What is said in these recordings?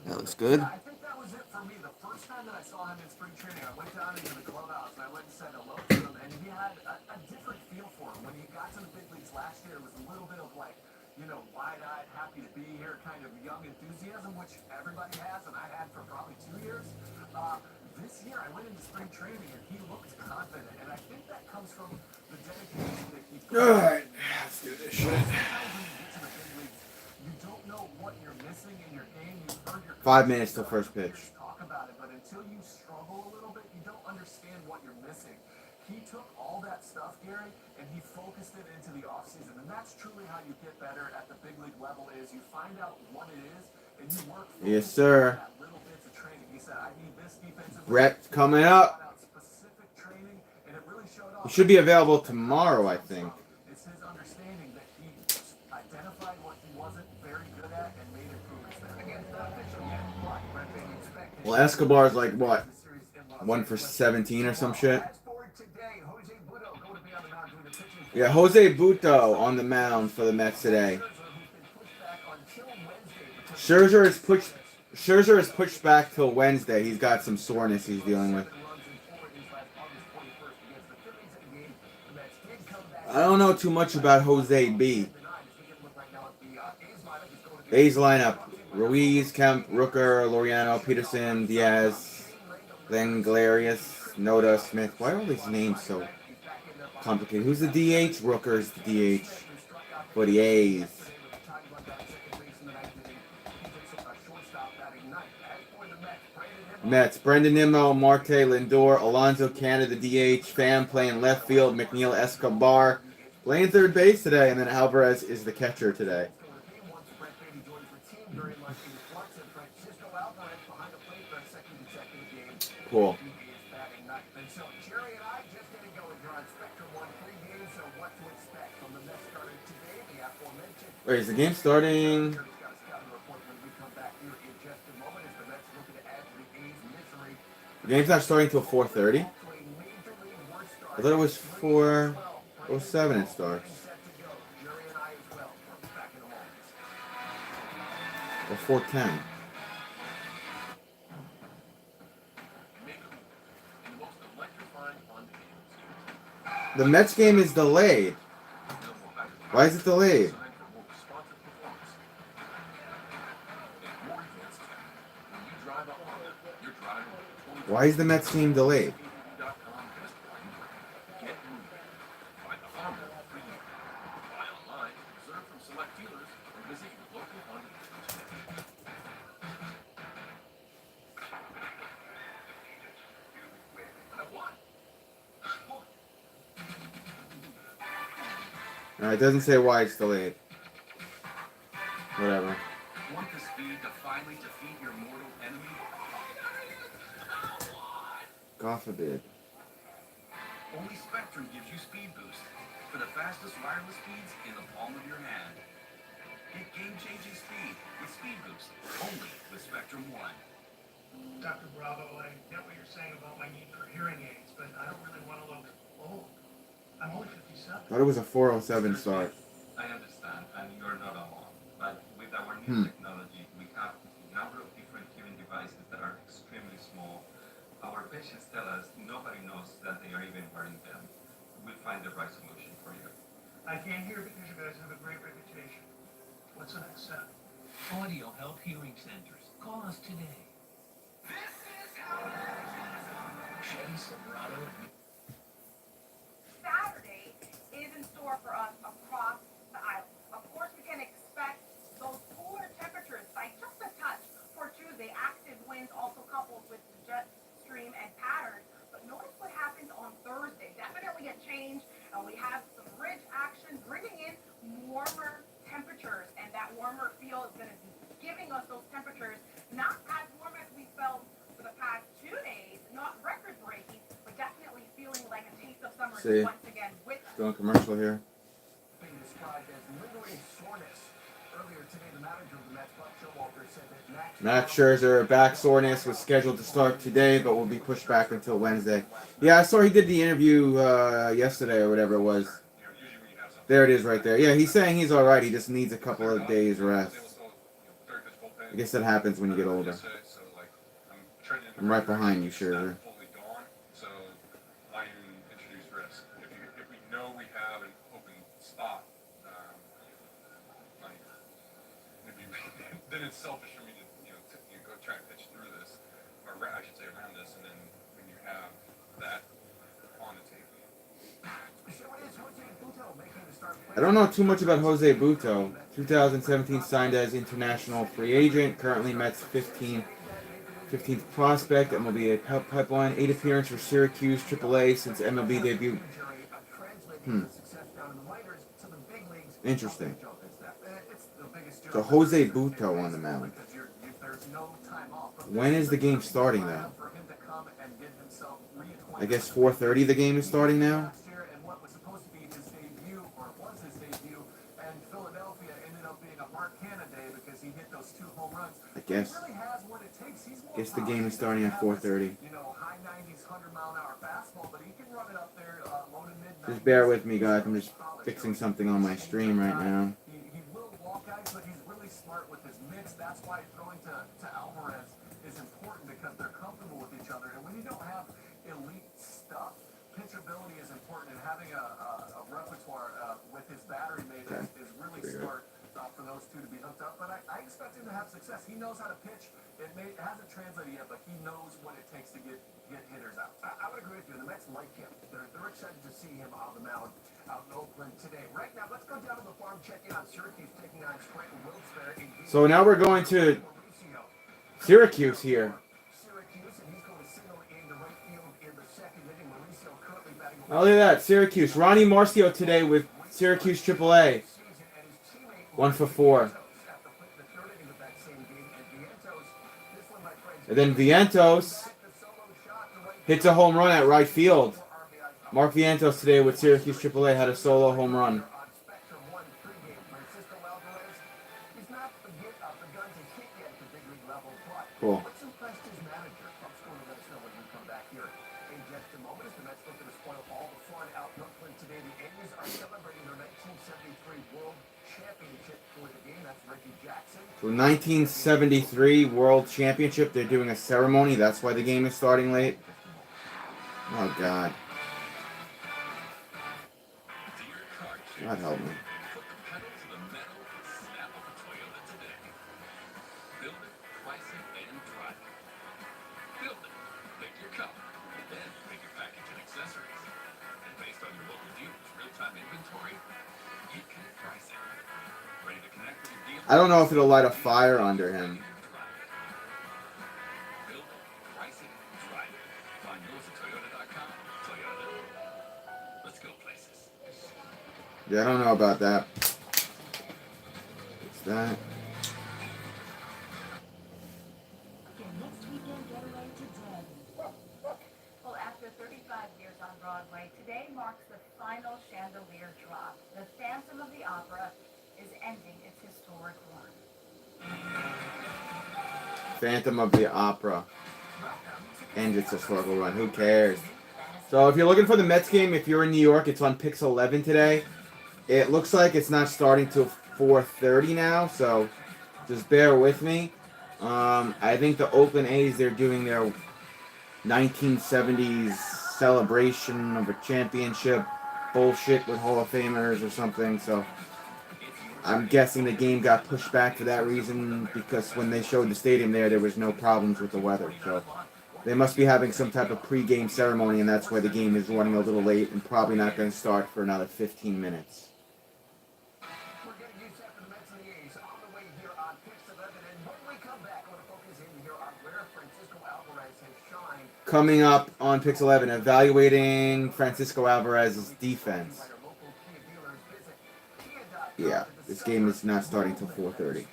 That looks good. I think that was it for me. The first time that I saw him in spring training, I went down into the clubhouse and I went and said hello to him, and he had a different feel for him. When he got to the big leagues last year, it was a little bit of like, wide-eyed, happy to be here, kind of young enthusiasm, which everybody has, and I had for probably 2 years. This year, I went into spring training and he looked confident, and I think that comes from the dedication that he put in. All right, let's do this shit. Sometimes when you get to the big leagues, you don't know what you're missing in your game. You've heard your 5 minutes till first pitch. talk about it, but until you struggle a little bit, you don't understand what you're missing. He took all that stuff, Gary, and he focused it into the offseason, and that's truly how you get better at the big league level. Is you find out what it is, and you work. Yes, sir. That little bits of training. He said, "I need this defensive." Brett coming up. Specific training, and it really showed off. He should be available tomorrow, I think. It's his understanding that he identified what he wasn't very good at and made improvements there. Again, it's not official yet, but Brett Baty expected. Well, Escobar's like what? 1 for 17 or some shit. Yeah, Jose Buto on the mound for the Mets today. Scherzer is pushed back till Wednesday. He's got some soreness he's dealing with. I don't know too much about Jose B. A's lineup: Ruiz, Kemp, Rooker, Laureano, Peterson, Diaz, Glenn Galerius, Noda, Smith. Why are all these names so complicated? Who's the DH? Rooker's the DH for the A's. Mets: Brendan Nimmo, Marte, Lindor, Alonso Canada, DH, Pham playing left field, McNeil, Escobar playing third base today, and then Alvarez is the catcher today. Cool. Wait, is the game starting? The game's not starting till 4:30. I thought it was 4:07 it starts. Or 4:10. The Mets game is delayed. Why is it delayed? Why is the Mets game delayed? It doesn't say why it's delayed. Whatever. Want the speed to finally defeat your mortal enemy? God forbid. Only Spectrum gives you speed boost for the fastest wireless speeds in the palm of your hand. Get game-changing speed with Speed Boost, only with Spectrum One. Dr. Bravo, I get what you're saying about my need for hearing aids, but I don't really want to look old. I'm only 57. Thought it was a 4:07 start. I understand, and you're not alone. But with our new technology, we have a number of different hearing devices that are extremely small. Our patients tell us nobody knows that they are even wearing them. We'll find the right solution for you. I came here because you guys have a great reputation. What's the next step? Audio Health Hearing Centers. Call us today. This is how Chevy Silverado. Saturday is in store for us across the island. Of course, we can expect those cooler temperatures by just a touch for Tuesday. Active winds also coupled with the jet stream and patterns. But notice what happens on Thursday. Definitely a change. And we have some ridge action bringing in warmer temperatures. And that warmer feel is going to be giving us those temperatures not as warm as we felt for the past 2 days. Not record-breaking, but definitely feeling like a taste of summer once again with us. Doing commercial here. being described as lingering soreness. Earlier today, the manager of the Mets, Buck Showalter, said that Max Scherzer back soreness was scheduled to start today, but will be pushed back until Wednesday. Yeah, I saw he did the interview yesterday or whatever it was. There it is right there. Yeah, he's saying he's all right. He just needs a couple of days rest. I guess that happens when you get older. I'm right behind you, Scherzer. Fully gone, so why even introduce risk? If we know we have an open spot, like then it's selfish for me to go try and pitch through this, or I should say around this, and then when you have that on the table. I don't know too much about Jose Butto. 2017 signed as international free agent. Currently Mets 15th prospect. MLB pipeline. 8 appearances for Syracuse AAA since MLB debut. Interesting. So Jose Butto on the mound. When is the game starting though? I guess 4:30 the game is starting now? I guess. Guess the game is starting at 4:30. Just bear with me, guys. I'm just fixing something on my stream right now. He will walk guys, but he's really smart with his mitts. That's why throwing to Alvarez is important because they're comfortable with each other. And when you don't have elite stuff, pitchability is important, and having a repertoire with his battery mate is really smart for those two to be hooked up. But I expect him to have success. He knows how to pitch. It hasn't translated yet, but he knows what it takes to get hitters out. I would agree with you. The Mets like him. They're excited to see him on the mound out in Oakland today. Right now, let's go down to the farm, check in on Syracuse, taking on Scranton Wilkes-Barre. So now we're going to Syracuse here. Oh, look at that. Syracuse. Ronnie Marcio today with Syracuse AAA. 1 for 4. And then Vientos hits a home run at right field. Mark Vientos today with Syracuse AAA had a solo home run. Cool. So 1973 World Championship, they're doing a ceremony. That's why the game is starting late. Oh, God. God help me. I don't know if it'll light a fire under him. Yeah, I don't know about that. What's that? Well, after 35 years on Broadway, today marks the final chandelier drop. The Phantom of the Opera is ending its historic run. Phantom of the Opera ends its historical run. Who cares? So if you're looking for the Mets game, if you're in New York, it's on Pix 11 today. It looks like it's not starting till 4:30 now, so just bear with me. I think the Oakland A's, they're doing their 1970s celebration of a championship bullshit with Hall of Famers or something, so I'm guessing the game got pushed back for that reason because when they showed the stadium there was no problems with the weather, so they must be having some type of pre-game ceremony, and that's why the game is running a little late and probably not going to start for another 15 minutes. Coming up on Pix 11, evaluating Francisco Alvarez's defense. Yeah, this game is not starting till 4:30.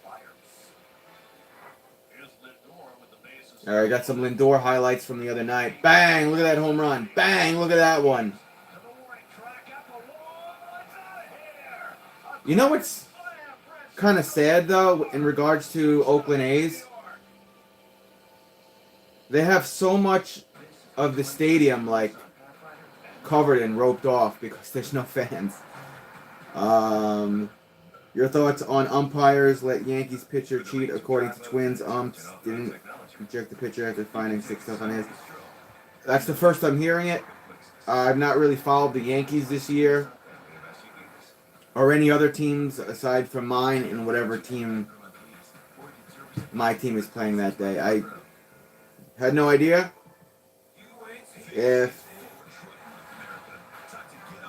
All right, got some Lindor highlights from the other night. Bang! Look at that home run. Bang! Look at that one. You know what's kind of sad, though, in regards to Oakland A's? They have so much of the stadium, like, covered and roped off because there's no fans. Your thoughts on umpires let Yankees pitcher cheat according to Twins umps didn't reject the pitcher after finding 6 stuff on his. That's the first I'm hearing it. I've not really followed the Yankees this year or any other teams aside from mine and whatever team my team is playing that day. I had no idea if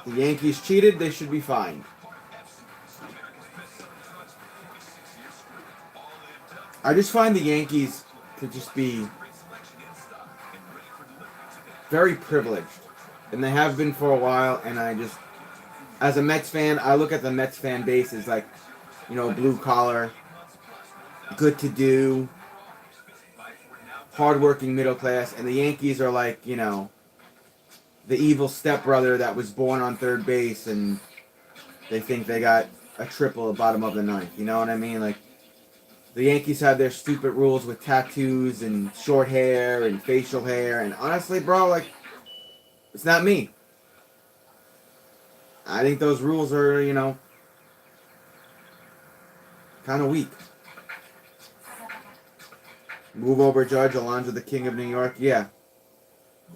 the Yankees cheated. They should be fined. I just find the Yankees to just be very privileged, and they have been for a while. And I just, as a Mets fan, I look at the Mets fan base as like, you know, blue collar, good to do, hardworking middle class, and the Yankees are like, you know, the evil stepbrother that was born on third base, and they think they got a triple at the bottom of the ninth. You know what I mean? Like, the Yankees have their stupid rules with tattoos and short hair and facial hair, and honestly, bro, like, it's not me. I think those rules are, you know, kind of weak. Move over Judge, Alonso the King of New York. Yeah.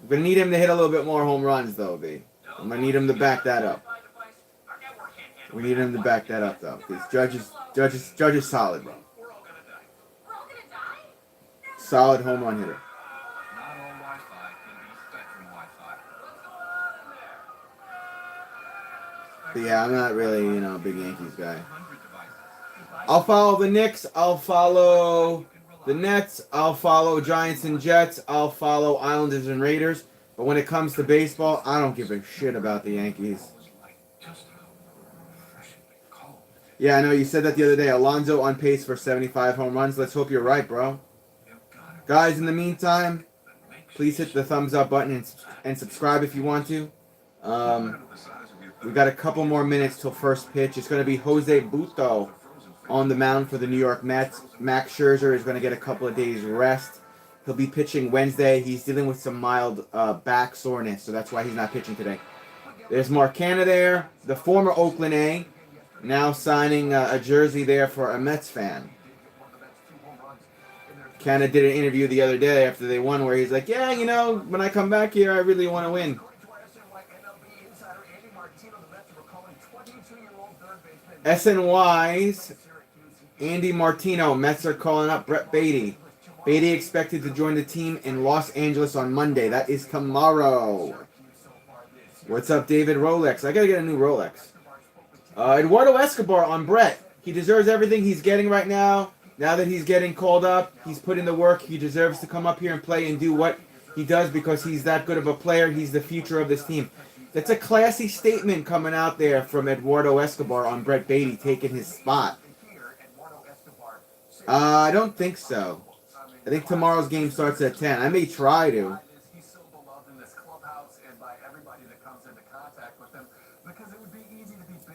I'm going to need him to hit a little bit more home runs, though, B. I'm going to need him to back that up. We need him to back that up, though, because Judge is solid, bro. Solid home run hitter. Not all Wi-Fi can be Spectrum Wi-Fi. But yeah, I'm not really, you know, a big Yankees guy. 100 devices. I'll follow the Knicks. I'll follow the Nets. I'll follow Giants and Jets. I'll follow Islanders and Raiders. But when it comes to baseball, I don't give a shit about the Yankees. Yeah, I know you said that the other day. Alonso on pace for 75 home runs. Let's hope you're right, bro. Guys, in the meantime, please hit the thumbs up button and subscribe if you want to. We got a couple more minutes till first pitch. It's going to be Jose Butto on the mound for the New York Mets. Max Scherzer is going to get a couple of days rest. He'll be pitching Wednesday. He's dealing with some mild back soreness, so that's why he's not pitching today. There's Marcana there, the former Oakland A, now signing a jersey there for a Mets fan. Canna did an interview the other day after they won where he's like, yeah, you know, when I come back here, I really want to win. SNY's Andy Martino. Mets are calling up Brett Beatty. Beatty expected to join the team in Los Angeles on Monday. That is tomorrow. What's up, David Rolex? I got to get a new Rolex. Eduardo Escobar on Brett. He deserves everything he's getting right now. Now that he's getting called up, he's put in the work. He deserves to come up here and play and do what he does because he's that good of a player. He's the future of this team. That's a classy statement coming out there from Eduardo Escobar on Brett Beatty taking his spot. I don't think so. I think tomorrow's game starts at 10. I may try to.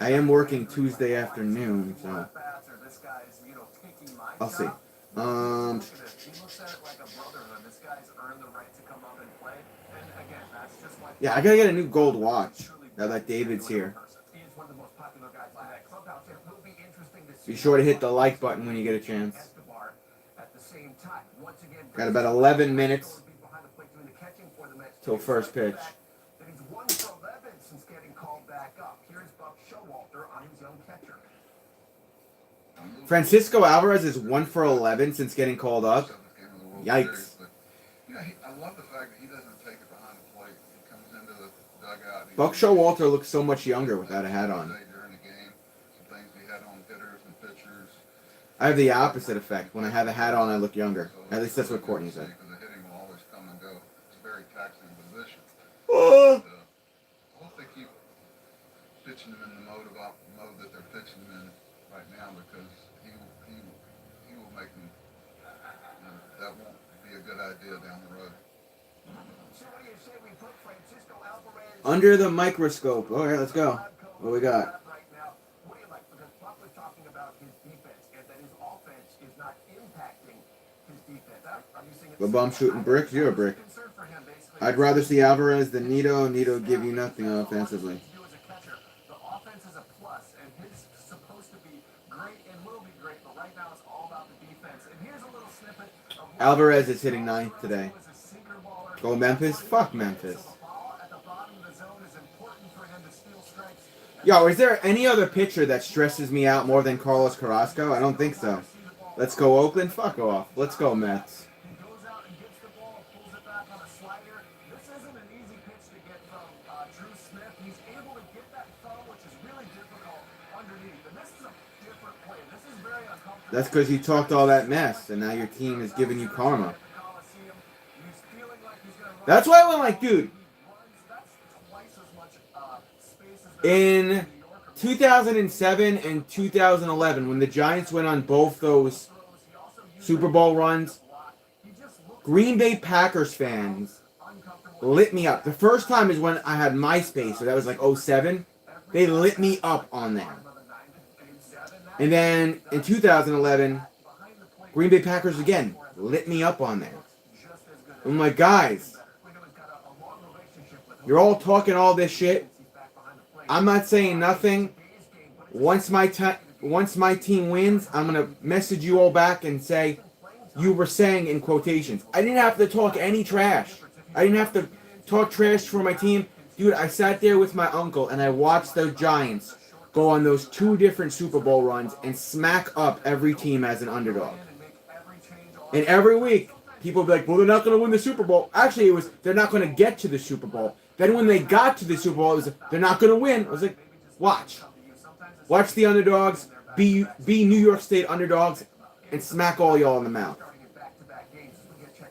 I am working Tuesday afternoon, so I'll see. Yeah, I gotta get a new gold watch now that David's here. Be sure to hit the like button when you get a chance. Got about 11 minutes till first pitch. Francisco Alvarez is 1 for 11 since getting called up. Yikes. I love the fact that he doesn't take it behind the plate. He comes into the dugout. Buck Showalter looks so much younger without a hat on. During the game, some things he had on hitters and pitchers. I have the opposite effect. When I have a hat on, I look younger. At least that's what Courtney said. Because the hitting will always come and go. It's a very taxing position. Oh. I hope they keep pitching him in the mode that they're pitching him in right now because he will make them. That won't be a good idea down the road. Under the microscope. All right, let's go. What we got? The bum shooting bricks. You're a brick. I'd rather see Alvarez than Nito. Nito give you nothing offensively. will be great, but right now it's all about the defense. And here's a little snippet of what Alvarez is hitting ninth today. was a sinker baller. Go Memphis? Fuck Memphis. So the ball at the bottom of the zone is important for him to steal strikes. Yo, is there any other pitcher that stresses me out more than Carlos Carrasco? I don't think so. Let's go Oakland. Fuck off. Let's go Mets. He goes out and gets the ball, pulls it back on a slider. This isn't an easy pitch to get from Drew Smith. He's able to get that throw, which is really difficult underneath. And this is a different play. This is very uncomfortable. That's because you talked all that mess, and now your team is giving you karma. He's feeling like he's gonna run. That's why I went like, dude, He runs. That's twice as much space as in 2007 and 2011, when the Giants went on both those Super Bowl runs, Green Bay Packers fans lit me up. The first time is when I had MySpace, so that was like 07. They lit me up on there. And then in 2011, Green Bay Packers again lit me up on there. I'm like, guys, you're all talking all this shit. I'm not saying nothing. Once my team wins, I'm gonna message you all back and say you were saying in quotations. I didn't have to talk any trash. I didn't have to talk trash for my team. Dude, I sat there with my uncle and I watched the Giants go on those 2 different Super Bowl runs and smack up every team as an underdog. And every week, people would be like, well, they're not going to win the Super Bowl. Actually, it was, they're not going to get to the Super Bowl. Then when they got to the Super Bowl, it was, they're not going to win. I was like, watch. Watch the underdogs, be New York State underdogs, and smack all y'all in the mouth.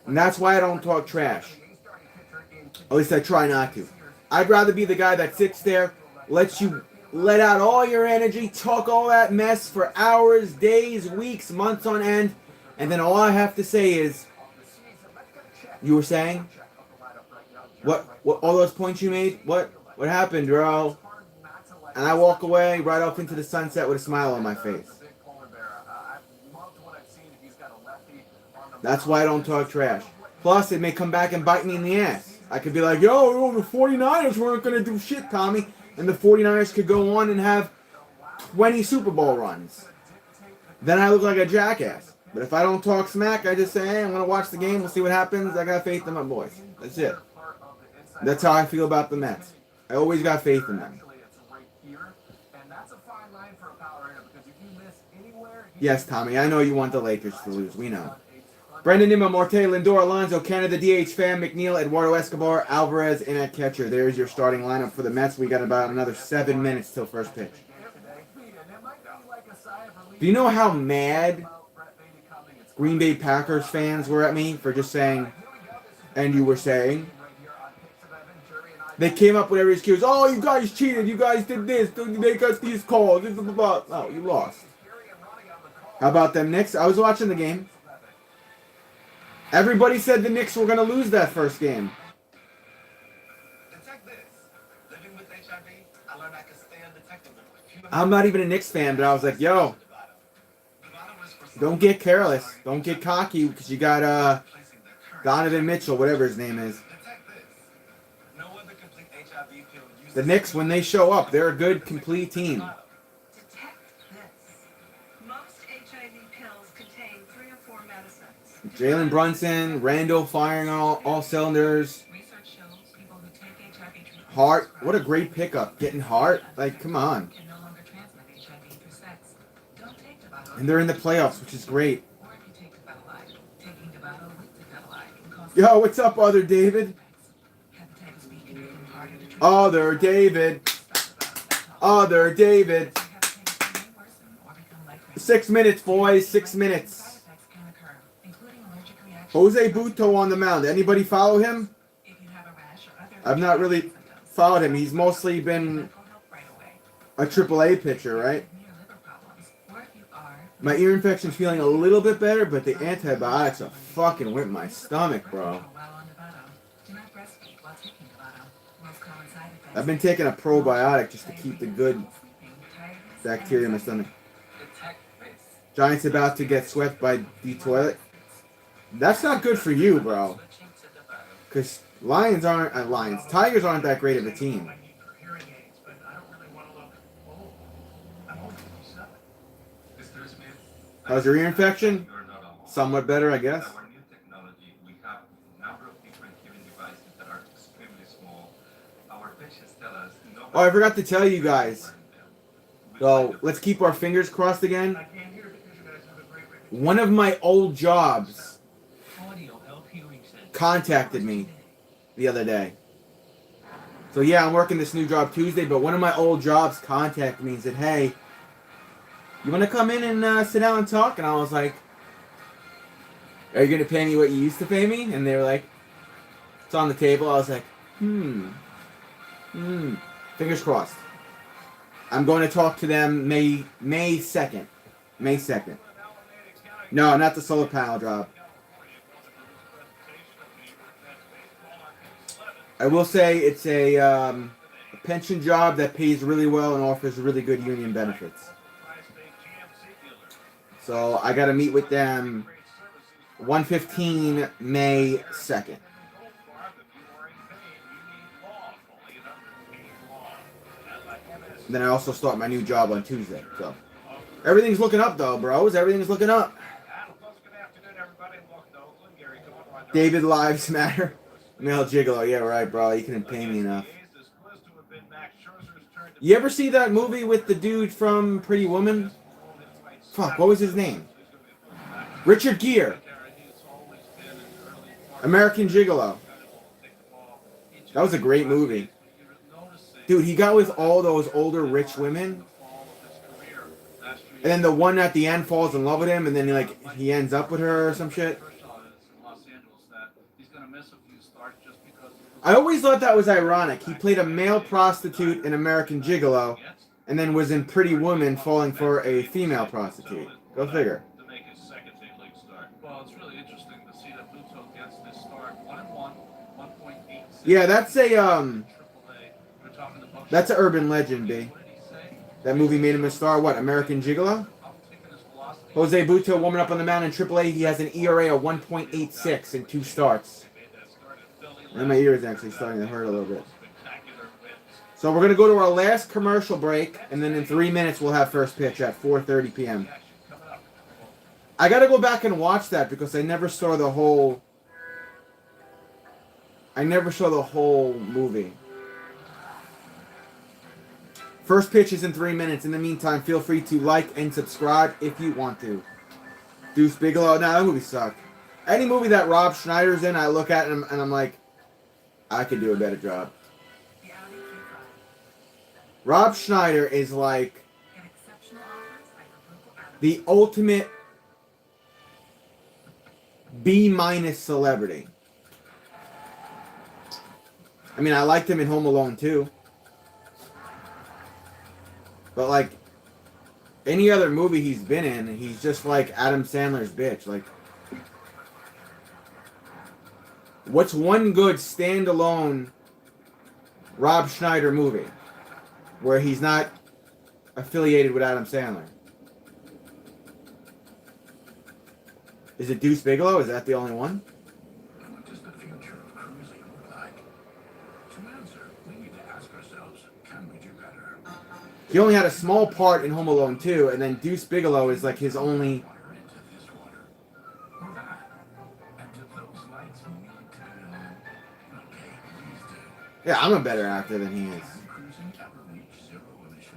And that's why I don't talk trash. At least I try not to. I'd rather be the guy that sits there, lets you let out all your energy, talk all that mess for hours, days, weeks, months on end, and then all I have to say is, you were saying? What all those points you made? What happened, bro? And I walk away right off into the sunset with a smile on my face. That's why I don't talk trash. Plus, it may come back and bite me in the ass. I could be like, yo, the 49ers weren't going to do shit, Tommy. And the 49ers could go on and have 20 Super Bowl runs. Then I look like a jackass. But if I don't talk smack, I just say, hey, I'm going to watch the game. We'll see what happens. I got faith in my boys. That's it. That's how I feel about the Mets. I always got faith in them. Yes, Tommy, I know you want the Lakers to lose. We know. Brendan Nima, Marte, Lindor, Alonso, Canada, DH, Pham, McNeil, Eduardo Escobar, Alvarez, and at catcher. There's your starting lineup for the Mets. We got about another 7 minutes till first pitch. Do you know how mad Green Bay Packers fans were at me for just saying, and you were saying? They came up with every excuse. Oh, you guys cheated. You guys did this. They got these calls. Oh, you lost. How about them Knicks? I was watching the game. Everybody said the Knicks were going to lose that first game. I'm not even a Knicks fan, but I was like, yo, don't get careless. Don't get cocky because you got Donovan Mitchell, whatever his name is. The Knicks, when they show up, they're a good, complete team. Detect this. Most HIV pills contain 3 or 4 medicines. Jalen Brunson, Randall firing all cylinders. Research shows people who take HIV treatment Hart, what a great pickup. Getting Hart, like, come on. can no longer transmit HIV through sex. Don't take Dovato. And they're in the playoffs, which is great. Or if you take Dovato, taking Dovato with Dovato can cause Yo, what's up, other David? hepatitis B can become harder to treat. Other David. Other David. 6 minutes, boys. 6 minutes. Jose Buto on the mound. Anybody follow him? I've not really followed him. He's mostly been a AAA pitcher, right? My ear infection's feeling a little bit better, but the antibiotics are fucking with my stomach, bro. I've been taking a probiotic just to keep the good bacteria in my stomach. Giants about to get swept by Detroit. That's not good for you, bro. Because Tigers aren't that great of a team. Mr. Smith, How's your ear infection? You're not alone. Somewhat better, I guess. With our new technology, we have a number of different hearing devices that are extremely small. Our patients tell us nobody Oh, I forgot to tell you guys. wearing them. We So find let's keep our fingers crossed again. I can't hear because you guys have a great reputation. One of my old jobs Audio Help Hearing Center. contacted me the other day. So yeah, I'm working this new job Tuesday, but one of my old jobs contacted me and said, "Hey, you want to come in and sit down and talk?" And I was like, "Are you going to pay me what you used to pay me?" And they were like, "It's on the table." I was like, fingers crossed. I'm going to talk to them May 2nd. May 2nd. No, not the solar panel job. I will say it's a pension job that pays really well and offers really good union benefits. So I got to meet with them 1:15 May 2nd. And then I also start my new job on Tuesday. So everything's looking up though, bros. Everything's looking up. David Lives Matter. Male Gigolo. Yeah, right, bro. You couldn't pay me enough. You ever see that movie with the dude from Pretty Woman? Fuck, what was his name? Richard Gere. American Gigolo. That was a great movie. Dude, he got with all those older rich women. And then the one at the end falls in love with him, and then he ends up with her or some shit. I always thought that was ironic. He played a male prostitute in American Gigolo, and then was in Pretty Woman falling for a female prostitute. Go figure. Yeah, that's an urban legend, B. That movie made him a star. What, American Gigolo? Jose Buto, Woman Up on the Mountain, AAA. He has an ERA of 1.86 in 2 starts. And my ear is actually starting to hurt a little bit. So we're going to go to our last commercial break, and then in 3 minutes we'll have first pitch at 4:30 p.m. I got to go back and watch that because I never saw the whole movie. First pitch is in 3 minutes. In the meantime, feel free to like and subscribe if you want to. Deuce Bigalow. Nah, that movie sucked. Any movie that Rob Schneider's in, I look at him and I'm like, I could do a better job. Rob Schneider is like the ultimate B- celebrity. I mean, I liked him in Home Alone too. But like any other movie he's been in, he's just like Adam Sandler's bitch. Like, what's one good standalone Rob Schneider movie where he's not affiliated with Adam Sandler? Is it Deuce Bigalow? Is that the only one? What does the future of cruising look like? To answer, we need to ask ourselves, can we do better? He only had a small part in Home Alone 2, and then Deuce Bigalow is like his only... Yeah, I'm a better actor than he is.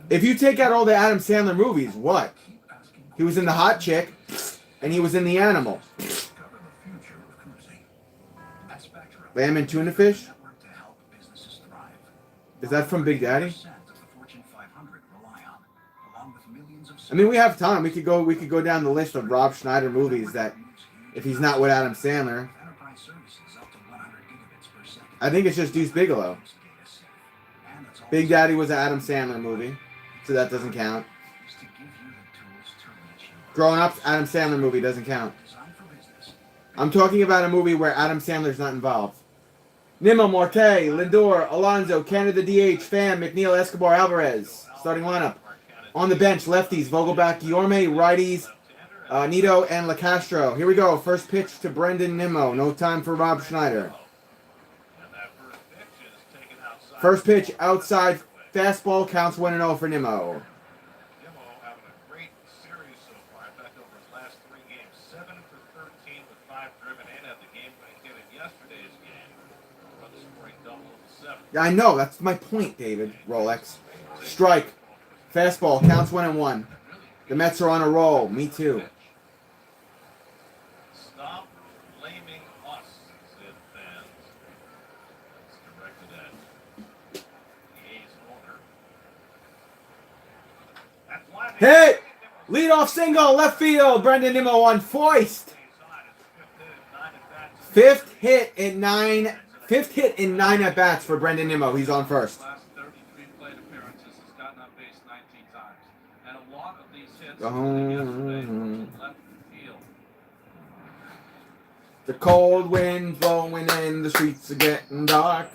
If you take out all the Adam Sandler movies, what? He was in The Hot Chick, and he was in The Animal. Lamb and Tuna Fish? Is that from Big Daddy? I mean, we have time. We could go down the list of Rob Schneider movies that, if he's not with Adam Sandler, I think it's just Deuce Bigalow. Big Daddy was an Adam Sandler movie, so that doesn't count. Growing Up, Adam Sandler movie doesn't count. I'm talking about a movie where Adam Sandler's not involved. Nimmo, Marte, Lindor, Alonso, Canada DH, Pham, McNeil, Escobar, Alvarez. Starting lineup. On the bench, lefties, Vogelbach, Guillorme, righties, Nito, and LaCastro. Here we go. First pitch to Brendan Nimmo. No time for Rob Schneider. First pitch outside, fastball, counts 1-0 for Nimmo. Yeah, I know. That's my point, David. Rolex. Strike. Fastball. Counts 1-1. The Mets are on a roll. Me too. Stop blaming us, said fans. It's directed at the A's owner. That's why they Hit! Leadoff single. Left field. Brendan Nimmo on foist. Fifth hit in 9 at bats for Brendan Nimmo. He's on first. last 33 plate appearances has gotten on base 19 times. And a lot of these hits yesterday from left field. The cold wind blowing and the streets are getting dark.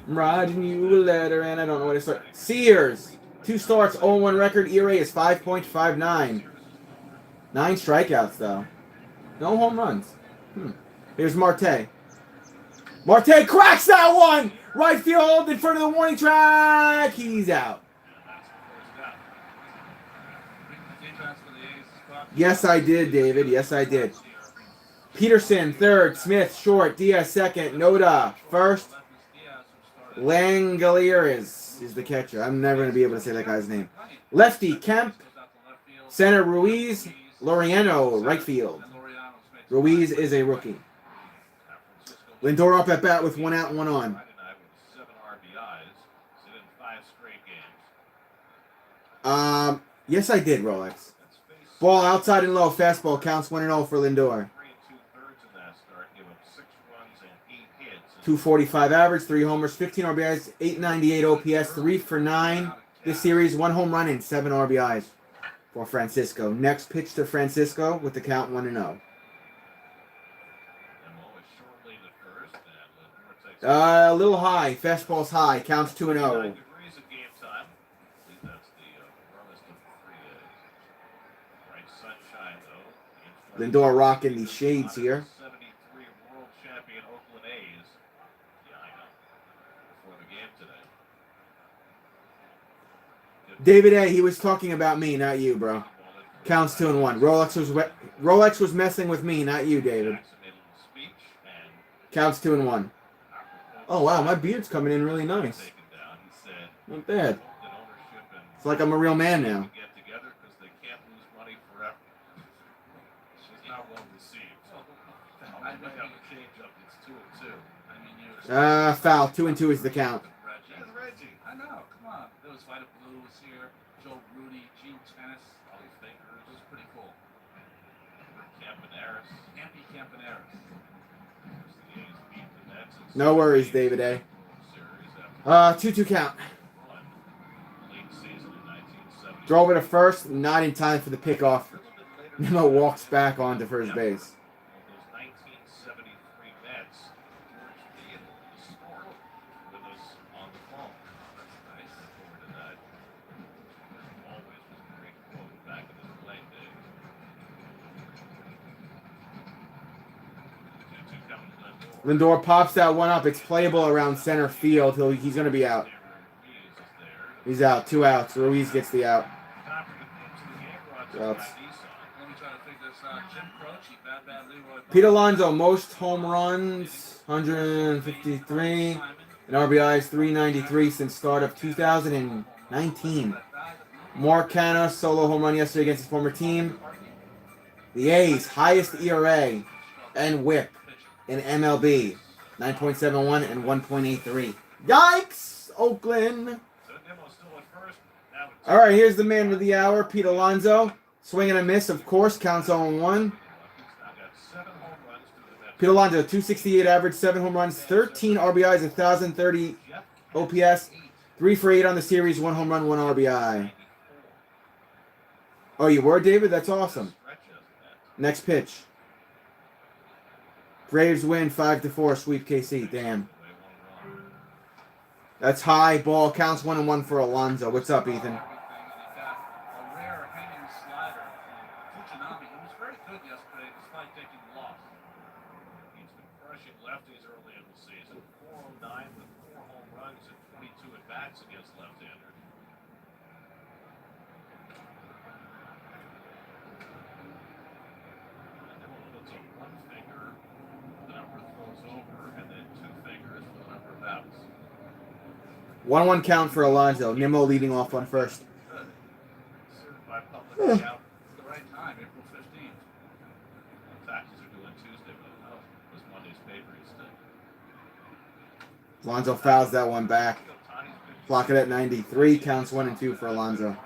I'm writing you a letter and I don't know what to start. Sears. 2 starts, 0-1 record. ERA is 5.59. 9 strikeouts, though. No home runs. Here's Marte. Marte cracks that one! Right field in front of the warning track. He's out. Yes, I did, David. Yes, I did. Peterson, third. Smith, short. Diaz, second. Noda, first. Langoliers is the catcher. I'm never going to be able to say that guy's name. Lefty, Kemp. Center, Ruiz. Laureano, right field. Ruiz is a rookie. Lindor up at bat with 1 out and 1 on. Yes, I did, Rolex. Ball outside and low. Fastball counts 1-0 for Lindor. 245 average, 3 homers, 15 RBIs, 898 OPS, 3 for 9 this series, 1 home run and 7 RBIs for Francisco. Next pitch to Francisco with the count 1-0. A little high. Fastball's high. Counts 2-0. Lindor rocking the shades here. 73 world champion Oakland A's. Yeah, I know. Before the game today. David A. He was talking about me, not you, bro. Counts 2-1. Rolex was messing with me, not you, David. Counts 2-1. Oh wow, my beard's coming in really nice. Not bad. It's like I'm a real man now. Foul. 2-2 is the count. I know. Come on. There was Vita Blue was here. Joe Rudy, Gene Tennis, all these fakers. It was pretty cool. Campanaris. No worries, David A. 2-2 count. Drove it at first, not in time for the pickoff. Nimmo walks back onto first base. Lindor pops that one up. It's playable around center field. He's going to be out. He's out. 2 outs. Ruiz gets the out. 2 outs. Pete Alonso, most home runs, 153. And RBIs, 393 since start of 2019. Mark Canha, solo home run yesterday against his former team. The A's, highest ERA and whip in MLB, 9.71 and 1.83. Yikes, Oakland. All right, here's the man of the hour, Pete Alonso. Swing and a miss, of course, counts 0-1. Pete Alonso, 268 average, 7 home runs, 13 RBIs, 1,030 OPS, 3 for 8 on the series, 1 home run, 1 RBI. Oh, you were, David? That's awesome. Next pitch. Braves win 5-4, sweep KC. Damn. That's high. Ball counts 1-1 for Alonso. What's up, Ethan? Outs. 1-1 count for Alonso. Nimmo leading off on first. Certified public account. It's the right time, April 15th. Taxes are due on Tuesday, but no, it was Monday's paper instead. Alonso fouls that one back. Clock it at 93. Counts 1 and 2 for Alonso. By the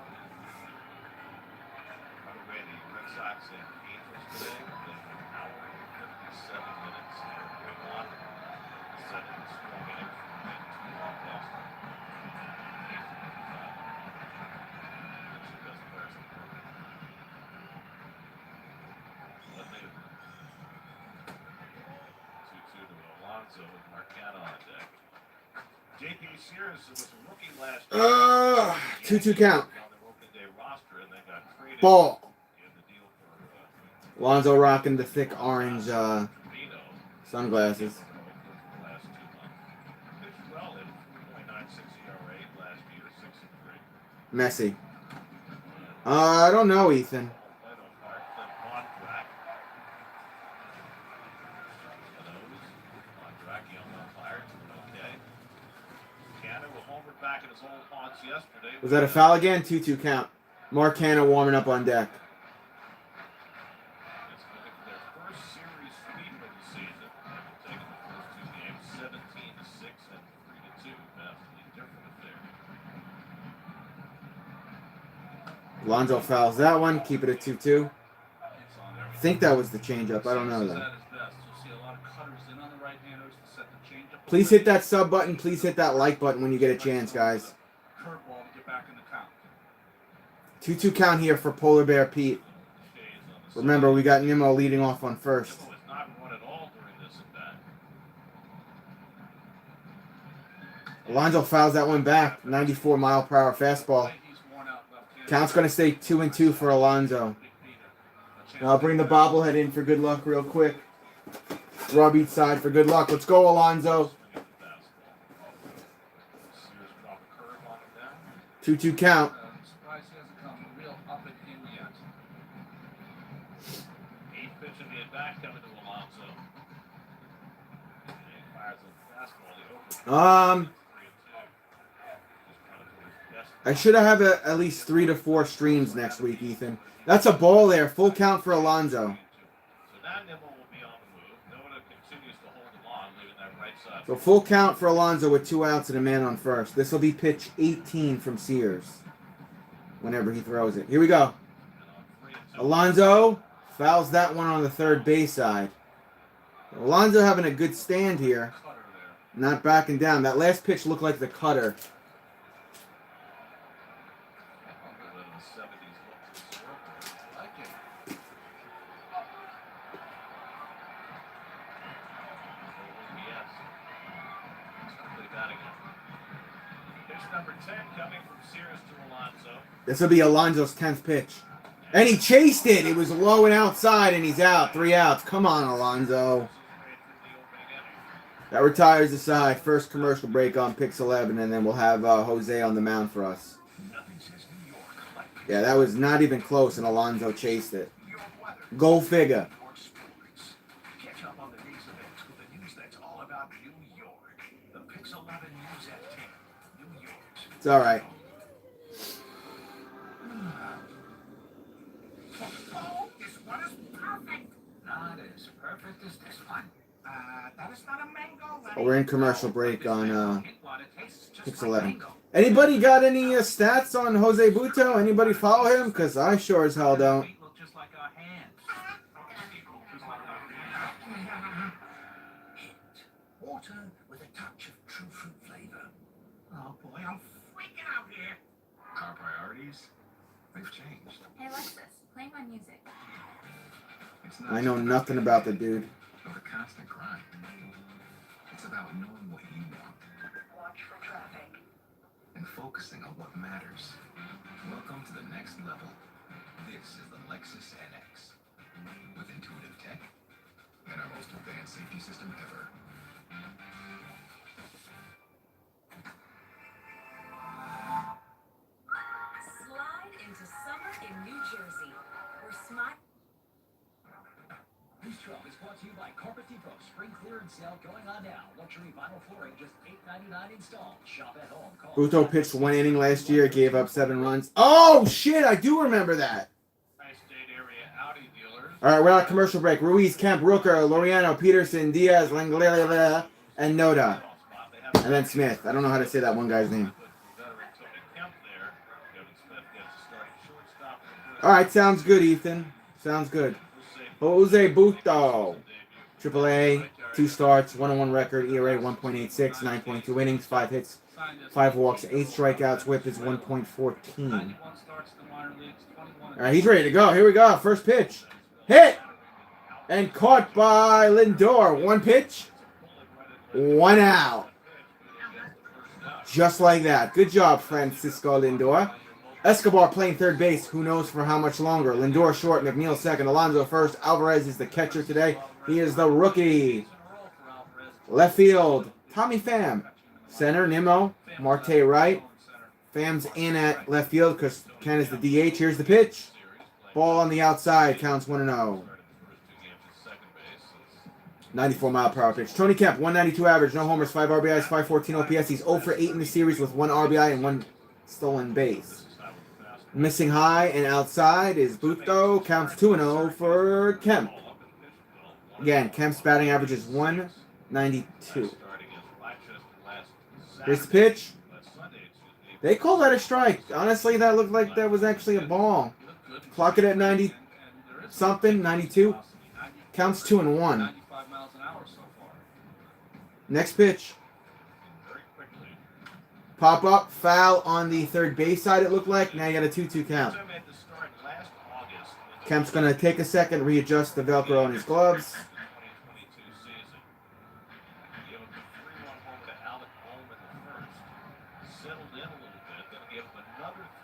way, the Red Sox and Angels today, they have an hour and 57 minutes going on. Set in strong innings and 2 long lost. That's your best players in the world. What they 2-2 to Alonso with Marcano on deck. JP Sears was a rookie last year. 2-2 count. On their opening day roster, and they got traded. Ball. In the deal for Alonso rocking the thick orange Firmino. sunglasses. For the last 2 months. Pitched well at 3.96 ERA last year, 6-3. Messi. I don't know, Ethan. Played on fire, Clint on track. On track, young on fire, okay. Canada will homer back in his old haunts yesterday. Was that a foul again? 2-2 count. Marcano warming up on deck. It's looking for their first series sweep of the season. They've taken the first 2 games, 17-6 and 3-2. Vastly different affair. Alonso fouls that one. Keep it at 2-2. It's on there. I think that was the changeup. I don't know Sears is though. at his best. You'll see a lot of cutters in on the right-handers to set the changeup. Please hit that sub button. Please hit that like button when you get a chance, guys. Curveball to get back in the count. 2-2 count here for Polar Bear Pete. Shea is on the Remember, we got Nimmo leading off on first. Nimmo has not run at all during this at bat. Alonso fouls that one back. 94-mile-per-hour fastball. He's worn out left-handed. Count's going to stay 2-2 for Alonso. I'll bring the bobblehead in for good luck real quick. Rub each side for good luck. Let's go, Alonso. Sears drop a curve on him now. 2-2 count. I'm surprised he hasn't come real up and in yet. 8th pitch of the at-bat coming to Alonso. And he fires a fastball. The over. 3-2. Just kind of his best. I should have at least 3 to 4 streams next week, Ethan. That's a ball there. Full count for Alonso. So now Nimmo will be on the move. Noda continues to hold him on, leaving that right side. So full count for Alonso with 2 outs and a man on first. This will be pitch 18 from Sears. Whenever he throws it. Here we go. And on 3-2. Alonso fouls that one on the third base side. Alonso having a good stand here. Cutter there. Not backing down. That last pitch looked like the cutter. Other than the 70s look to the scoreboard. I like it. Yes. It's complete batting it. Pitch number 10 coming from Sears to Alonso. This will be Alonso's 10th pitch. And he chased it. It was low and outside, and he's out. 3 outs. Come on, Alonso. That retires the side. First commercial break on Pix 11, and then we'll have Jose on the mound for us. Nothing says New York like Yeah, that was not even close, and Alonso chased it. New York weather. Go figure. New York sports. Catch up on the day's events with the news that's all about New York. The Pix 11 News at 10. New York. It's all right. Oh, this one is perfect. Not as perfect as this one. That is not a mango. Oh, we're in commercial break on It tastes just Pix like 11. mango. Anybody got any stats on Jose Buto? Anybody follow him? Because I sure as hell don't. Feet look just like our hands. Water with a touch of true fruit flavor. Oh boy, I'm freaking out here. Our priorities, they've changed. Hey Alexis, play my music. It's not I know just nothing about the dude. of the constant grind. It's about knowing what you want. Watch for traffic. And focusing on what matters. Welcome to the next level. This is the Lexus NX. With intuitive tech and our most advanced safety system ever. Slide into summer in New Jersey, where smile. Livestream is brought to you by Carpet Depot. Spring clearance sale going on now. Luxury vinyl flooring just $8.99 installed. Shop at home. Call Butto pitched 1 inning last year, gave up 7 runs. Oh, shit, I do remember that. Tri-state area Audi dealers. All right, we're on a commercial break. Ruiz, Kemp, Rooker, Laureano, Peterson, Diaz, Langlia, and Noda. And then Smith. I don't know how to say that one guy's name. All right, sounds good, Ethan. Sounds good. Jose Butto. AAA, 2 starts, 1-on-1 record, ERA 1.86, 9.2 innings, 5 hits, 5 walks, 8 strikeouts. Whip is 1.14. All right, he's ready to go. Here we go. First pitch. Hit! And caught by Lindor. 1 pitch, 1 out. Just like that. Good job, Francisco Lindor. Escobar playing third base. Who knows for how much longer. Lindor short, McNeil second, Alonso first. Alvarez is the catcher today. He is the rookie. Left field, Tommy Pham. Center, Nimmo. Marte right. Pham's in at left field because Ken is the DH. Here's the pitch. Ball on the outside. Counts 1-0. 94-mile-per-hour pitch. Tony Kemp, 192 average, no homers, 5 RBIs, 514 OPS. He's 0 for 8 in the series with 1 RBI and 1 stolen base. Missing high and outside is Butto. Counts 2-0 for Kemp. Again, Kemp's batting average is 192. Here's the pitch. They called that a strike. Honestly, that looked like that was actually a ball. Clock it at 90-something, 92. Counts 2-1. Next pitch. Pop up, foul on the third base side, it looked like. Now you got a 2-2 count. Kemp's going to take a second, readjust the Velcro on his gloves.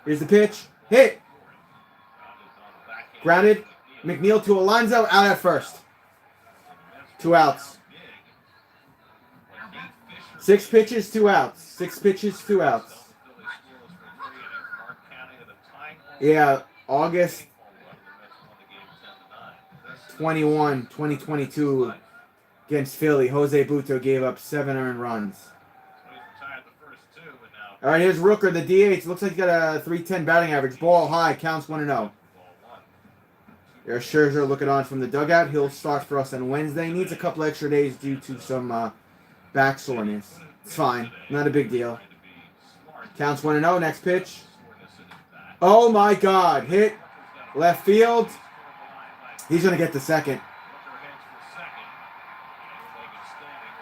Here's the pitch. Hit. Grounded. McNeil to Alonso, out at first. 2 outs. 6 pitches, 2 outs. 6 pitches, 2 outs. Yeah, August 21, 2022 against Philly. Jose Butto gave up 7 earned runs. All right, here's Rooker, the DH. Looks like he's got a .310 batting average. Ball high, counts 1-0. There's Scherzer looking on from the dugout. He'll start for us on Wednesday. Needs a couple extra days due to some back soreness. It's fine. Not a big deal. Counts 1-0. Next pitch. Oh, my God. Hit. Left field. He's going to get the second.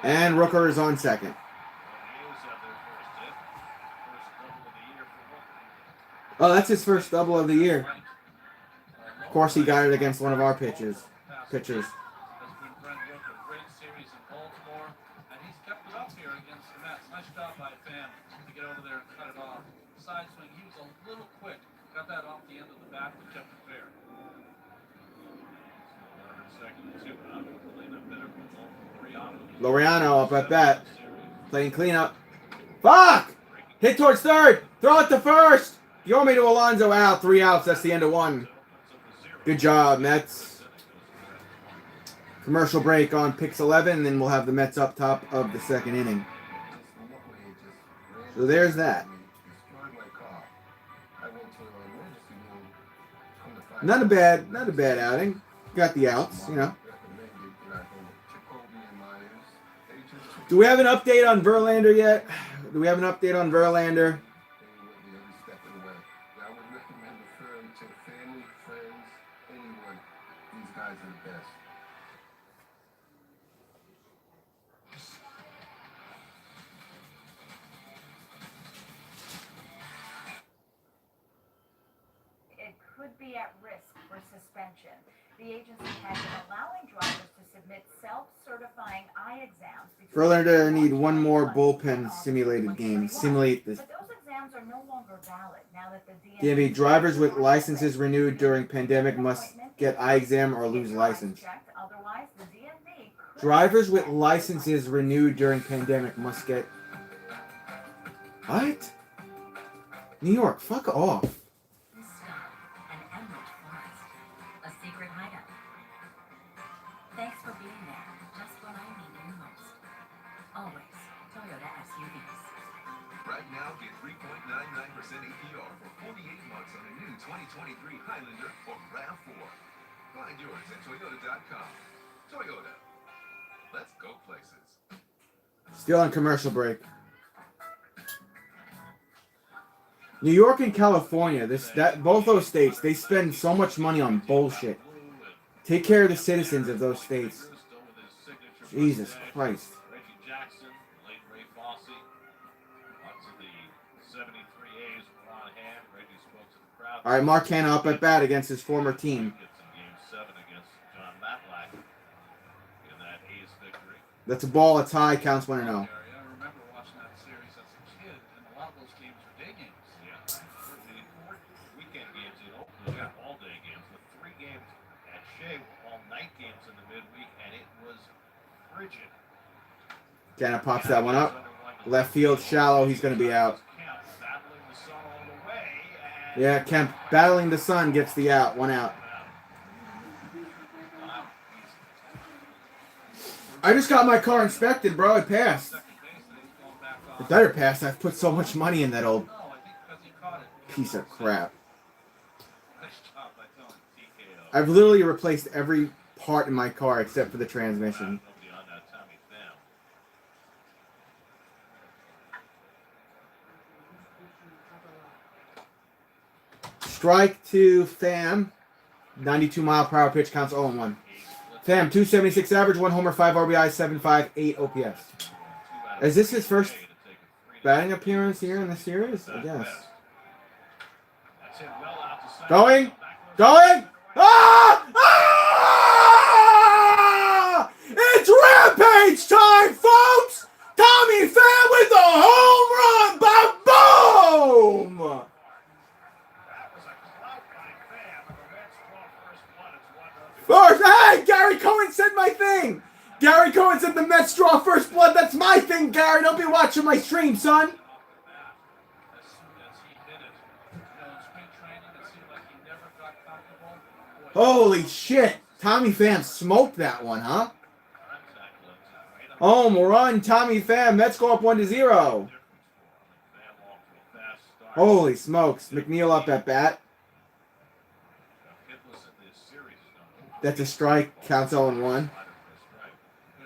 And Rooker is on second. Oh, that's his first double of the year. Of course, he got it against one of our pitchers. Laureano up at bat. Playing cleanup. Fuck! Hit towards third. Throw it to first. Yomi to Alonso, out. 3 outs. That's the end of 1. Good job, Mets. Commercial break on Pix 11, and then we'll have the Mets up top of the second inning. So there's that. Not a bad outing. Got the outs, you know. Do we have an update on Verlander yet? It could be at risk for suspension. The agency has been allowing drivers to submit self-certifying eye exams. Verlander need one more bullpen simulated game. Simulate this. But those exams are no longer valid now that the DMV drivers with licenses renewed during pandemic must get eye exam or lose license. Otherwise, the DMV Drivers with licenses renewed during pandemic must get... What? New York, fuck off. An emerald forest, a secret hideout. Get 3.99% APR for 48 months on a new 2023 Highlander or RAV4. Find yours at Toyota.com. Toyota. Let's go places. Still on commercial break. New York and California, both those states, they spend so much money on bullshit. Take care of the citizens of those states. Jesus Christ. Reggie Jackson, late Ray Fosse. Lots of the 73 A's were on hand. Reggie spoke to the crowd. All right, Mark Hanna up at bat against his former team. Gets in Game 7 against John Matlack in that A's victory. That's a ball, a tie, counts 1-0. I remember watching that series as a kid, and a lot of those games were day games. Yeah. The 4 weekend games in Oakland were all-day games. The 3 games at Shea were all-night games in the midweek, and it was frigid. Hanna pops that one up. Left field, shallow. He's going to be out. Yeah, Kemp battling the sun gets the out. 1 out. I just got my car inspected, bro. It passed. It better pass. I've put so much money in that old piece of crap. I've literally replaced every part in my car except for the transmission. Strike to Pham. 92-mile-per-hour pitch counts 0-1. Pham, 276 average, 1 homer, 5 RBI, 7.58 OPS. Is this his first batting appearance here in the series? I guess. Going! Going! Ah! Ah! It's rampage time, folks! Tommy Pham with the home run! Ba-boom! First, hey, Gary Cohen said my thing. Gary Cohen said the Mets draw first blood. That's my thing, Gary. Don't be watching my stream, son. Holy shit. Tommy Pham smoked that one, huh? Home run, Tommy Pham. Mets go up 1-0. Holy smokes. McNeil up at bat. That's a strike. Counts 0-1. There's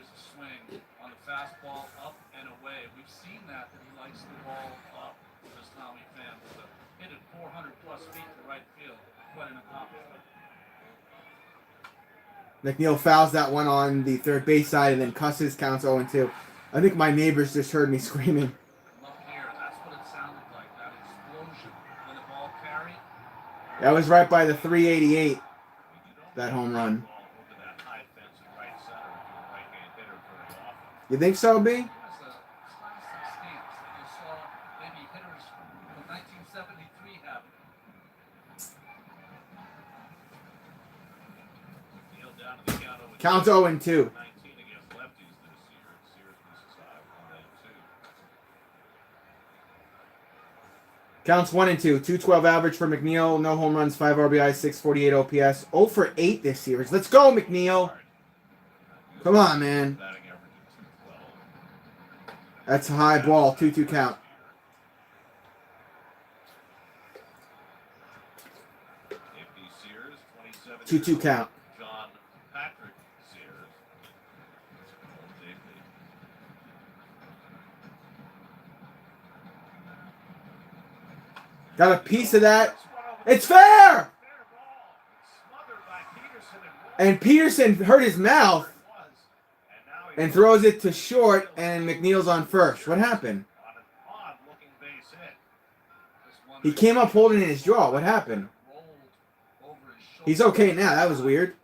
a swing on the fastball up and away. We've seen that he likes the ball up. This Tommy Pham hit it 400 plus feet to right field. Quite an accomplishment. McNeil fouls that one on the third base side and then cusses, counts 0-2. I think my neighbors just heard me screaming. Up here, that's what it sounded like. That explosion when the ball carried. That was right by the 388. That home run. You think so, B? Counts 0-2. Counts 1-2. 212 average for McNeil. No home runs, 5 RBI, 648 OPS. 0 for 8 this series. Let's go, McNeil. Come on, man. That's a high ball. 2-2 count. Two count. Got a piece of that. It's fair! And Peterson hurt his mouth and throws it to short, and McNeil's on first. What happened? He came up holding in his jaw. What happened? He's okay now. That was weird.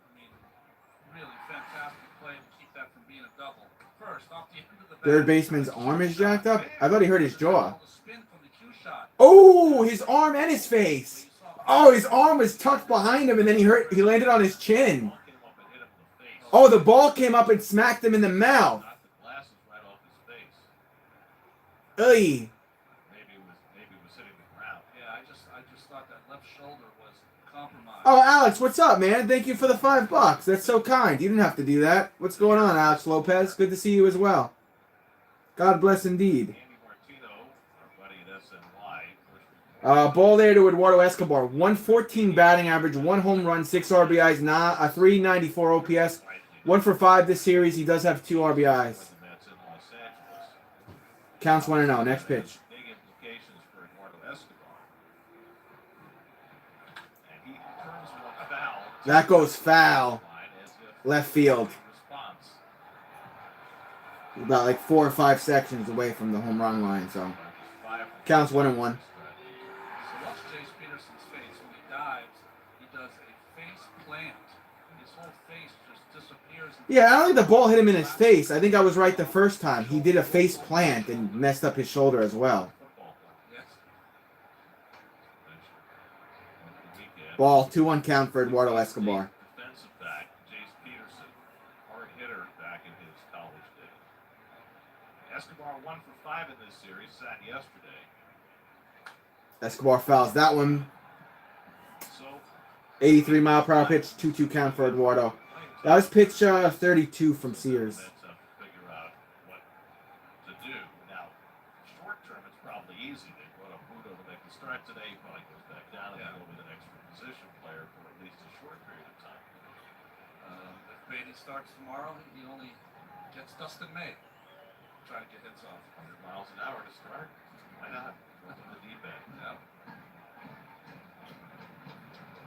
Third baseman's arm is jacked up? I thought he hurt his jaw. Oh, his arm and his face. Oh, his arm was tucked behind him, and then he landed on his chin. Oh, the ball came up and smacked him in the mouth. Ugh. Oh, Alex, what's up, man? Thank you for the $5. That's so kind. You didn't have to do that. What's going on, Alex Lopez? Good to see you as well. God bless indeed. Ball there to Eduardo Escobar. 114 batting average, 1 home run, 6 RBIs, a 394 OPS. 1 for 5 this series. He does have 2 RBIs. Counts 1-0. Next pitch. Big implications for Eduardo Escobar. And he turns one foul. That goes foul. Left field. About like 4 or 5 sections away from the home run line, so counts 1-1. So watch Jace Peterson's face when he dives. He does a face plant. His whole face just disappears. Yeah, I don't think the ball hit him in his face. I think I was right the first time. He did a face plant and messed up his shoulder as well. Yes. Ball, 2-1 count for Eduardo Escobar. Defensive back, Jace Peterson, hard hitter back in his college days. Escobar 1 for 5 in this series, sat yesterday. Escobar fouls that one. So 83 mile per hour pitch, 2-2 count for Eduardo. That was pitch 32 from Sears. That's to figure out what to do. Now, short term, it's probably easy. They brought up Budo to make the start today. He probably goes back down and go with an extra position player for at least a short period of time. If Beatty starts tomorrow, he only gets Dustin May. Try to get hits off. 100 miles an hour to start. Why not? Go to the deep end. Yeah.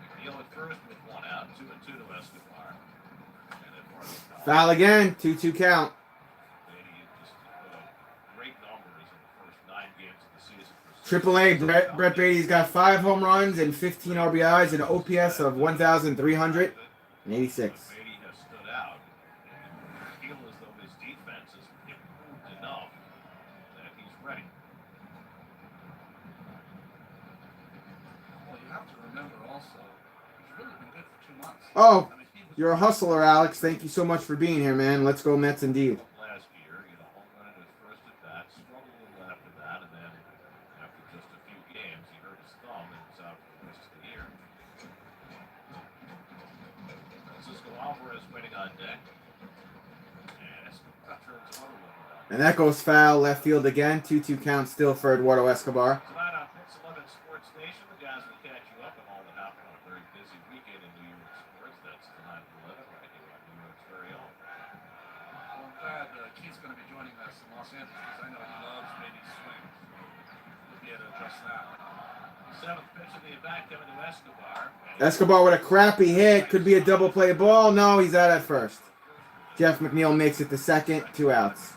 McNeil at first with 1 out, 2-2 to Escobar. And Eduardo Foul again, 2-2 count. Beatty just put up great numbers in the first 9 games of the season. AAA, Brett Beatty's got 5 home runs and 15 RBIs and an OPS of 1,386. Beatty has stood out. And I feel as though his defense has improved enough that he's ready. Well, you have to remember also, he's really been good for 2 months. Oh, I mean, he was you're a hustler, Alex. Thank you so much for being here, man. Let's go Mets indeed. Last year, home run in his first at bat, struggled a little after that, and then after just a few games, he hurt his thumb and was out for the rest of the year. Francisco Alvarez waiting on deck. And Escobar turns another one around. And that goes foul, left field again. 2-2 count still for Eduardo Escobar. Tonight on Pix 11 Sports Nation, the guys will catch you up on all that happened on a very busy weekend in New York sports. That's tonight at 11 right here on New York's very own. Well, I'm glad Keith's going to be joining us in Los Angeles because I know he loves Beatty's swing. We'll be able to adjust that. 7th pitch of the at-bat coming to Escobar. Escobar with a crappy hit. Could be a double play ball. No, he's out at first. Jeff McNeil makes it to second. 2 outs.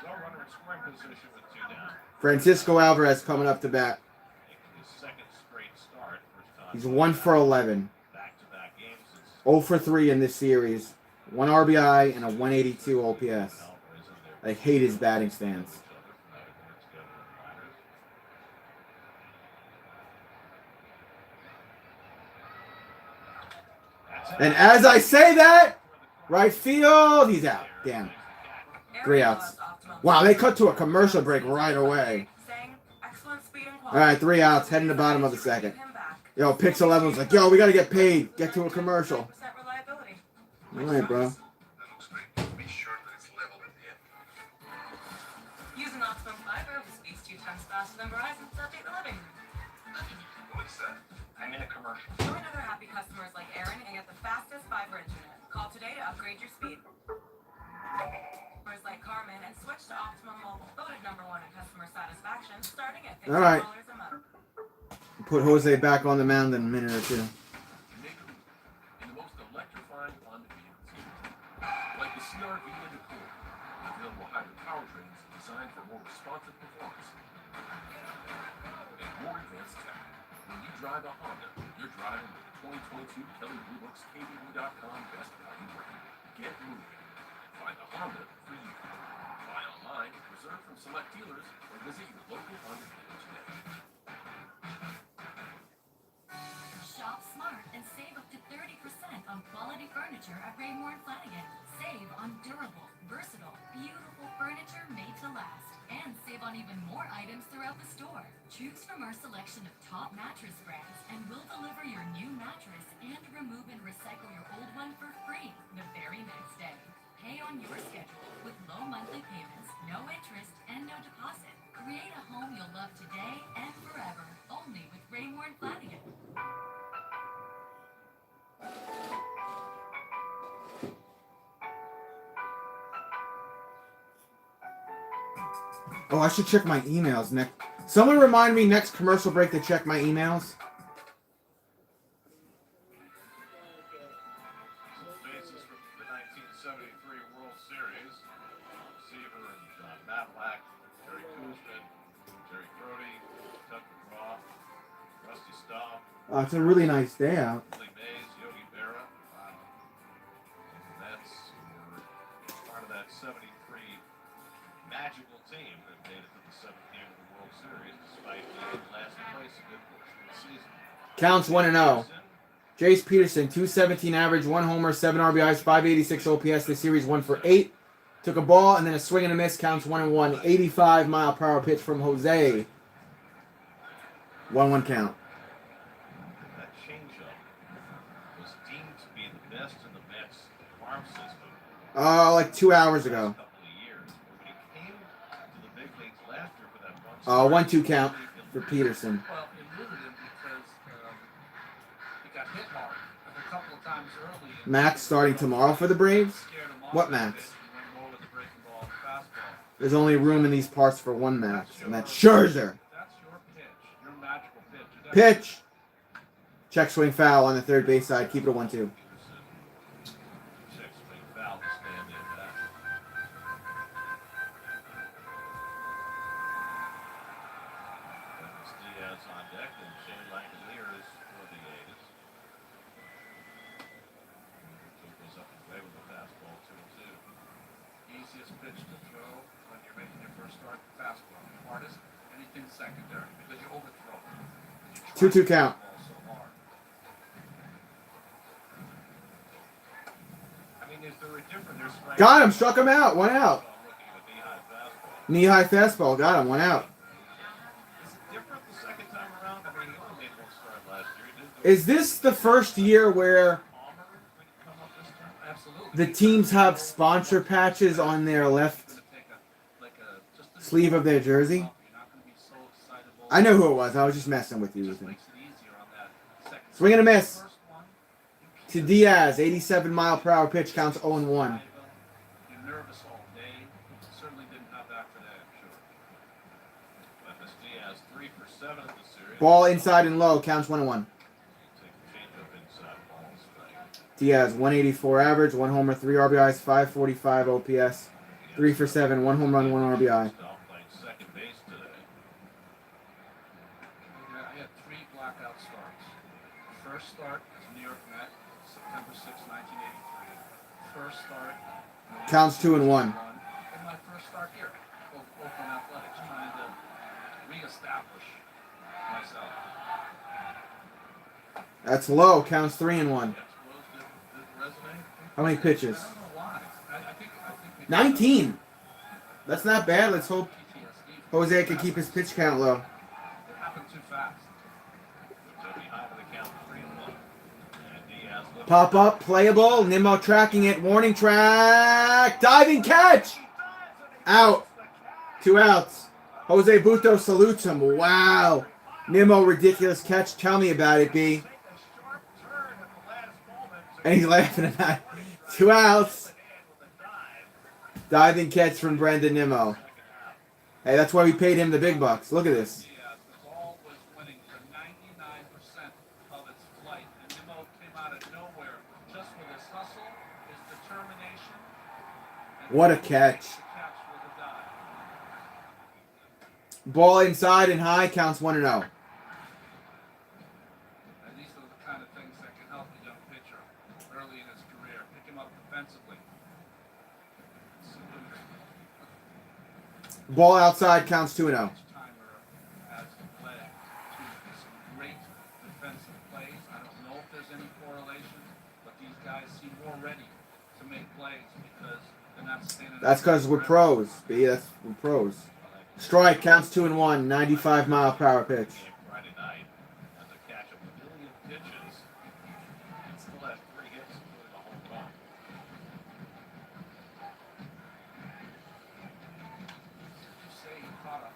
So runner in scoring position with 2 down. Francisco Alvarez coming up to bat. Making his second straight start. First time. He's 1 for 11. Back-to-back games since 0 for 3 in this series. 1 RBI and a 182 OPS. Alvarez in there. I hate his batting stance. And as I say that, right field, he's out. Damn. 3 outs. Wow, they cut to a commercial break right away. All right, 3 outs, heading to the bottom of the second. Yo, Pix 11 was like, yo, we got to get paid. Get to a commercial. All right, bro. Be sure that it's level at the end. Using Optimum Fiber with speeds 2 times faster than Verizon's update the living. What's that? I'm in a commercial. Join other happy customers like Aaron and get the fastest fiber internet. Call today to upgrade your speed. Customers like Carmen and switch to Optimum Mobile, voted #1 in customer satisfaction, starting at $50 All right. a month. Put Jose back on the mound in a minute or two. In the most electrifying on-field series, like the CR-V and the Cool, available hybrid powertrains designed for more responsive performance and more advanced tech. When you drive a Honda, you're driving with the 2022 Kelly Blue Book's KBB.com Best Value Rating. Get moving. Find a Honda for you. Buy online, reserve from select dealers, or visit your local Honda dealer today. Shop smart and save up to 30% on quality furniture at Raymore & Flanagan. Save on durable, versatile, beautiful furniture made to last. And save on even more items throughout the store. Choose from our selection of top mattress brands and we'll deliver your new mattress and remove and recycle your old one for free the very next day. Pay on your schedule with low monthly payments, no interest, Oh, I should check my emails next. Someone remind me next commercial break to check my emails. Bases for the 1973 World Series. Receiver and Matt Lack, Jerry Kuzman, Jerry Crody, Tucker Draw, Rusty Staub, It's a really nice day out. Billy Mays, Yogi Berra. That's part of that 73 magical team that made it to the 7th game of the World Series despite being in last place a good portion of the season. Counts 1-0. Jace Peterson, 217 average, 1 homer, 7 RBIs, 586 OPS. The series 1 for 8. Took a ball and then a swing and a miss. Counts 1-1. 85-mile-per-hour pitch from Jose. 1-1 count. That changeup was deemed to be the best in the Mets farm system. Like 2 hours ago. Couple of years. But when he came to the big leagues last year for that 1-2 count for Peterson. Well, it limited him because he got hit hard a couple of times early. Max starting tomorrow for the Braves? What Max? There's only room in these parts for one Max, and that's Scherzer. That's your pitch, your magical pitch. Pitch! Check swing foul on the third base side. Keep it a 1-2. Check swing foul to stand in that. Dennis Diaz on deck and Shane Langoliers for the A's. Goes up and away with the fastball 2-2. Easiest pitch to throw when you're making your first start, fastball. Hardest, anything secondary, because you overthrow. 2-2 count. So hard. I mean, is there a difference? There's strike. Got him. Struck him out. 1 out. I'm looking at the knee-high fastball. Knee-high fastball. Got him. 1 out. Is it different the second time around? I mean, he only made 1 start last year. He didn't do Is this the first year where Palmer when he come up this time? Absolutely. the teams have sponsor patches on their left sleeve of their jersey? You're not going to be so excitable. I know who it was. I was just messing with you. Just makes it easier on that second. Swing and a miss. First one, To Diaz. 87-mile-per-hour pitch. Counts 0-1. you're nervous all day. Certainly didn't have that today, I'm sure. Dennis Diaz 3 for 7 in the series. Ball inside and low. Counts 1-1. Take the changeup inside ball strike. Diaz, 184 average, 1 homer, 3 RBIs, 545 OPS, 3 for 7, 1 home run, 1 RBI. Stop playing second base today. I had 3 blackout starts. First start as a New York Met, September 6, 1983. First start. Counts 2-1. And my first start here, Oakland Athletics, trying to reestablish myself. That's low. Counts 3-1. Explodes the resume. How many pitches? I don't know why. I think 19. That's not bad. Let's hope PTSD. Jose can keep his pitch count low. It happened too fast. So behind the count 3-1. And Diaz looks Pop up, playable. Nimmo tracking it. Warning track. Diving catch. Out. 2 outs. Jose Buto salutes him. Wow. Nimmo, ridiculous catch. Tell me about it, B. And he's laughing at that. 2 outs. Diving catch from Brendan Nimmo. Hey, that's why we paid him the big bucks. Look at this. The ball was winning for 99% of its flight, and Nimmo came out of nowhere just with his hustle, his determination. And What a catch. the catch was a dive. Ball inside and high. Counts 1-0. And these are the kind of things that can help a young pitcher early in his career. Pick him up defensively. Salute. Ball outside. Counts 2-0. Each timer has led to some great defensive plays. I don't know if there's any correlation, but these guys seem more ready to make plays because they're not standing. That's because we're pros, B. We're pros. Strike. Counts 2-1. 95-mile-per-hour pitch. Friday night as a catch of 1 million pitches. And still has 3 hits, including a home run.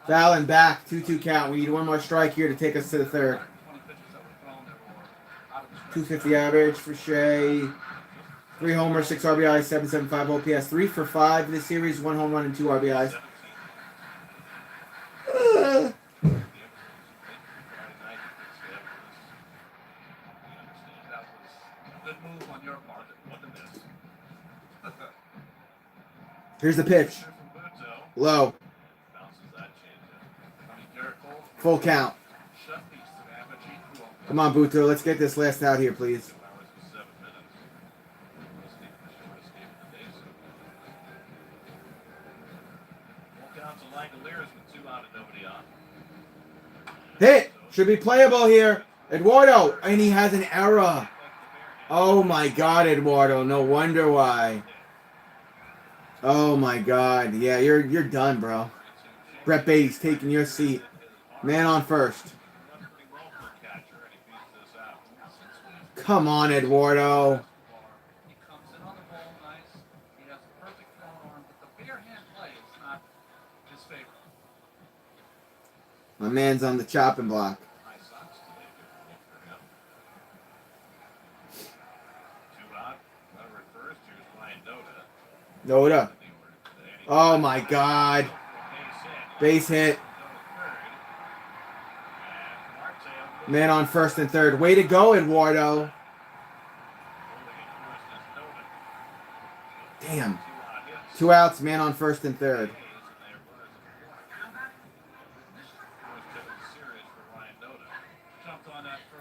Fallon back. 2-2 count. We need 1 more strike here to take us to the third. 20 pitches that were thrown that were out of the strike. 250 average for Shea. 3 homers, 6 RBIs, 775 OPS, 3 for 5 in this series, 1 home run and 2 RBIs. Good move on your part. What a miss. Here's the pitch. From Buto. Low. Bounces that changeup. Coming Caracol. Full count. Shut piece to Apergy. Come on, Buto. Let's get this last out here, please. 2 hours and 7 minutes. Must be the shortest game of the day so far. Full count to Langoliers with 2 out and nobody on. Hit. Should be playable here. Eduardo. And he has an error. Oh, my God, Eduardo. No wonder why. Oh, my God. Yeah, you're done, bro. Brett Beatty's taking your seat. Man on first. Come on, Eduardo. He comes in on the ball nice. He has a perfect front arm, but the bare hand play is not his favorite. My man's on the chopping block. High Sox today. Good for him. 2 out. Runner at first. Here's Ryan Noda. Noda. Oh, my God. Base hit. Man on first and third. Way to go, Eduardo. Damn. 2 outs, man on first and third.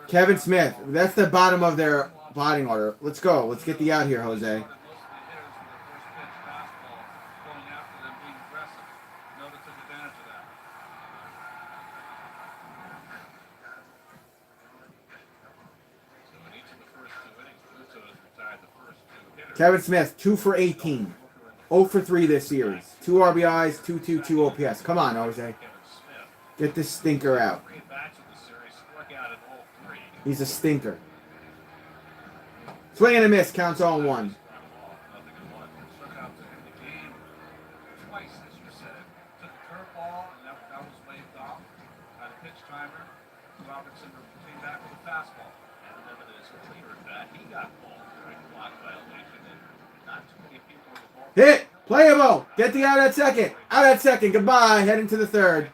Kevin Smith. That's the bottom of their batting order. Let's go. Let's get the out here, Jose. Kevin Smith, 2 for 18. 0 for 3 this series. 2 RBIs, 2.22 OPS. Come on, Jose. Get this stinker out. He's a stinker. Swing and a miss. Counts 0-1. Twice, as you said. Took a curveball, and that was waved off by the pitch timer. Robertson came back with a fastball. And evidence clear that he got ball during block violation, and not too many people in the ball. Hit! Playable! Get the out at second. Out at second. Goodbye. Heading to the third.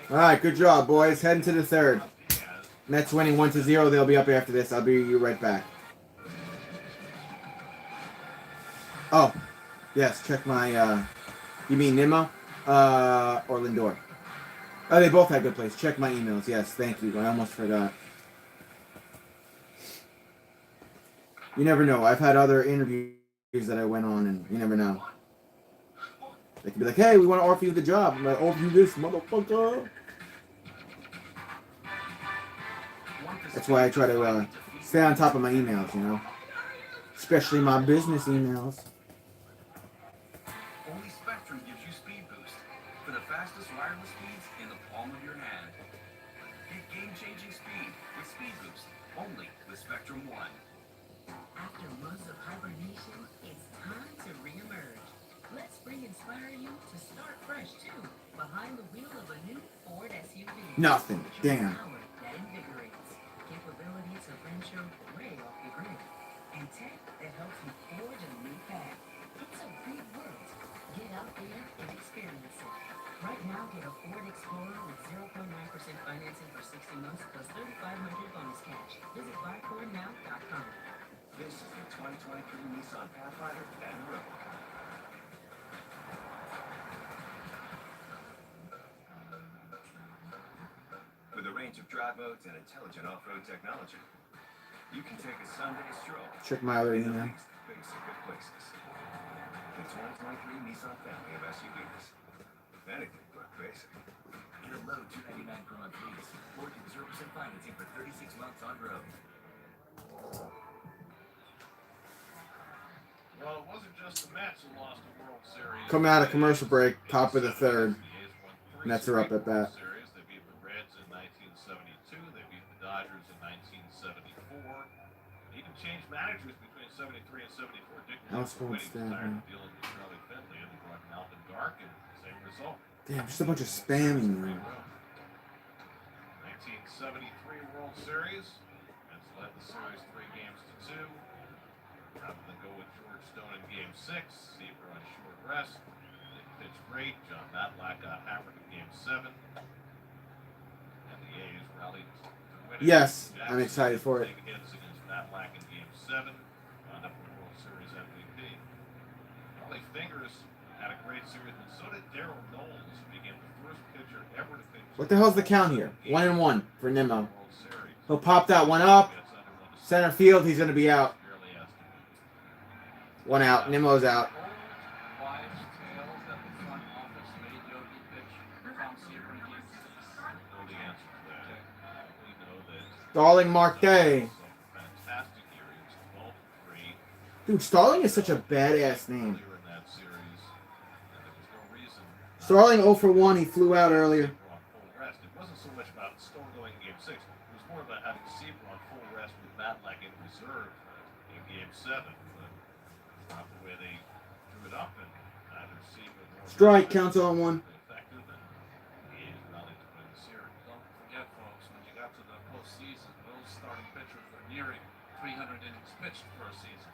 All right, good job, boys. Heading to the third. Mets winning 1-0. They'll be up after this. I'll be right back. Oh, yes. Check my. You mean Nimmo? Or Lindor? Oh, they both had good plays. Check my emails. Yes, thank you. I almost forgot. You never know. I've had other interviews that I went on, and you never know. They could be like, "Hey, we want to offer you the job." I'm like, "Offer you this, motherfucker." That's why I try to stay on top of my emails, you know, especially my business emails. Only Spectrum gives you speed boost for the fastest wireless speeds in the palm of your hand. Get game-changing speed with speed boost only with Spectrum One. After months of hibernation, it's time to reemerge. Let spring inspire you to start fresh too, behind the wheel of a new Ford SUV. Nothing. Damn. Power that invigorates, capability to venture way off the grid, and tech that helps you forge a new path. It's a big world. Get out there and experience it. Right now, get a Ford Explorer with 0.9% financing for 60 months plus $3,500 bonus cash. Visit buyfordnow.com. This is the 2023 Nissan Pathfinder and Rogue. With a range of drive modes and intelligent off-road technology, you can take a Sunday stroll. Check my other in the email. least basic of places. The 2023 Nissan family of SUVs. Anything but basic. Get a low $299 per month lease. Or get 0% financing for 36 months on road. Well, it wasn't just the Mets who lost the World Series. Coming out of commercial break, top of the third. Mets are up at bat. They beat the Reds in 1972. They beat the Dodgers in 1974. They even changed managers between 73 and 74. Dick House was phone tired stand, of dealing with Charlie Finley, and they brought Alvin Dark, and same result. Damn, just a bunch of spam email. 1973 World Series. Mets led the series 3 games to 2. Rather than go with George Stone in Game 6, Seaver on short rest. They pitched great. John Matlack got hammered in Game 7. And the A's rallied to win it. Yes, I'm excited for it. Big hits against Matt Lack in Game 7. Wound up with World Series MVP. Ollie Fingers had a great series, but so did Darryl Knowles, who became the first pitcher ever to pitch. What the hell's the count here? 1-1 for Nimmo. World Series. He'll pop that one up. Gets under one to Center field, he's going to be out. barely has to be. One out. Nimmo's out. Old wives' tales that the front office made Yogi pitch Tom Seaver in Game 6. Know the answer to that. We know that Starling Marte. some fantastic year. He was 12-3 Dude, Starling is such a badass name. earlier in that series, and there was no reason Starling 0 for 1. He flew out earlier. on full rest. It wasn't so much about Stone going in Game 6. It was more about having Seaver on full rest with Matlack in reserve in Game 7. But it's not the way they drew it up, and neither Seaver nor Strike, Matlack counts on one. was effective, and the A's rallied to win the series. Don't forget, folks, when you got to the postseason, those starting pitchers were nearing 300 innings pitched for a season.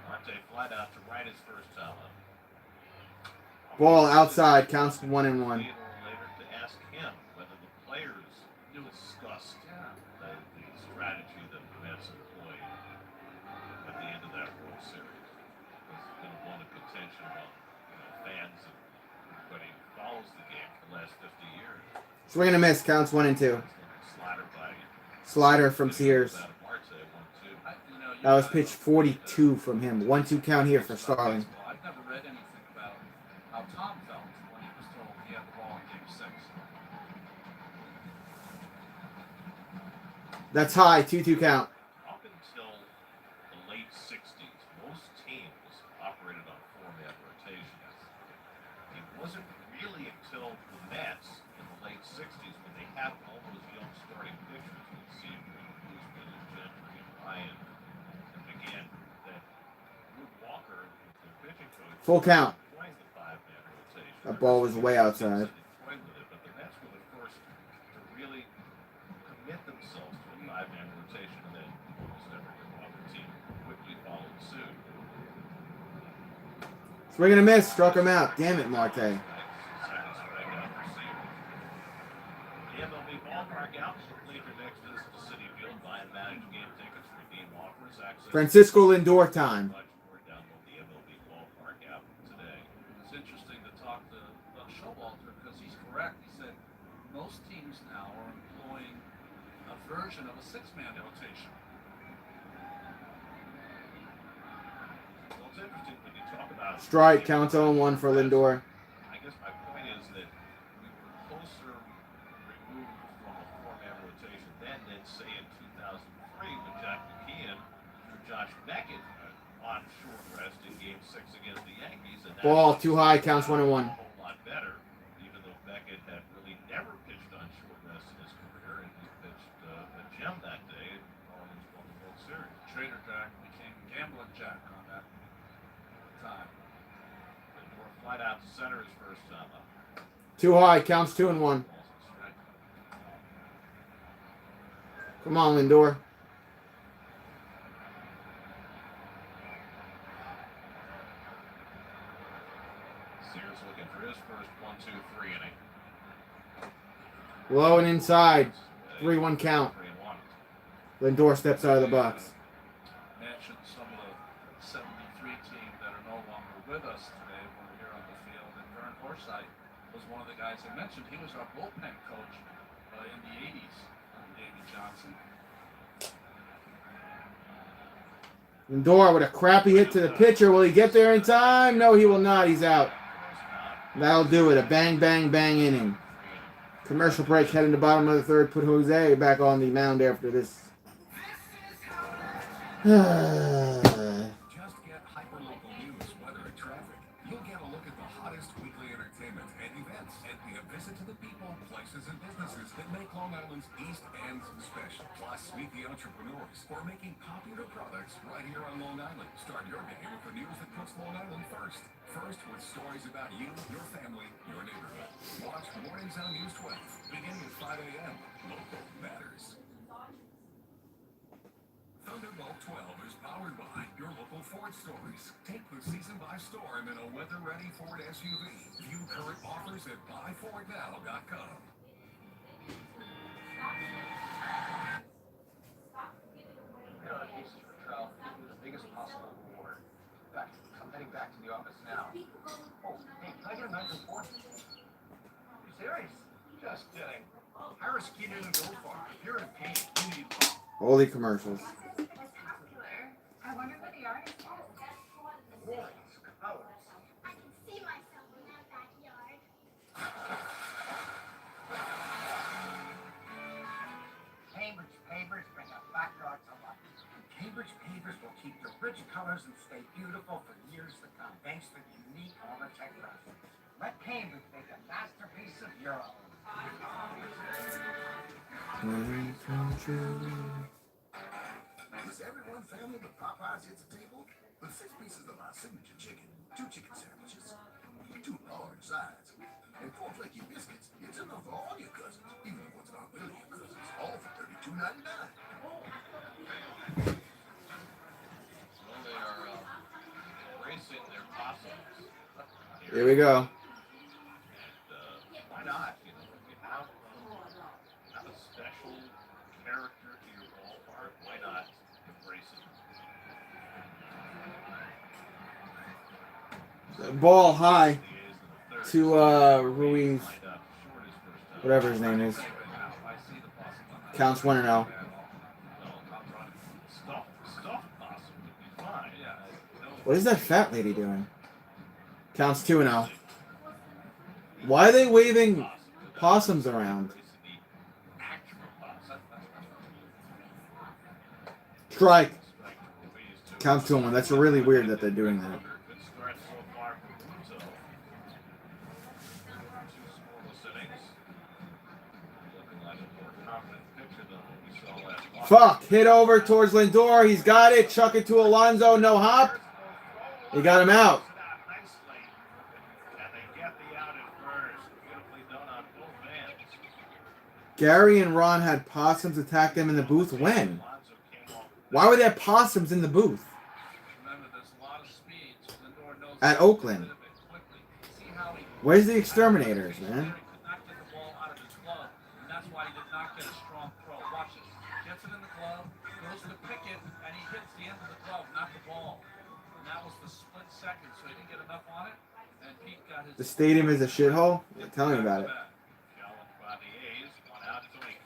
Marte flied out to right his first time up. Ball outside, counts 1-1. Later to ask him whether the players discussed the strategy that the Mets employed at the end of that World Series. It's been one of contention among fans and everybody who follows the game for the last 50 years. Swing and a miss, counts 1-2. Slider by Slider from Sears. Marte, 1-2. That was pitch 42 from him. 1-2 count here for Starling. I've never read anything about how Tom felt when he was told he had the ball in Game 6. That's high, 2-2 count. Up until the late 60s, most teams operated on four-man rotations. It wasn't really until the Mets in the late 60s when they had all those young starting pitchers with Seaver and Guzman and Gentry and Ryan and McGinn that Luke Walker, their pitching coach, Full count. joined the five-man rotation. That ball was way outside. Toyed with it, but the Mets were the first to really commit themselves to a five-man rotation, and then almost every other team quickly followed suit. Swing and a miss, struck him out. Damn it, Marte. Second strikeout for Seaver. The MLB ballpark out complete your next visit to Citi Field. Buy and manage game tickets, redeem offers, access. Francisco Lindor time. Much more. Download the MLB ballpark app today. It's interesting to talk to Showalter because he's correct. He said most teams now are employing a version of a six-man rotation. Well, it's interesting when you talk about Strike, counts 0-1 for Lindor. I guess my point is that we were closer removed from a four-man rotation then than, say, in 2003 when Jack McKeon threw Josh Beckett on short rest in Game 6 against the Yankees. And that Ball was too high, counts 1-1. a whole lot better, even though Beckett had really never pitched on short rest in his career, and he pitched a gem that day and Marlins won the World Series. Trader Jack became Gambling Jack on that time. Lindor flight out to center his first time up. Too high, counts 2-1. Balls and strike. Come on, Lindor. Sears looking for his first 1-2-3 inning. Low and inside. 3-1 count. 3-1. Lindor steps out of the box. Mentioned some of the 73 team that are no longer with us today when we're here on the field. And Vern Forsythe was one of the guys I mentioned. He was our bullpen coach in the 80s under Davey Johnson. Lindor with a crappy hit to the pitcher. Will he get there in time? No, he will not. He's out. That'll do it. A bang, bang, bang inning. Commercial break heading to the bottom of the third. Put Jose back on the mound after this. Just get hyperlocal news, weather, and traffic. You'll get a look at the hottest weekly entertainment and events, and pay a visit to the people, places, and businesses that make Long Island's East End special. Plus, meet the entrepreneurs who are making popular products right here on Long Island. Start your day with the news that puts Long Island first. First with stories about you, your family, your neighborhood. Watch Mornings on News 12, beginning at 5 a.m. Local matters. Thunderbolt 12 is powered by your local Ford stores. Take the season by storm in a weather-ready Ford SUV. View current offers at buyfordnow.com. kidding. Hire a ski to go far. If you're in pain, you need Holy commercials. I wonder what the artist is. walls, colors. I can see myself in that backyard. Cambridge pavers bring a backyard to life. Cambridge pavers will keep the rich colors and stay beautiful for years to come, thanks to the unique Arbortech process. Let Cambridge make a masterpiece of your own. Is everyone family with Popeyes at the table? With 6 pieces of our signature chicken, 2 chicken sandwiches, 2 large sides, and 4 flaky biscuits, it's enough for all your cousins, even the ones that aren't really your cousins, all for $32.99. So they are racing their possums. Here we go. And why not? You know, you have a special character to your ballpark. Why not embrace it? Ball high to Ruiz, whatever his name is. Counts 1-0. What is that fat lady doing? Counts 2-0. Why are they waving possums around? Strike. Counts 2-1. That's really weird that they're doing that. Fuck. Hit over towards Lindor. He's got it. Chuck it to Alonso. No hop. He got him out. Gary and Ron had possums attack them in the booth. When? Why were there possums in the booth? At Oakland. Where's the exterminators, man? The stadium is a shithole? Yeah, tell me about it.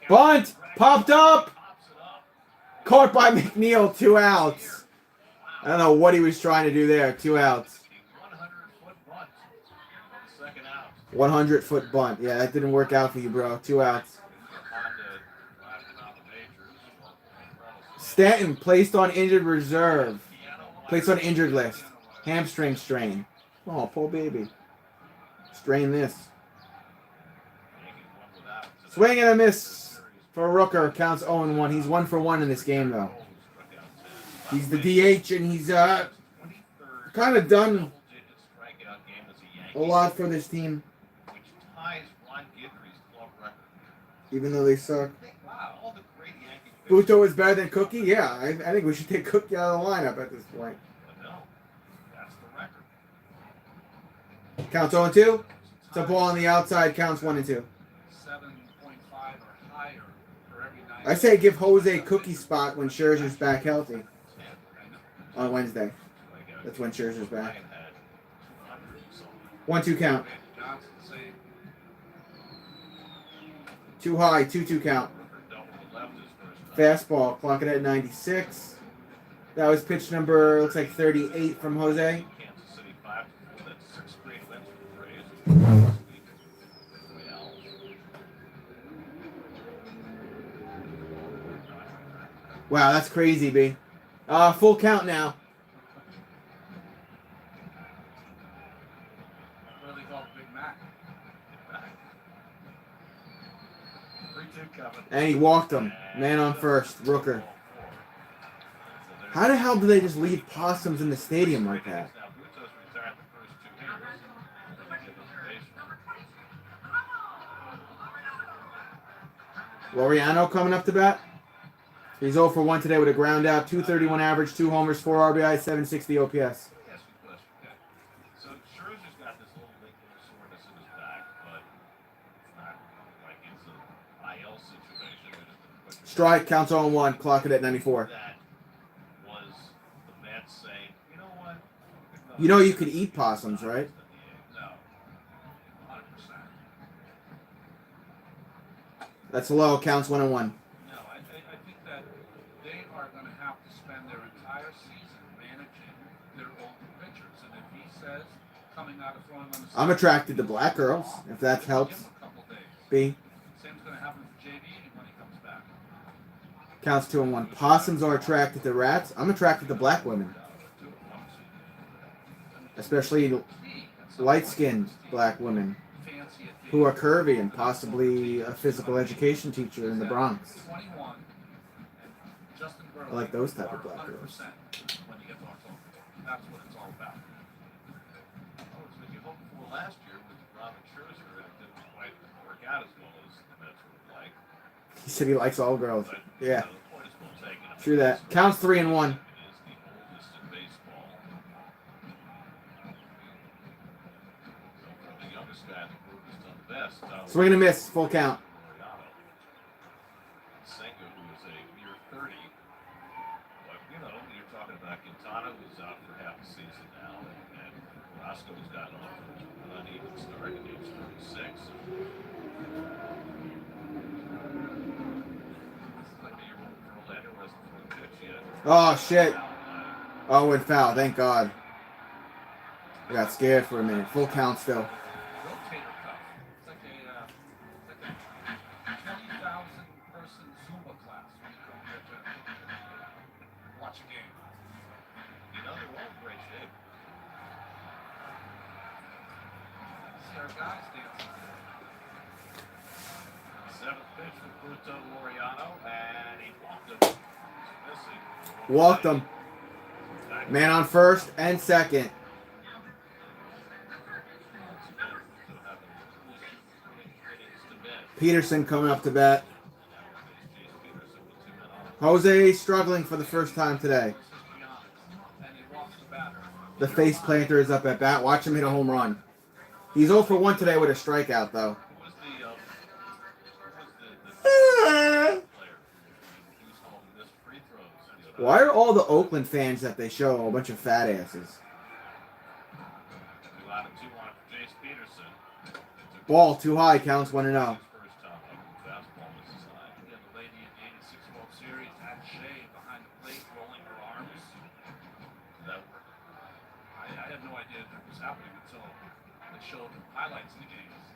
Bunt! Popped up! Caught by McNeil, 2 outs. I don't know what he was trying to do there. 2 outs. 100-foot bunt. Yeah, that didn't work out for you, bro. 2 outs. Stanton placed on injured reserve. Placed on injured list. Hamstring strain. Oh, poor baby. Strain this. Swing and a miss for Rooker. Counts 0-1. He's 1 for 1 in this game, though. He's the DH, and he's kind of done a lot for this team. Even though they suck. Buto is better than Cookie? Yeah, I think we should take Cookie out of the lineup at this point. Counts 0-2. It's a ball on the outside. Counts 1-2. I say give Jose Cookie spot when Scherzer's back healthy. On Wednesday. That's when Scherzer's back. 1-2 count. Too high. 2-2 count. Fastball. Clock it at 96. That was pitch number, looks like 38 from Jose. Wow, that's crazy, B. Full count now. What do they call Big Mac? And he walked him. Man on first. Rooker. How the hell do they just leave possums in the stadium like that? Laureano coming up to bat. He's 0 for 1 today with a ground out, 231 average, 2 homers, 4 RBI, 760 OPS. So Scherzer's got this little soreness in his back, but it's not like it's an IL situation. Strike, counts 0-1, clock it at 94. That was the Mets saying, you know what? You know you could eat possums, right? No. 100%. That's low. Counts 1-1. No, I think that they are going to have to spend their entire season managing their older pitchers. And if he says, coming out of throwing on the I'm attracted to black girls, if that helps. give him a couple days. B. Same's going to happen for JV when he comes back. Counts 2-1. Possums are attracted to rats. I'm attracted to black women. Especially light-skinned black women who are curvy and possibly a physical education teacher in the Bronx. 21. Justin I like those type of black 100% girls. when you get to October. That's what it's all about. Oh, it's what you hoped for last year with Robin Scherzer. It didn't quite work out as well as the Mets would like. He said he likes all girls. But, Yeah, the point is well taken. I mean, true that. Counts 3-1. It is the oldest in baseball. So the youngest guy in the group has done the best. Swing and a miss. Full count. Senga, who is a mere 30. But, you know, you're talking about Quintana, who's out for half the season now, and Roscoe's gotten off to an uneven start, and he was 36. This is like a year old Verlander hasn't thrown a pitch yet. Oh, shit. Oh, went foul. Thank God. I got scared for a minute. Full count still. Rotator cuff. It's like a 20,000 person Zumba class when you come here to watch a game. You know, they're all in great shape. See our guys dancing. Seventh pitch for Bruto Laureano, and he walked him. He's missing. Walked him. Man on first and second. Peterson coming up to bat. Jose struggling for the first time today. And he walks the batter. The face planter is up at bat. Watch him hit a home run. He's 0 for 1 today with a strikeout, though. Who was the player who was holding this free throws? Why are all the Oakland fans that they show a bunch of fat asses? 2 out of 2 on Jace Peterson. Ball too high. Counts 1-0. First time up fastball was his high. Yeah, the lady in the 86 World Series had Shea behind the plate rolling her arms. That worked. I had no idea that was happening until they showed highlights in the games.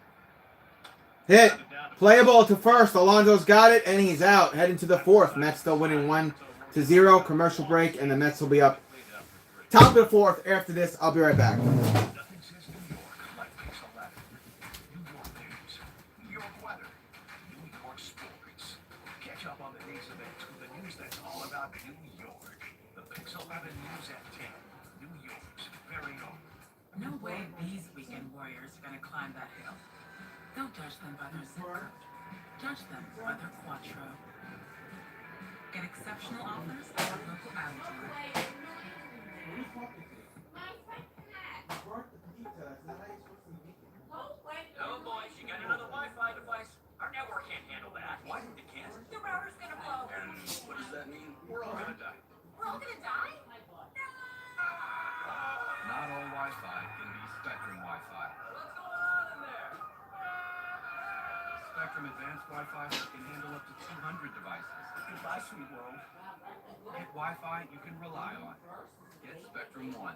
Hit. Play a ball to first. Alonso's got it, and he's out. Heading to the fourth. Mets still winning 1-0. Commercial break, and the Mets will be up. Top of the fourth. After this, I'll be right back. Nothing says New York like Pixel 11. New York news, New York weather, New York sports. Catch up on the day's events with the news that's all about New York. The Pixel 11 News at 10. New York's very own. No way these weekend warriors are gonna climb that hill. Don't judge them by their zip code. Judge them by their quattro. Get exceptional offers at our local alley dealer. Oh boys, you got another Wi-Fi device? Our network can't handle that. Why? It can't? The router's gonna blow. What does that mean? We're all gonna die. We're all gonna die? Not all Wi-Fi can be Spectrum Wi-Fi. What's going on in there? Spectrum Advanced Wi-Fi can handle up to 200 devices. Goodbye, sweet world. Get Wi-Fi you can rely on. Get Spectrum One.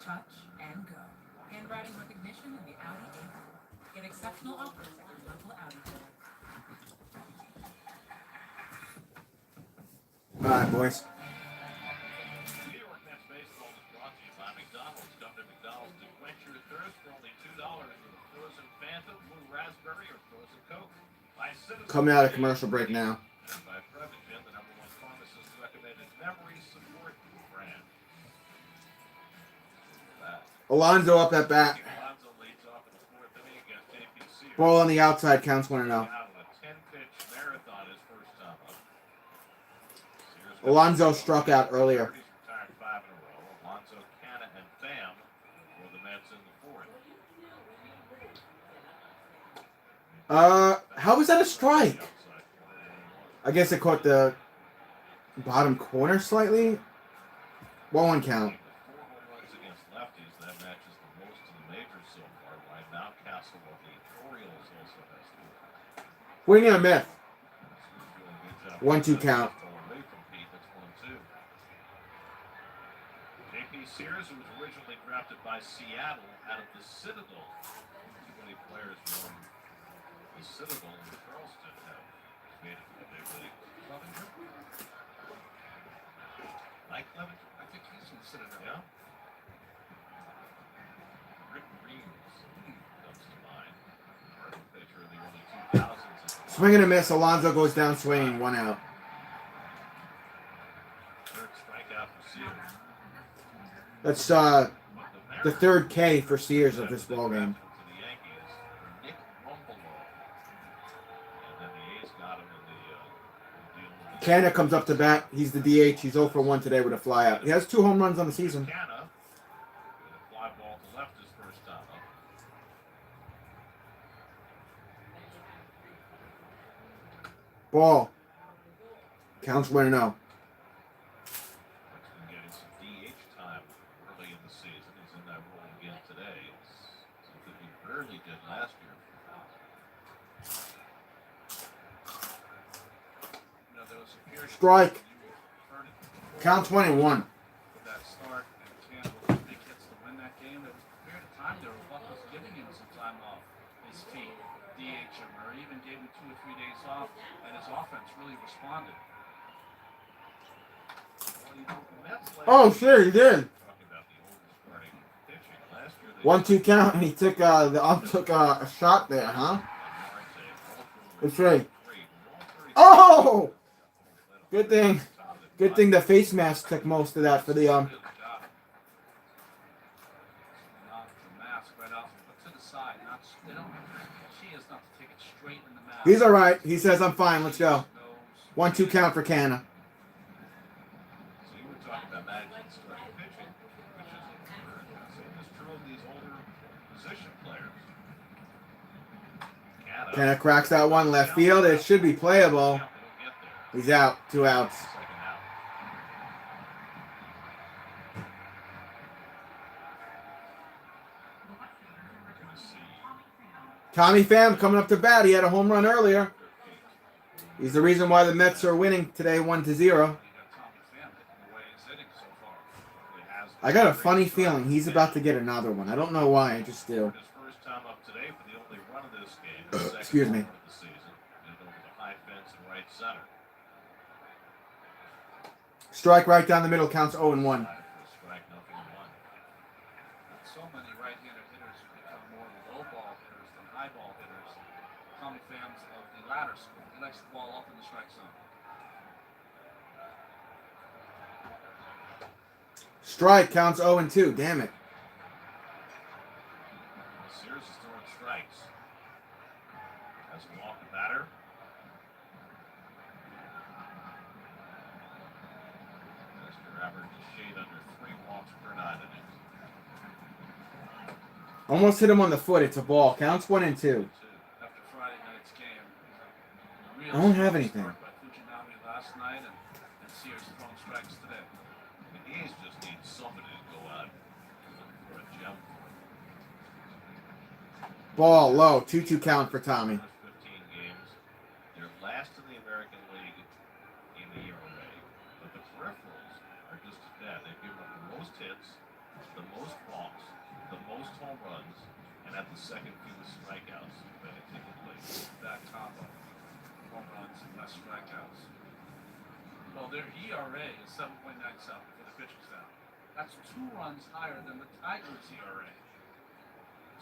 Touch and go. Handwriting recognition in the Audi A4. Get exceptional offers at your local Audi dealer. All right, boys. New York Mets baseball is brought to you by McDonald's. Come to McDonald's to quench your thirst for only $2 with a frozen Fanta, blue raspberry, or frozen Coke. By Citizens Coming out of commercial break now. And by Prevagen, the #1 pharmacist recommended memory support brand. That. Alonso up at bat. Alonso leads off in the fourth inning against JP Sears. Ball on the outside, counts 1-0. Out of a 10-pitch marathon his first time up. Sears Alonso struck out earlier. He's retired 5 in a row. Alonso, Canna, and Pham for the Mets in the fourth. How was that a strike? I guess it caught the bottom corner slightly. 1-1 count. 4 home runs against lefties. That matches the most in the majors so far. While Mountcastle of the Orioles also has 4. Wing and a myth. Sears doing a good 1-2 job. count. Away from Pete. That's 1-2. JP Sears, who was originally drafted by Seattle out of the Citadel. Too many players from the Citadel in Charleston have made it to the big league. Clevenger? Mike Clevenger? I think he's in the Citadel. Yeah. Rick Reeves comes to mind. Pitcher in the early 2000s. Swing and a miss. Alonso goes down swinging. 1 out. Third strikeout for Sears. That's the third K for Sears of this ball game. To the Yankees, Nick Rumbolo. And then the A's got him in the deal with the Canna comes up to bat. He's the DH. He's 0 for 1 today with a flyout. He has 2 home runs on the season. Canna with a fly ball to left his first time up. Ball. Counts 1-0. Buxton getting some DH time early in the season. He's in that role again today. Something he rarely did last year. You know, there was a period Strike. heard it Count 21. with that start and Tampa with big hits to win that game. There was a period of time there where Buck was giving him some time off his feet, DH him, or even gave him 2 or 3 days off, and his offense really responded. Oh, sure, he did. Talking about the older starting pitching. Last year they 1-2 count, and he took a shot there, huh? That's right. Oh! Good thing. Good thing the face mask took most of that for the Knocked the mask right off, but to the side. They don't. She is not to take it straight in the mask. He's all right. He says, "I'm fine. Let's go." Nose. 1-2 count for Canna. So you were talking about managing starting pitching, which is true of these older position players. Canna cracks that one left field. It should be playable. He's out. 2 outs. Second out. Gonna see Tommy Pham coming up to bat. He had a home run earlier. He's the reason why the Mets are winning today, 1-0. You got Tommy Pham hitting away his innings so far. It has I got a funny feeling he's about to get another one. I don't know why. I just do. his first time up today for the only run of this game. The second Excuse me. run of the season. And over the high fence in right center. Strike right down the middle. Counts 0-1. Strike, nothing, 1. So many right-handed hitters who become more low ball hitters than high ball hitters. Tommy Pham's of the latter school. He likes the ball up in the strike zone. Strike counts 0-2. Damn it. Sears is throwing strikes. Has him off the batter. Mr. average is shade under 3 walks per 9 innings. Almost hit him on the foot. It's a ball. Counts 1-2. After Friday night's game, it was a real I don't have anything. start by Fujinami last night, and Sears throwing strikes today. The A's just need somebody to go out for a gem. Ball low. 2-2 count for Tommy. 15 games. They're last in the American League in the ERA, but the peripherals are just as bad. They've given up the most hits, the most walks, the most home runs, and at the second fewest strikeouts of any team in the league. That combo. Home runs and less strikeouts. Well, their ERA is 7.97 for the pitching staff. That's 2 runs higher than the Tigers' ERA.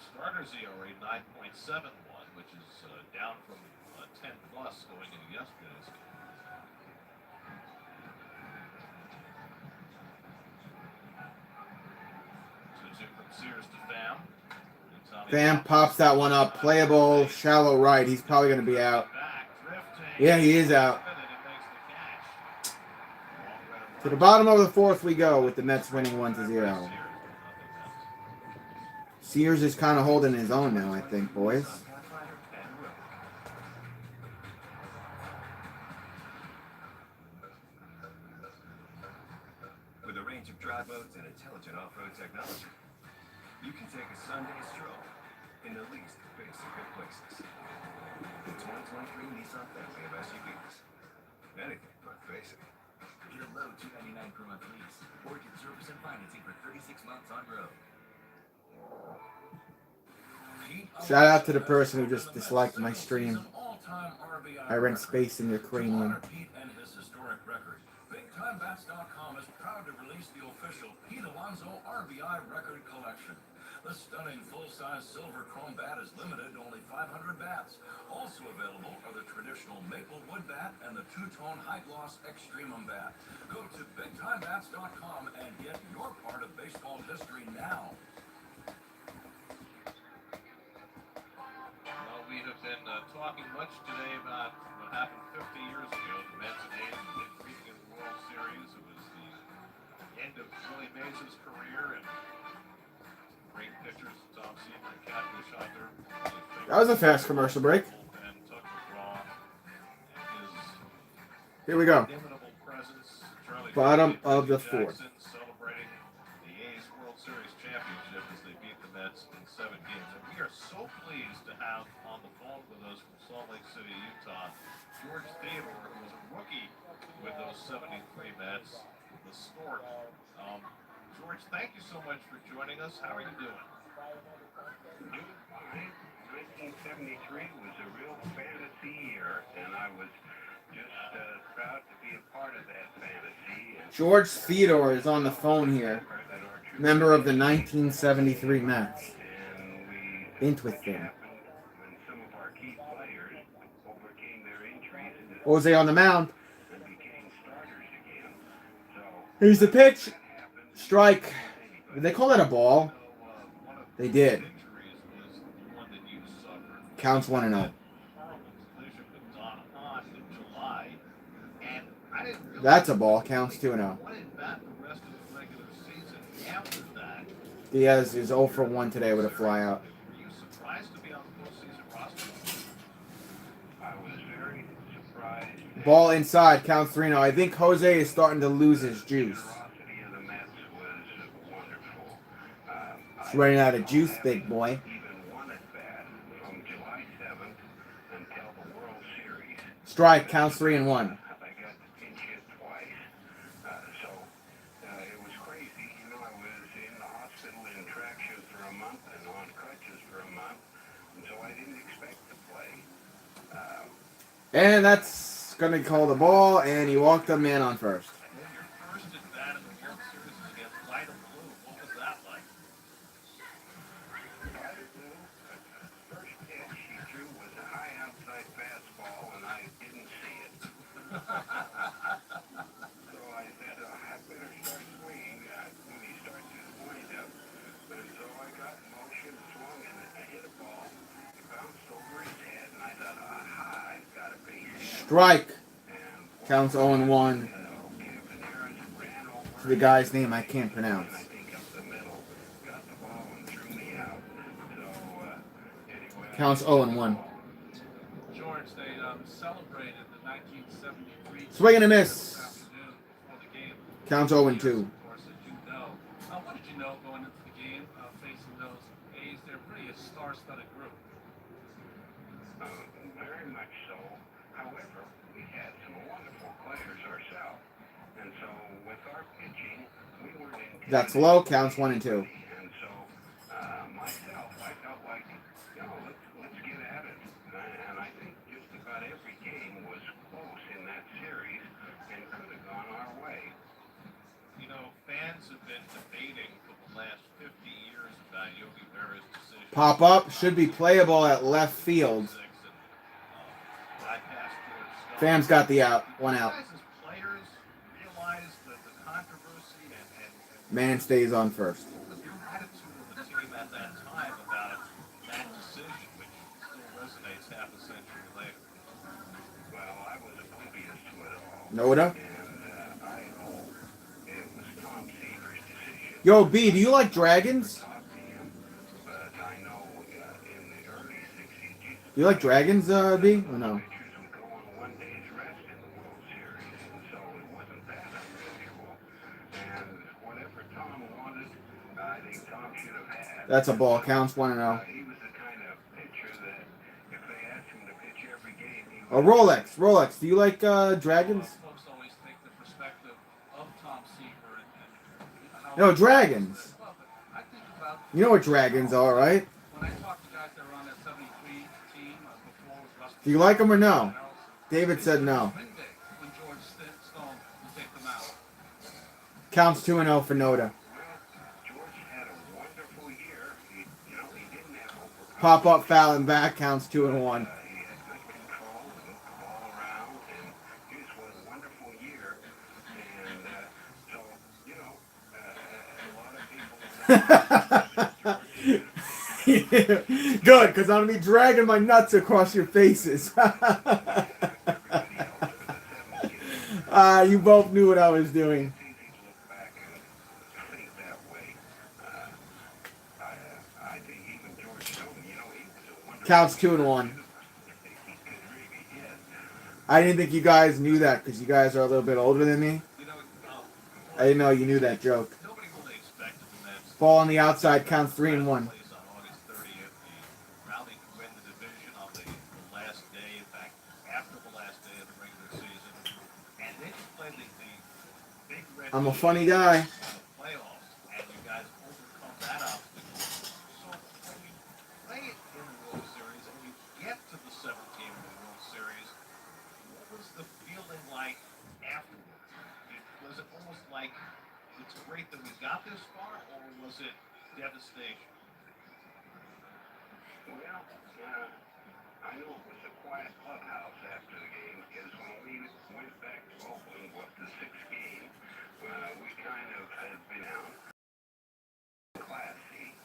Starters ERA 9.71, which is down from 10 plus going into yesterday's game. Sears to Pham. Pham pops that one up. Playable, shallow right. He's probably going to be out. Yeah, he is out. To the bottom of the fourth we go with the Mets winning 1-0. Sears is kind of holding his own now, I think, boys. With a range of dry boats and intelligent off-road technology, you can take a Sunday stroll in the least basic of places. The 2023 Nissan family of SUVs. Anything but basic. Get a low $299 per month lease, or get 0% financing for 36 months on road. Shout out to the person who just disliked my stream. I rent space in your cranium. BigTimeBats.com is proud to release the official Pete Alonso RBI record collection. The stunning full-size silver chrome bat is limited to only 500 bats. Also available are the traditional maple wood bat and the two-tone high-gloss Extremum bat. Go to BigTimeBats.com and get your part of baseball history now. Well, we have been talking much today about what happened 50 years ago. The Mets and A's beating in the World Series. It was the end of Willie Mays' career, and great pitchers, Tom Seaver and Cat Buchholzer. That was a fast commercial break. And Tuck McGraw and his Here we go. inimitable presence. Charlie Bottom Jackson, of the fourth. celebrating the A's World Series championship as they beat the Mets in 7 games. And we are so pleased to have on the phone with us from Salt Lake City, Utah, George Theodore, who was a rookie with those 73 Mets, the Stork. George, thank you so much for joining us. How are you doing? 1973 was a real fantasy year, and I was just proud to be a part of that fantasy. George Theodore is on the phone here. Member of the 1973 Mets. Been with them. When some of our key players overcame their injuries Jose on the mound. and became starters again. So Here's the pitch. Strike. Did they call that a ball? They did. Counts 1-0. That's a ball. Counts 2-0. Diaz is 0 for 1 today with a flyout. I was very surprised. Ball inside. Counts 3-0. I think Jose is starting to lose his juice. Velocity of the Mets was wonderful. He's running out of juice, big boy. Even won at bat from July 7th until the World Series. Strike. Counts 3-1. I got to pinch hit twice. So it was crazy. You know, I was in the hospital in traction for a month and on crutches for a month. And so I didn't expect to play. And that's going to call the ball, and he walked a man on first. Your first at bat in the World Series is against Light of Blue. What was that like? First pitch he threw was a high outside fastball, and I didn't see it. So I said, I better start swinging when he starts his windup. And so I got in motion, swung, and I hit a ball. It bounced over his head, and I thought, aha, I've got a base hit. Strike. Counts 0-1. To the guy's name I can't pronounce. Counts 0-1. George, they celebrated the 1973 Swing and a miss. afternoon before the game. Counts 0-2. Of course, as you know. What did you know going into the game, facing those A's? They're pretty a star-studded group. Very much so. However, we had some wonderful players ourselves. And so with our pitching, we weren't in. That's low. Counts 1-2. And so myself, I felt like, you know, let's get at it. And I think just about every game was close in that series and could have gone our way. You know, fans have been debating for the last 50 years about Yogi Berra's decision. Pop up. Should be playable at left field. Pham's got the out. 1 out. Players realize the controversy and Man stays on first. what was the attitude of the team Noda. And I hope it was Tom Seaver's decision. Yo, B, do you like dragons? Talk to him, but I know in the early 60s, Do you like dragons, B, or no? pitchers would go on one day's rest in the World Series, and so it wasn't that unusual. And whatever Tom wanted, I think Tom should have had. That's a ball. Counts 1-0. He was the kind of pitcher that if they asked him to pitch every game, he Oh, would. Rolex. Do you like dragons? Folks always take the perspective of Tom Seaver and how No, dragons. Well, but I think about You know what dragons are, right? when I talk to guys that were on that 73 team before it was Rusty. Do you like them or no? Nelson, David said no. win day when George Stone would take them out. Counts 2-0 for Noda. Well, George had a wonderful year. He didn't have overcome. Pop up, foul, and back. Counts 2-1. He had good control, moved the ball around, and he just was a wonderful year. And so, a lot of people. Good, because I'm going to be dragging my nuts across your faces. You both knew what I was doing. It's easy to look back and think that way. I think even George Stone, he was a wonderful. Counts 2-1. He could really hit. I didn't think you guys knew that because you guys are a little bit older than me. I didn't know you knew that joke. Nobody really expected the Mets Ball on the outside, counts 3-1. place on August 30th. The rally to win the division on the last day, in fact, after the last day of the regular season. And then you play the big red I'm a team funny guy. in the playoffs, and you guys overcome that obstacle. So when you play it in the World Series and you get to the 7th game of the World Series, what was the feeling like afterwards? Was it almost like it's great that we got this far, or was it devastation? Well, I know it was a quiet clubhouse after the game because when we went back to Oakland, the 6th game, we kind of had been out. Classy.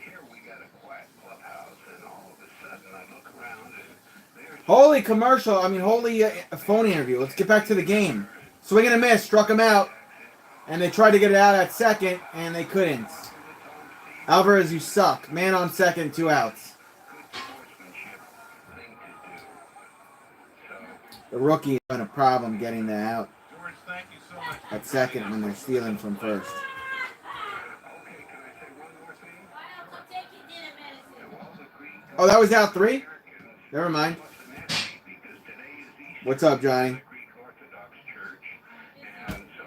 Here we got a quiet clubhouse, and all of a sudden I look around and there's. Holy commercial. Holy phone interview. Let's get back to the game. Swing and a miss. Struck him out. And they tried to get it out at second, and they couldn't. Alvarez, you suck. Man on second, 2 outs. The rookie having a problem getting the out George, thank you so much. at second when they're stealing from first. Okay, can I say one more thing? Oh, that was out 3? Never mind. What's up, Johnny? Greek Orthodox Church, and so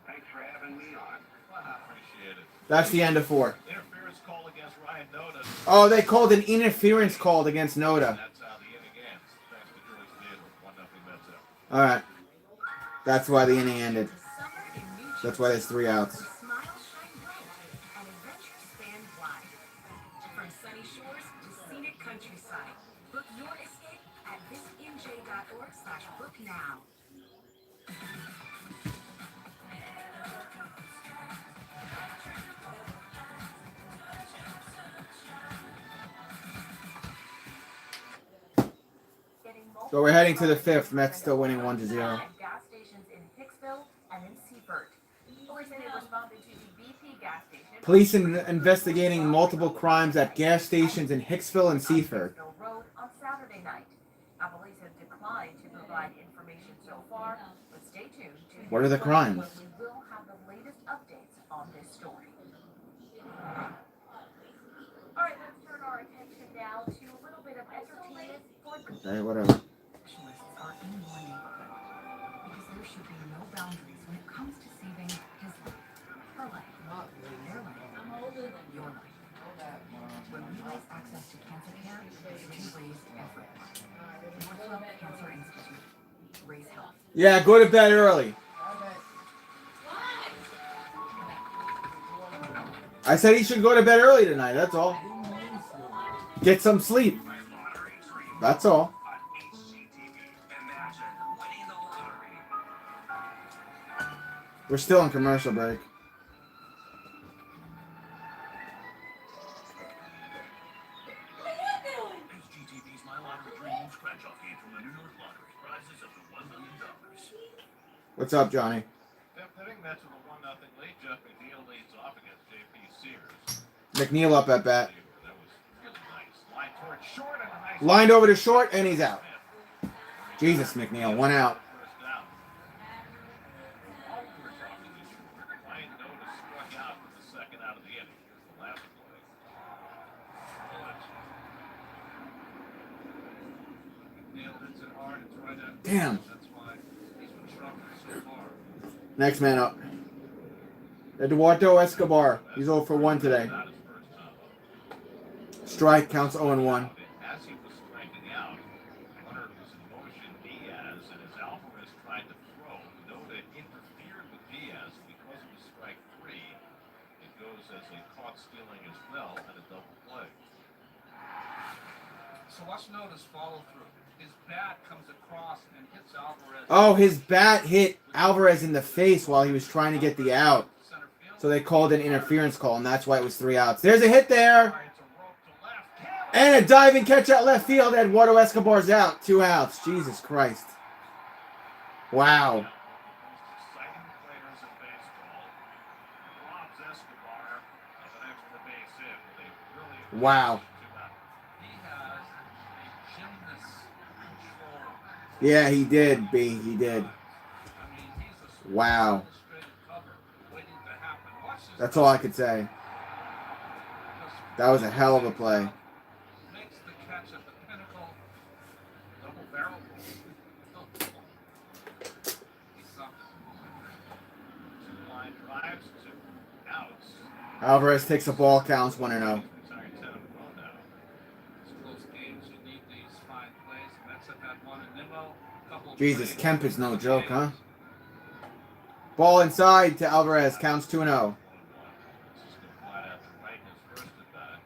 thanks for having me on. Well, I appreciate it. That's the end of 4. Interference call against Ryan Noda. Oh, they called an interference called against Noda. That's how the inning ends. Thanks to George Steele. 1-0 Mets up. All right. That's why the inning ended. That's why there's 3 outs. Smiles shine bright and adventures span wide. From sunny shores to scenic countryside, book your escape at visitnj.org/book now. So we're heading to the 5th. Mets still winning 1-0. Gas stations in Hicksville and in Seaford. Police say they responded to the BP gas station. Police investigating multiple crimes at gas stations in Hicksville and Seaford. Road on Saturday night. Now, police have declined to provide information so far, but stay tuned to What are the crimes? when we will have the latest updates on this story. All right, let's turn our attention now to a little bit of entertainment for Okay, whatever. Specialists are in your neighborhood because there should be no boundaries when it comes to saving his life, her life, their life, your life. When we raise access to cancer care, we raise everyone. Northrop Cancer Institute. Raise health. Yeah, go to bed early. I said he should go to bed early tonight, that's all. Get some sleep. That's all. We're still in commercial break. HGTV's My Lottery Dream Scratch-Off game from the New York Lottery. Prizes up to $1 million. What's up, Johnny? I think that's with a 1-0 lead. Jeff McNeil leads off against J.P. Sears. McNeil up at bat. That was really nice. Line towards short and a nice Lined over to short, and he's out. Jesus, McNeil, 1 out. first down. All we were talking is short. Ryan Noda struck out for the second out of the inning. Here's the last play. McNeil hits it hard. It's right at. Damn. That's why he's been struggling so far. Next man up. Eduardo Escobar. He's 0 for 1 today. Strike counts 0 and 1. As he was striking out, runner was in motion, Diaz, and as Alvarez tried to throw, Noda interfered with Diaz because it was strike 3. It goes as a caught stealing as well and a double play. So watch Noda's follow through. His bat comes across and hits Alvarez. Oh, his bat hit Alvarez in the face while he was trying to get the out. So they called an interference call, and that's why it was 3 outs. There's a hit there. And a diving catch at left field. Eduardo Escobar's out. 2 outs. Jesus Christ. Wow. Exciting players in baseball. Robs Escobar of an extra base hit with a really Wow. He has a gymnast control. Yeah, he did, B. He did. I mean, he's a Wow. illustrated cover waiting to happen. Watch this. That's all I could say. That was a hell of a play. Makes the catch at the pinnacle. Double barrel. He's something. 2 line drives, 2 outs. Alvarez takes a ball, counts 1 and 0. Sorry, 10 in a row now. It's close games. You need these fine plays. Mets have had one in Nimmo. Couple of Jesus, plays. Kemp is no joke, huh? Ball inside to Alvarez, counts 2 and 0. Francisco flat out to right in his first at bat.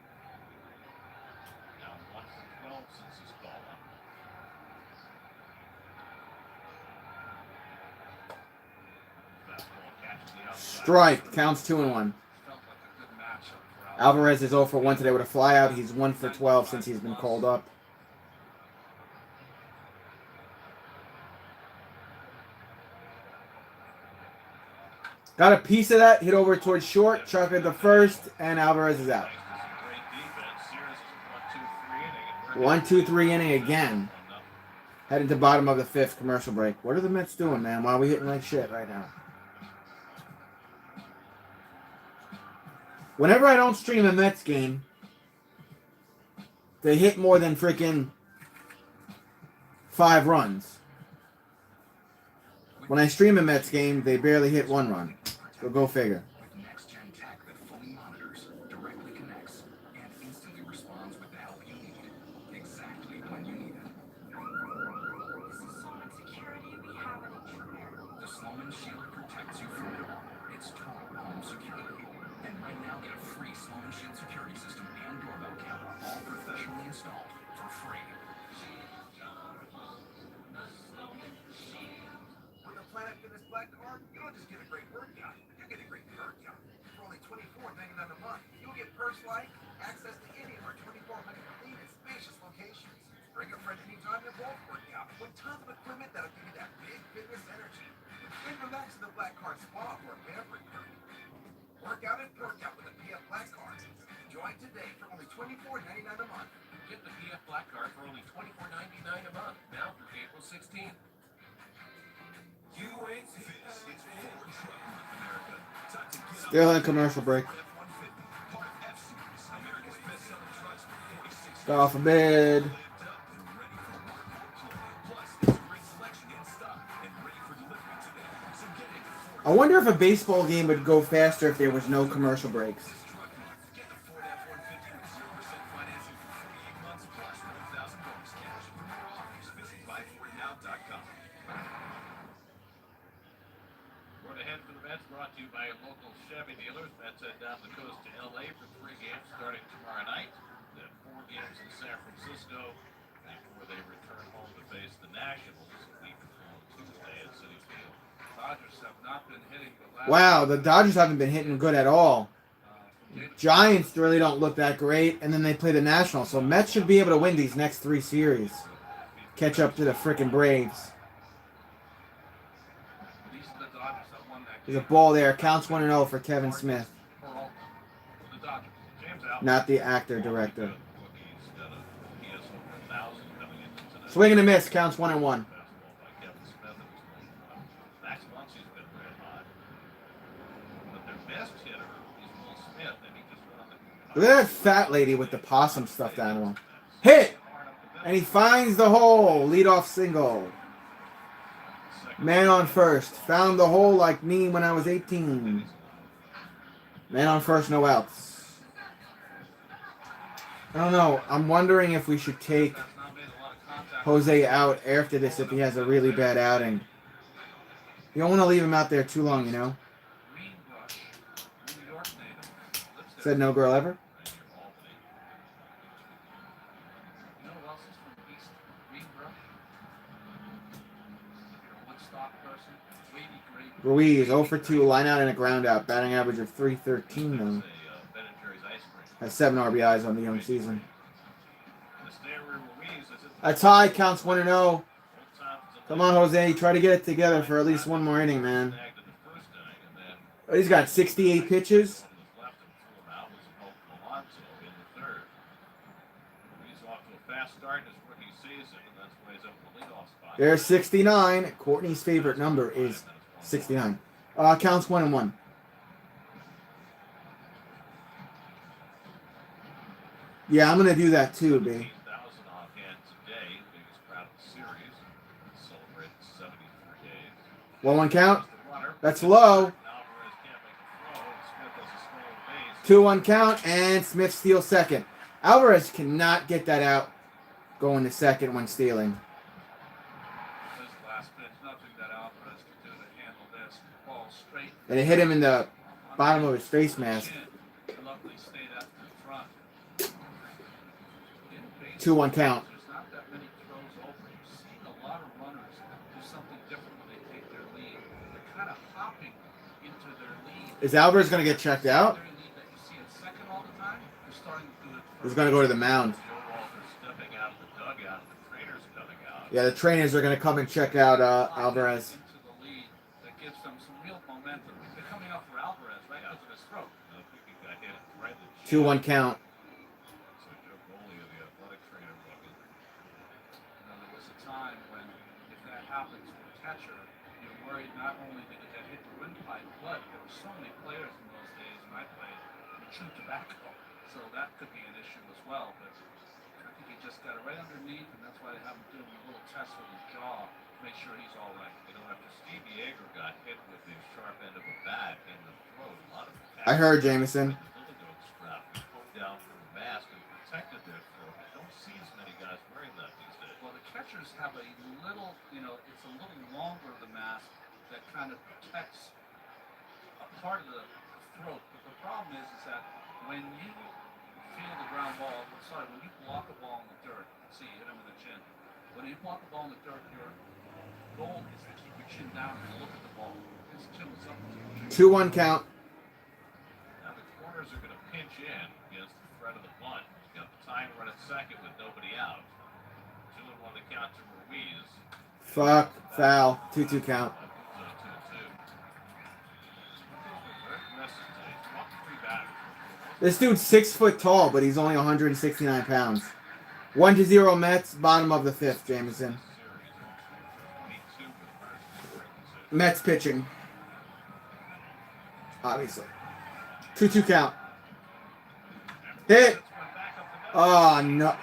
Now 1 for 12 since his call up. Fastball catches the outside. Strike, counts 2 and 1. Felt like a good matchup for Alvarez is 0 for 1 today with a flyout. He's 1 for 12 since he's been called up. Got a piece of that, hit over towards short, Chuck at the first, and Alvarez is out. Great defense. Sears is a 1-2-3 inning. 1-2-3 inning again. Heading to bottom of the 5th, commercial break. What are the Mets doing, man? Why are we hitting like shit right now? Whenever I don't stream a Mets game, they hit more than freaking 5 runs. When I stream a Mets game, they barely hit 1 run. So go figure. With next-gen tech that fully monitors, directly connects, and instantly responds with the help you need, exactly when you need it. This is so much security we have an intruder. The Sloman Shield protects you from it all. It's total home security. And right now, get a free Sloman Shield security system and doorbell camera, all professionally installed, for free. With the Planet Fitness Black Card, you don't just get a great workout, you get a great workout. For only $24.99 a month, you'll get perks like access to any of our 2,400 clean and spacious locations. Bring a friend anytime you both workout with tons of equipment that'll give you that big fitness energy. And relax in the Black Card Spa for a favorite perk. Work out and perk out with the PF Black Card. Join today for only $24.99 a month. Get the PF Black Card for only $24.99 a month, now through April 16th. Still in commercial break. God forbid. I wonder if a baseball game would go faster if there was no commercial breaks. We're ahead for the Mets, brought to you by local Chevy dealers. Mets head down the coast to L.A. for 3 games starting tomorrow night. Then 4 games in San Francisco before they return home to face the Nationals a week on Tuesday at Citi Field. Dodgers have not been hitting the last. Wow, the Dodgers haven't been hitting good at all. Giants really don't look that great, and then they play the Nationals. So Mets should be able to win these next 3 series. Catch up to the frickin' Braves. There's a ball there. Counts 1-0 for Kevin Smith. For Oakland. The Dodgers. James out. Not the actor, director. He's got a PS over 1,000 coming into today. Swing and a miss. Counts 1-1. Fastball by Kevin Smith. Max Muncy's been red hot. But their best hitter is Will Smith, and he just went on the. Look at that fat lady with the possum stuffed animal. Hit! And he finds the hole. Leadoff single. Man on first. Found the hole like me when I was 18. Man on first, no outs. I don't know. I'm wondering if we should take Jose out after this if he has a really bad outing. You don't want to leave him out there too long, you know? Said no girl ever? Ruiz, 0 for 2, line out and a ground out. Batting average of .313 though. Has 7 RBIs on the young season. A tie, counts 1-0. Come on, Jose, try to get it together for at least one more inning, man. Oh, he's got 68 pitches. There's 69. Courtney's favorite number is 69. Counts 1-1. Yeah, I'm gonna do that too, B. 1-1 count. That's low. 2-1 count, and Smith steals second. Alvarez cannot get that out going to second when stealing. And it hit him in the bottom of his face mask. 2-1 count. Is Alvarez going to get checked out? He's going to go to the mound. Yeah, the trainers are going to come and check out Alvarez. 2-1 count. So that could be an issue as well, but I think he just got it right underneath, and that's why they have him doing a little test with his jaw to make sure he's all right. You know, after Steve Yeager got hit with the sharp end of a bat in the throat, a lot of I heard Jameson. Down from the mask and protected their throat. I don't see as many guys wearing that these days. Well, the catchers have a little, it's a little longer, the mask, that kind of protects a part of the throat. But the problem is that when you feel the ground ball, when you block a ball in the dirt, see, hit him in the chin. When you block a ball in the dirt, your goal is to keep your chin down and look at the ball. His chin was up. 2-1 count. Now the corners are going to pinch in against the threat of the bunt. He's got the time to run at second with nobody out. 2-1 to count to Ruiz. Fuck. Foul. 2-2 count. This dude's 6 foot tall, but he's only 169 pounds. 1-0 Mets, bottom of the fifth, Jameson. Mets pitching. Obviously. 2-2 count. Hit! Oh, no.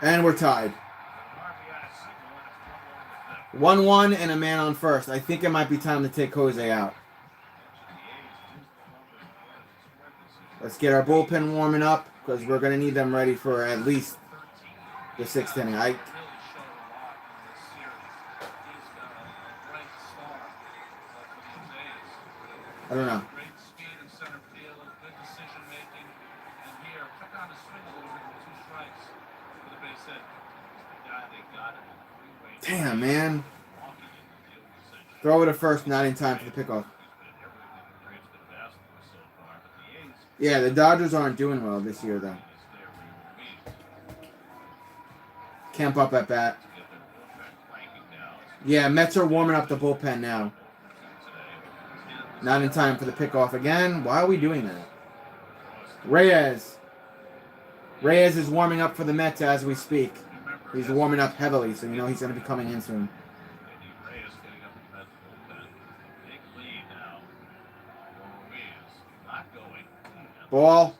And we're tied. 1-1 and a man on first. I think it might be time to take Jose out. Let's get our bullpen warming up because we're going to need them ready for at least the 6th inning. I don't know. Damn, man. Throw it at first, not in time for the pickoff. Yeah, the Dodgers aren't doing well this year, though. Kemp up at bat. Yeah, Mets are warming up the bullpen now. Not in time for the pickoff again. Why are we doing that? Reyes. Reyes is warming up for the Mets as we speak. He's warming up heavily, so you know he's going to be coming in soon. Reyes getting up the Mets bullpen. Big lead now. Ruiz not going. Ball. Ball 1.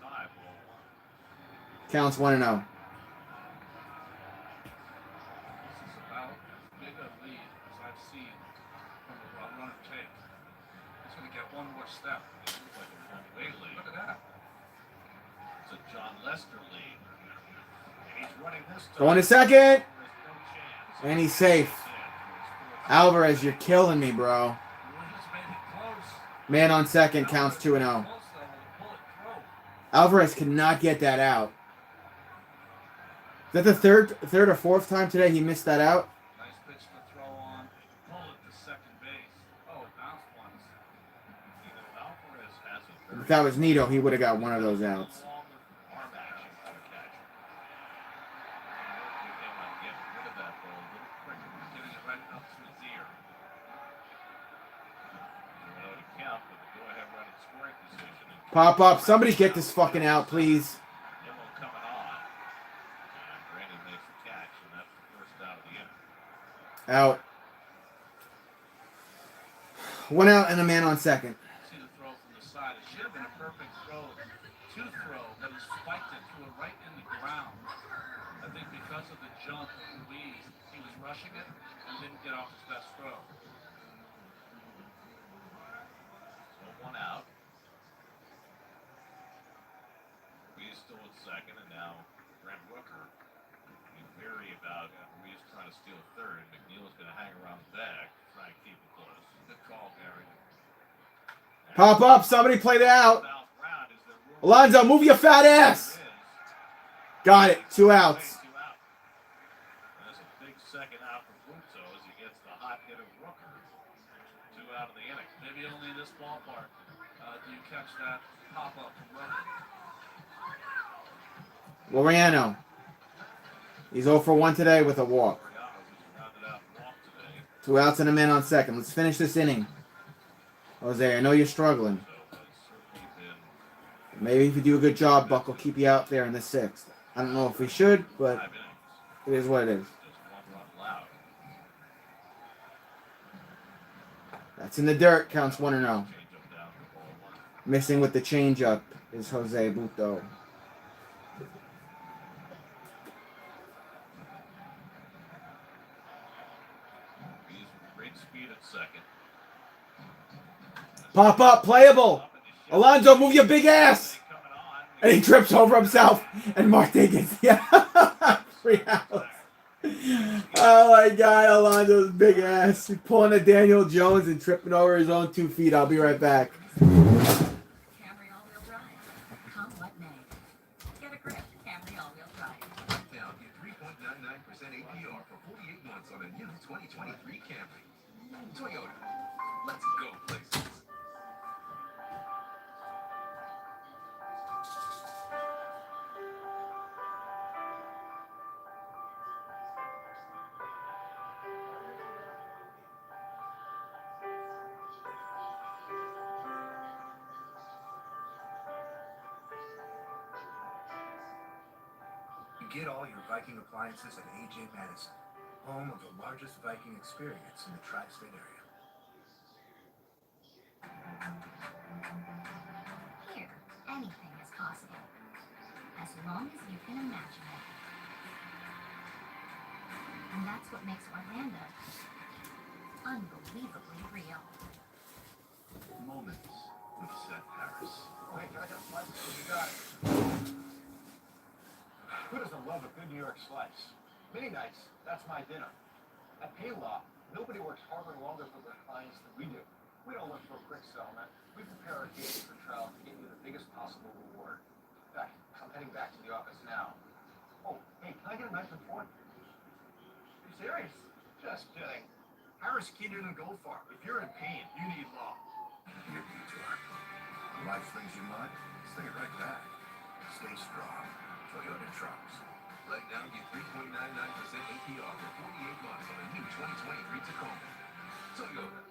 Counts 1-0. This is about as big a lead as I've seen from a runner take. He's going to get one more step. It looks like a one-way lead. Look at that. It's a John Lester lead. And he's running this time. Going to second. And he's safe. Alvarez, you're killing me, bro. Man on second, counts 2-0. Alvarez cannot get that out. Is that the third or fourth time today he missed that out? Nice pitch to throw on. Pull it to second base. Oh, bounce once. You know, Alvarez has a If that was Nito, he would have got one of those outs. arm action for the catcher. Work with him on getting rid of that ball a little quicker. Getting it right up to his ear. 0 to count with the go-ahead run in scoring position. Pop up. Somebody get this fucking out, please. Nimmo coming on. And Brandon makes the catch, and that's the first out of the inning. Out. 1 out and a man on second. See the throw from the side. It should have been a perfect throw to throw, but he spiked it, threw it right in the ground. I think because of the jump of Ruiz, he was rushing it and didn't get off his best throw. So 1 out. Ruiz still at second, and now Brent Rooker. Be wary about Ruiz trying to steal third. McNeil is going to hang around the bag, try and keep it close. Good call, Gary. Pop up. Somebody play that out. Alonzo, move your fat ass. Got it. 2 outs. That's a big second out for Bluto as he gets the hot hitter Rooker. 2 out of the inning. Maybe only in this ballpark do you catch that pop-up from Rooker. Loriano. He's 0 for 1 today with a walk. 2 outs and a man on second. Let's finish this inning. Jose, I know you're struggling. Maybe if you do a good job, Buck will keep you out there in the 6th. I don't know if we should, but it is what it is. That's in the dirt. Counts 1-0. Missing with the changeup is Jose Buto. Great speed at second. Pop up, playable. Alonzo, move your big ass. And he trips over himself. And Marte gets the 3 outs. Oh my God, Alonzo's big ass. He's pulling a Daniel Jones and tripping over his own 2 feet. I'll be right back. Camry all-wheel drive. Come what may. Get a grip. Camry all-wheel drive. Right now, get 3.99% APR for 48 months on a new 2023 Camry. Toyota. Let's go places. Get all your Viking appliances at AJ Madison, home of the largest Viking experience in the tri-state area. Here, anything is possible. As long as you can imagine it. And that's what makes Orlando unbelievably real. Moments with Seth Harris. Hey, can I get a slice? What you got? Who doesn't love a good New York slice? Many nights, that's my dinner. At Paylaw, nobody works harder and longer for their clients than we do. We don't look for a quick settlement. We prepare our cases for trial to get you the biggest possible reward. In fact, I'm heading back to the office now. Oh, hey, can I get a knife and fork? You serious? Just kidding. Harris Keenan and Goldfarb. If you're in pain, you need law. Your detour. Life flings you mud, sling it right back. Stay strong. Toyota trucks. Right now, get 3.99% APR for 48 months on a new 2023 Tacoma. Toyota.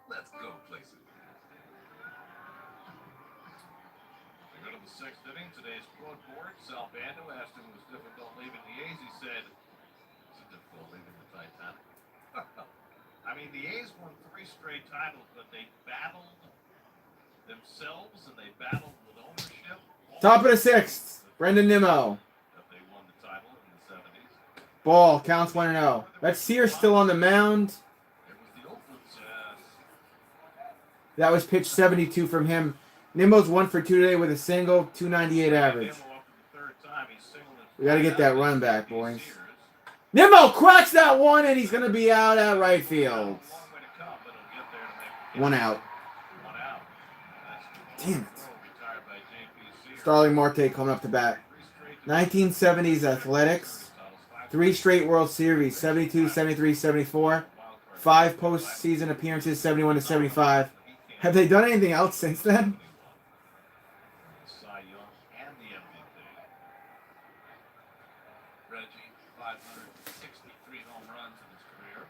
Let's go places. We go to the sixth inning. Today's quote board. Sal Bando asked him it was difficult leaving the A's. He said, "It's difficult leaving the Titanic." I mean, the A's won 3 straight titles, but they battled themselves and they battled with ownership. Top of the 6th. Brendan Nimmo. That they won the title in the 70s. Ball. Counts 1-0. That's Sears still on the mound. It was the Oakland's. That was pitch 72 from him. Nimmo's 1 for 2 today with a single, 298 average. We got to get that run back, boys. Nimmo cracks that one, and he's going to be out at right field. 1 out. Damn it. Starling Marte coming up to bat. 1970s Athletics. 3 straight World Series, 72, 73, 74. 5 postseason appearances, 71 to 75. Have they done anything else since then? Reggie, 563 home runs in his career.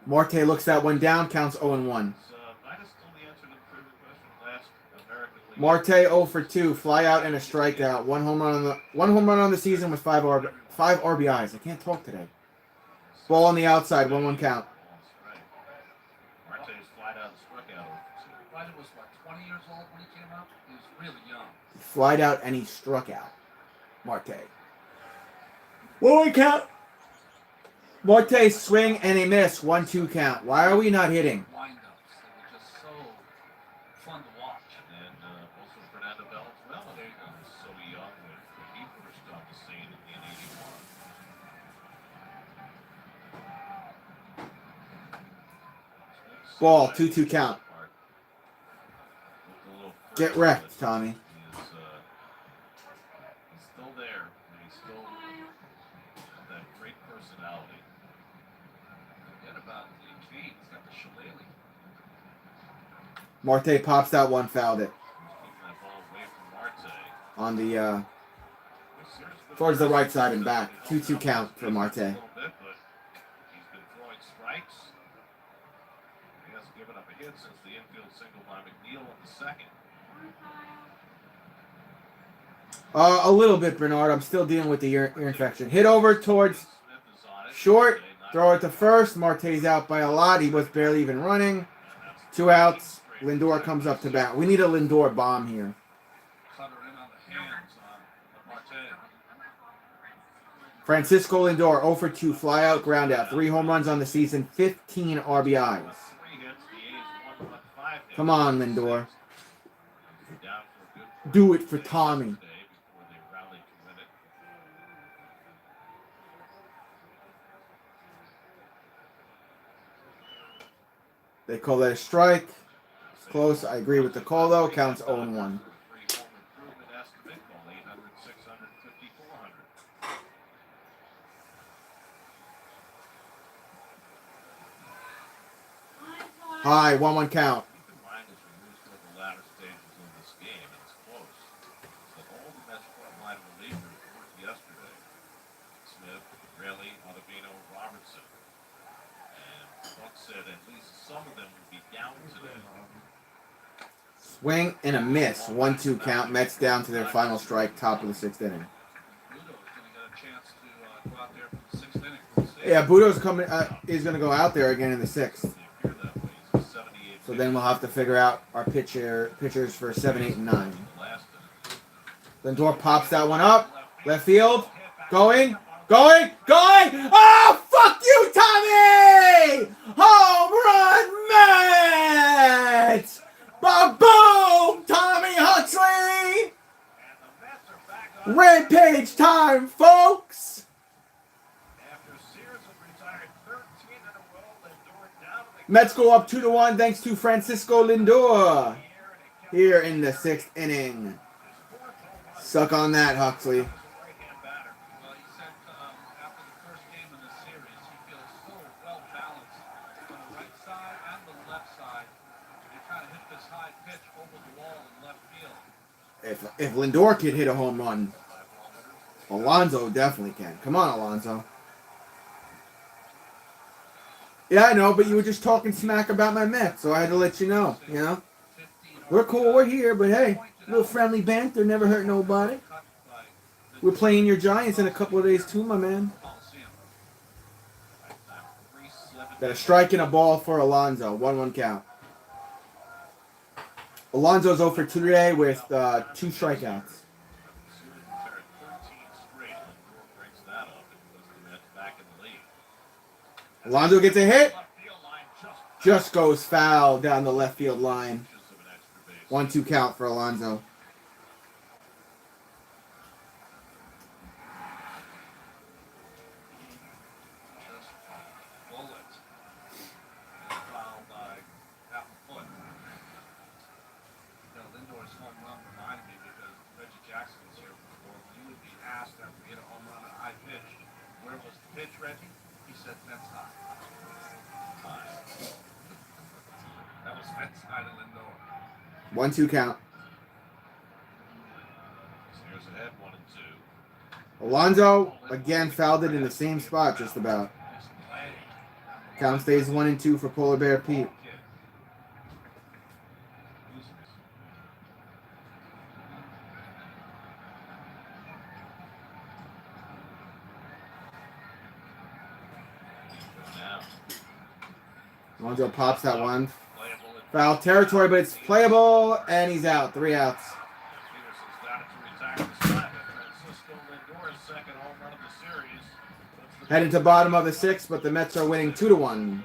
Marte looks that one down, counts 0-1. Marte 0 for 2, fly out and a strikeout. One home run on the season with 5 RBIs. I can't talk today. Ball on the outside, 1-1 count. Ryder was, 20 years old when he came up? He was really young. Flied out and he struck out. Marte. 1-1 count. Marte swing and a miss. 1-2 count. Why are we not hitting? Windups. They were just so fun to watch. And also Fernando Valenzuela. There you go. So young when he first got the scene in 81. Ball, 2-2 count. Get wrecked, Tommy. He's still there, and he's still that great personality. Forget about the He's got the shillelagh. Marte pops that one, fouled it. Keeping that ball away from Marte. On the, towards the right side and back. 2-2 count for Marte. A little bit, but he's been throwing strikes. He hasn't given up a hit since the infield single by McNeil in the second. A little bit, Bernard. I'm still dealing with the ear infection. Hit over towards short. Throw it to first. Marte's out by a lot. He was barely even running. 2 outs. Lindor comes up to bat. We need a Lindor bomb here. Cutter in on the hands on Marte. Francisco Lindor, 0 for 2. Fly out, ground out. 3 home runs on the season. 15 RBIs. Come on, Lindor. Do it for Tommy. They call that a strike. It's close. I agree with the call, though. Counts 0-1. High, 1-1 count. Swing and a miss. 1-2 count. Mets down to their final strike, top of the 6th inning. Yeah, Budo's coming. Is going to go out there again in the 6th. So then we'll have to figure out our pitchers for 7, 8, and 9. Lindor pops that one up. Left field. Going. Oh, fuck you, Tommy! Home run, Mets! Ba-boom! Tommy Huxley! Rampage time, folks! Mets go up 2-1 thanks to Francisco Lindor here in the 6th inning. Suck on that, Huxley. Well, he said after the first game of the series, he feels so well balanced on the right side and the left side. You're trying to hit this high pitch over the wall in left field. If Lindor could hit a home run, Alonso definitely can. Come on, Alonso. Yeah, I know, but you were just talking smack about my Mets, so I had to let you know. You know, we're cool, we're here, but hey, a little friendly banter never hurt nobody. We're playing your Giants in a couple of days too, my man. Got a strike and a ball for Alonso. 1-1 count. Alonso's 0 for 2 today with 2 strikeouts. Alonso gets a hit. Just goes foul down the left field line. 1-2 count for Alonso. Lindor's home run reminded me because Reggie Jackson was here before. You would be asked after we hit a home run and I pitched, where was the pitch, Reggie? He said Mets high. That was Mets high to Lindor. 1-2 count. Here's ahead, 1-2. Alonso again fouled it in the same spot, just about. Count stays 1-2 for Polar Bear Pete. Alonso pops that one. Foul territory, but it's playable, and he's out. 3 outs. Heading to bottom of the 6th, but the Mets are winning 2-1.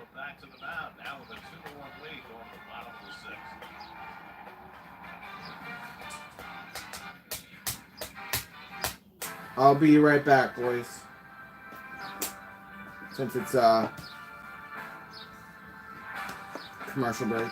I'll be right back, boys. Since it's commercial break.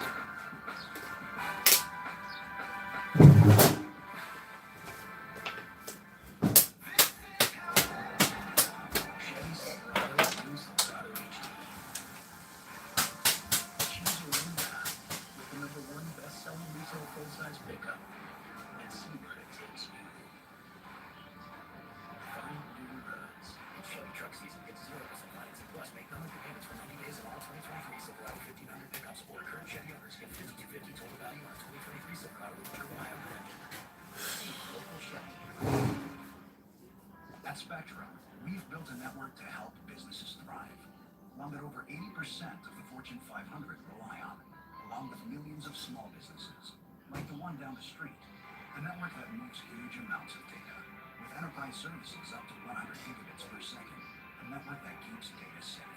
At Spectrum, we've built a network to help businesses thrive, one that over 80% of the Fortune 500 rely on, along with millions of small businesses, like the one down the street, the network that moves huge amounts of data, with enterprise services up to 100 gigabits per second, a network that keeps data safe,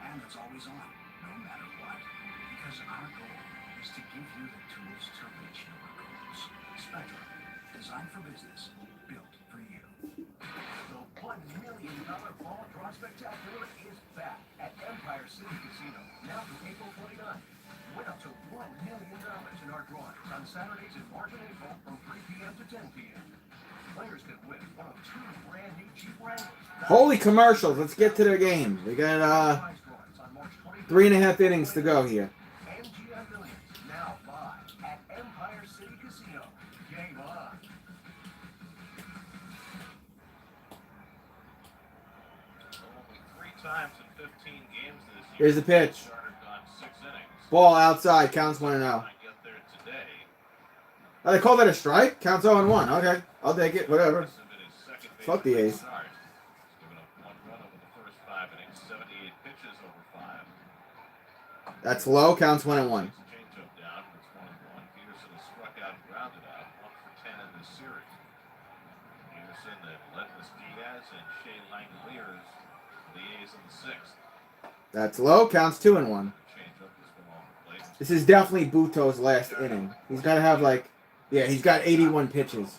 and it's always on, no matter what, because our goal is to give you the tools to reach your goals. Spectrum, designed for business, built for you. The $1 million Fall Draw Spectacular is back at Empire City Casino, now through April 29th. Win up to $1 million in our drawings on Saturdays in March and April from 3 p.m. to 10 p.m. Players can win one of 2 brand new Jeep Wranglers. Holy commercials. Let's get to the game. We got 3.5 innings to go here. MGM Millions, now live at Empire City Casino. Game on. Times in 15 games this year. Here's the pitch. Ball outside. Counts 1-0. Oh, they call that a strike? Counts 0-1. Okay. I'll take it. Whatever. Fuck the A's. That's low. Counts 1-1. That's low. Counts 2-1. This is definitely Buto's last inning. He's got to have like, yeah, he's got 81 pitches.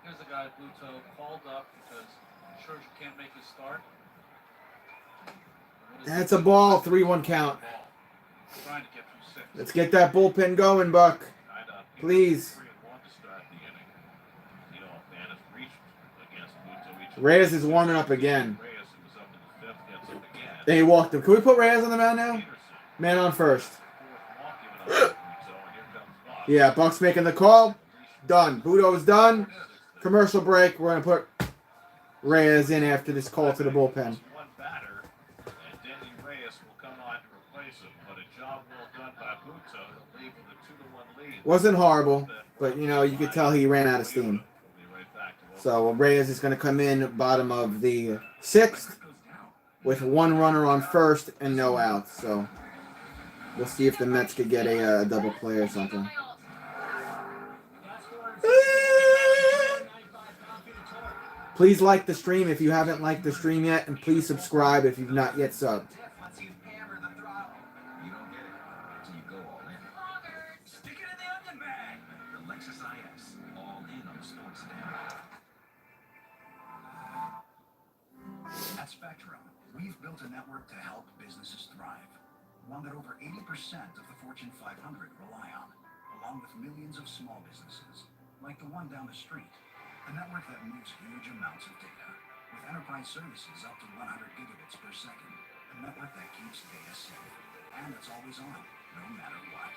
Here's the guy Buto called up because Scherzer can't make his start. That's a ball. 3-1 count. Trying to get through 6. Let's get that bullpen going, Buck. Please. Reyes is warming up again. And he walked him. Can we put Reyes on the mound now? Man on first. Yeah, Buck's making the call. Done. Budo's done. Commercial break. We're going to put Reyes in after this call to the bullpen. One batter, and Denny Reyes will come on to replace him. But a job well done by Buto to leave with a 2-1 lead. Wasn't horrible, but you know, you could tell he ran out of steam. So Reyes is going to come in bottom of the 6th with 1 runner on first and no outs. So we'll see if the Mets could get a double play or something. Please like the stream if you haven't liked the stream yet, and please subscribe if you've not yet subbed. At Spectrum, we've built a network to help businesses thrive. One that over 80% of the Fortune 500 rely on, along with millions of small businesses, like the one down the street. A network that moves huge amounts of data, with enterprise services up to 100 gigabits per second. A network that keeps data safe, and it's always on, no matter what.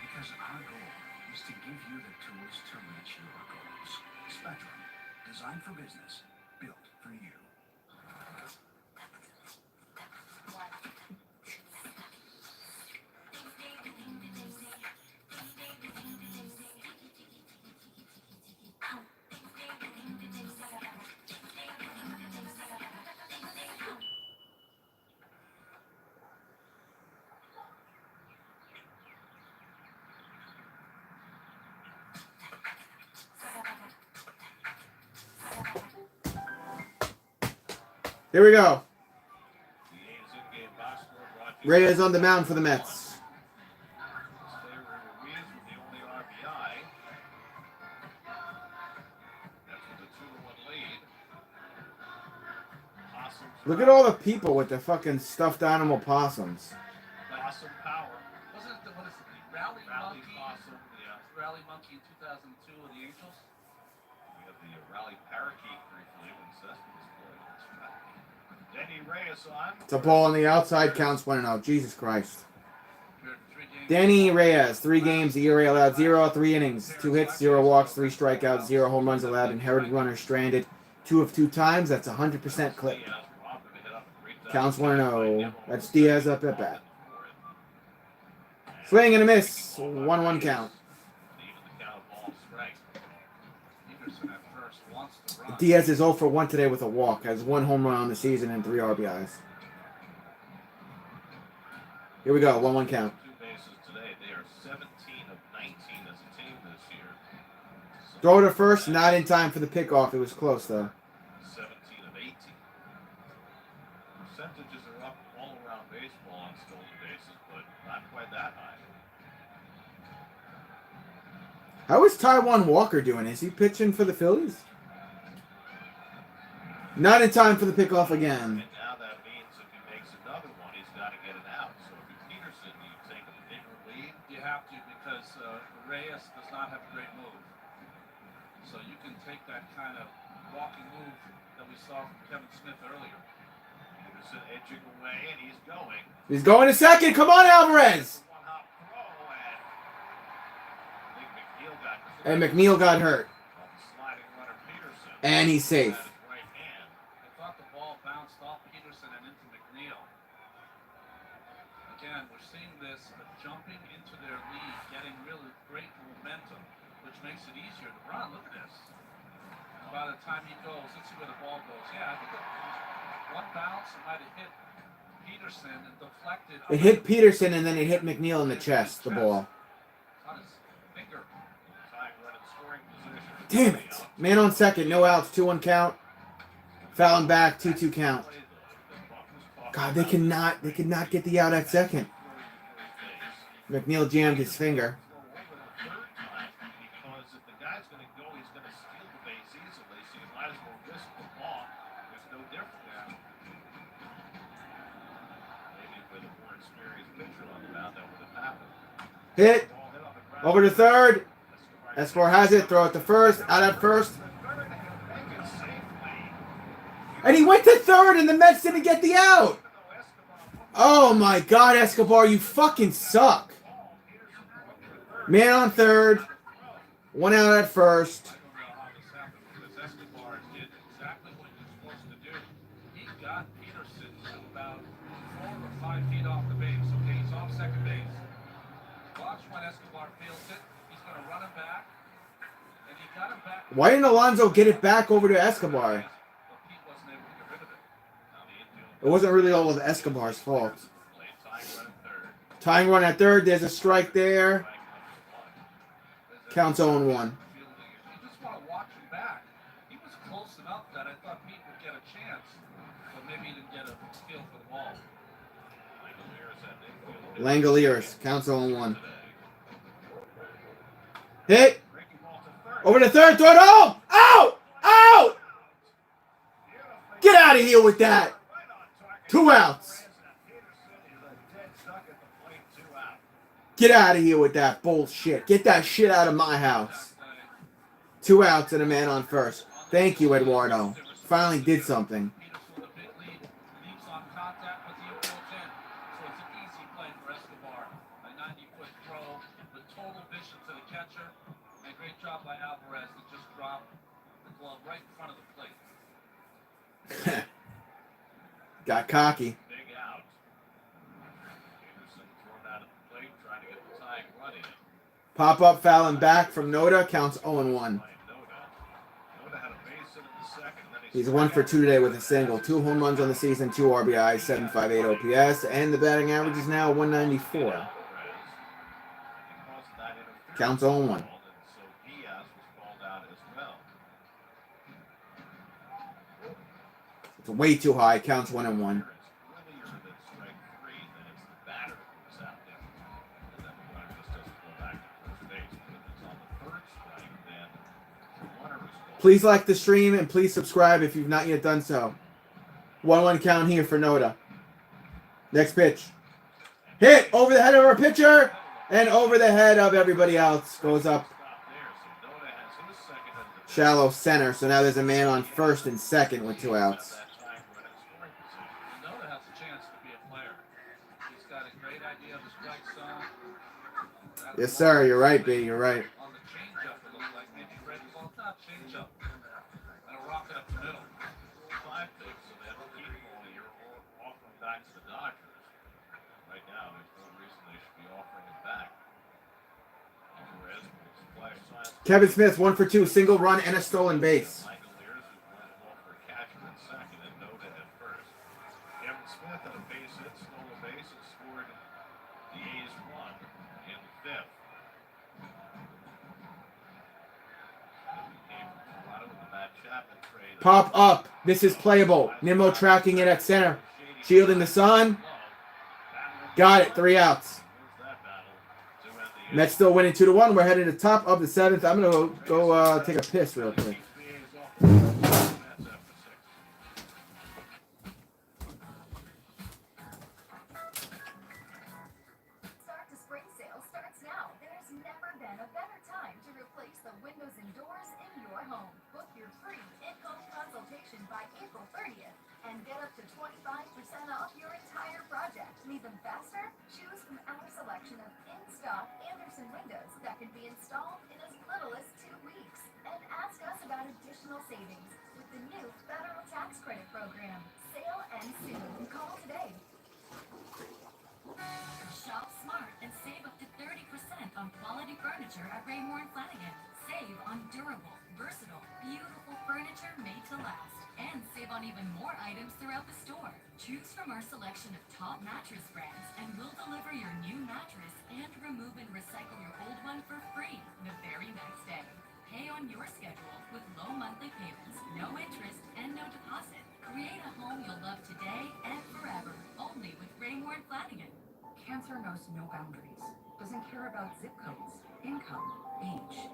Because our goal is to give you the tools to reach your goals. Spectrum, designed for business, built for you. Here we go. Reyes on the mound for the Mets. Look at all the people with the fucking stuffed animal possums. Possum Power. Wasn't it what is it, the Rally Monkey? Possum, yeah. Rally Monkey in 2002 with the Angels? We have the Rally Parakeet briefly when Cespedes played. Denny Reyes on. It's a ball on the outside, counts 1-0. Jesus Christ. Denny Reyes, 3 games, ERA allowed 0, 3 innings, 2 hits, 0 walks, 3 strikeouts, 0 home runs allowed, inherited runner stranded 2 of 2 times. That's 100% clip. Counts 1-0. That's Diaz up at bat. Swing and a miss. 1-1 count. Diaz is 0 for 1 today with a walk. Has 1 home run on the season and 3 RBIs. Here we go. 1-1 count. Throw to first. Not in time for the pickoff. It was close though. 17 of 18. Percentages are up all around baseball on stolen bases, but not quite that high. How is Taijuan Walker doing? Is he pitching for the Phillies? Not in time for the pickoff again. And now that means if he makes another one, he's got to get it out. So if you're Peterson, you take a bigger lead. You have to because Reyes does not have a great move. So you can take that kind of walking move that we saw from Kevin Smith earlier. Peterson edging away, and he's going. He's going to second. Come on, Alvarez. One-hop throw, and I think McNeil got hurt. And McNeil got hurt. Sliding runner Peterson. And he's safe. I thought the ball bounced off Peterson and into McNeil. Again, we're seeing this jumping into their lead, getting really great momentum, which makes it easier to run. Look at this. By the time he goes, let's see where the ball goes. Yeah, I think one bounce, it might have hit Peterson and deflected. It hit Peterson and then it hit McNeil in the chest, the ball. On his finger. Damn it. Man on second, no outs, 2-1 count. Fouling back, 2-2 count. God, they cannot get the out at second. McNeil jammed his finger. Hit. Over to third. Escobar has it. Throw it to first. Out at first. And he went to third and the Mets didn't get the out. Oh my God, Escobar, you fucking suck. Man on third. 1 out at first. I don't know how this happened because Escobar did exactly what he was supposed to do. He got Peterson to about 4 or 5 feet off the base. Okay, he's off second base. Watch when Escobar fields it. He's going to run him back. And he got him back. Why didn't Alonso get it back over to Escobar? But Pete wasn't able to get rid of it. It wasn't really all of Escobar's fault. Tying run at third. Tying run at third. There's a strike there. Counts 0-1. You just want to watch him back. He was close enough that I thought Pete would get a chance. But maybe he didn't get a feel for the ball. Langoliers. Counts 0-1. Hit. Over to third. Throw it home. Out. Out. Get out of here with that. 2 outs. Get out of here with that bullshit. Get that shit out of my house. 2 outs and a man on first. Thank you, Eduardo. Finally did something. Peterson with a big lead. Leaps on contact, but the approach in. So it's an easy play for Escobar. A 90-foot throw with total vision to the catcher. And great job by Alvarez to just drop the glove right in front of the plate. Got cocky. Big out. Peterson thrown out at the plate, trying to get the tying run in. Pop up, fouling back from Noda. Counts 0-1. Noda had a base hit in the second. Then He's 1 for 2 today with a single. 2 home runs on the season, 2 RBIs, 7.58 OPS, and the batting average is now 194. Counts 0-1. So Diaz was called out as well. It's way too high. Counts 1-1. Earlier than strike three, then it's the batter who's out there. And then the runner just doesn't go back to first base. But if it's on the third strike, then the runner is called. Please like the stream and please subscribe if you've not yet done so. 1-1 count here for Noda. Next pitch. Hit over the head of our pitcher and over the head of everybody else. Goes up shallow center. So now there's a man on first and second with 2 outs. Noda has a chance to be a player. He's got a great idea of the strike zone. Yes, sir. You're right, B. You're right. On the changeup, it looked like maybe Fred, well, it's not changeup. And a rocket up the middle. 5 picks, so they don't keep only. You're offering back to the Dodgers. Right now, there's no reason they should be offering it back. Alvarez makes a flash sign. Kevin Smith, 1 for 2. Single run and a stolen base. Langoliers is running off for a catcher at second and Noda at first. Kevin Smith had a base hit, stole a base, and scored the A's run in the fifth. Came from Toronto with the Matt Chapman trade. Pop up. This is playable. Nimmo tracking it at center. Shielding the sun. Got it. 3 outs. Mets still winning 2-1. We're heading to the top of the 7th. I'm going to go take a piss real quick. Start to spring sale starts now. There's never been a better time to replace the windows and doors in your home. Book your free in-home consultation by April 30th and get up to 25% off your entire project. Need them faster? Choose from our selection of in-stock Anderson windows that can be installed in as little as 2 weeks. And ask us about additional savings with the new federal tax credit program. Sale ends soon. Call today. Shop smart and save up to 30% on quality furniture at Raymore and Flanagan. Save on durable, versatile, beautiful furniture made to last. And save on even more items throughout the store. Choose from our selection of top mattress brands and we'll deliver your new mattress and remove and recycle your old one for free the very next day. Pay on your schedule with low monthly payments, no interest, and no deposit. Create a home you'll love today and forever. Only with Raymore and Flanagan. Cancer knows no boundaries, doesn't care about zip codes, income, age,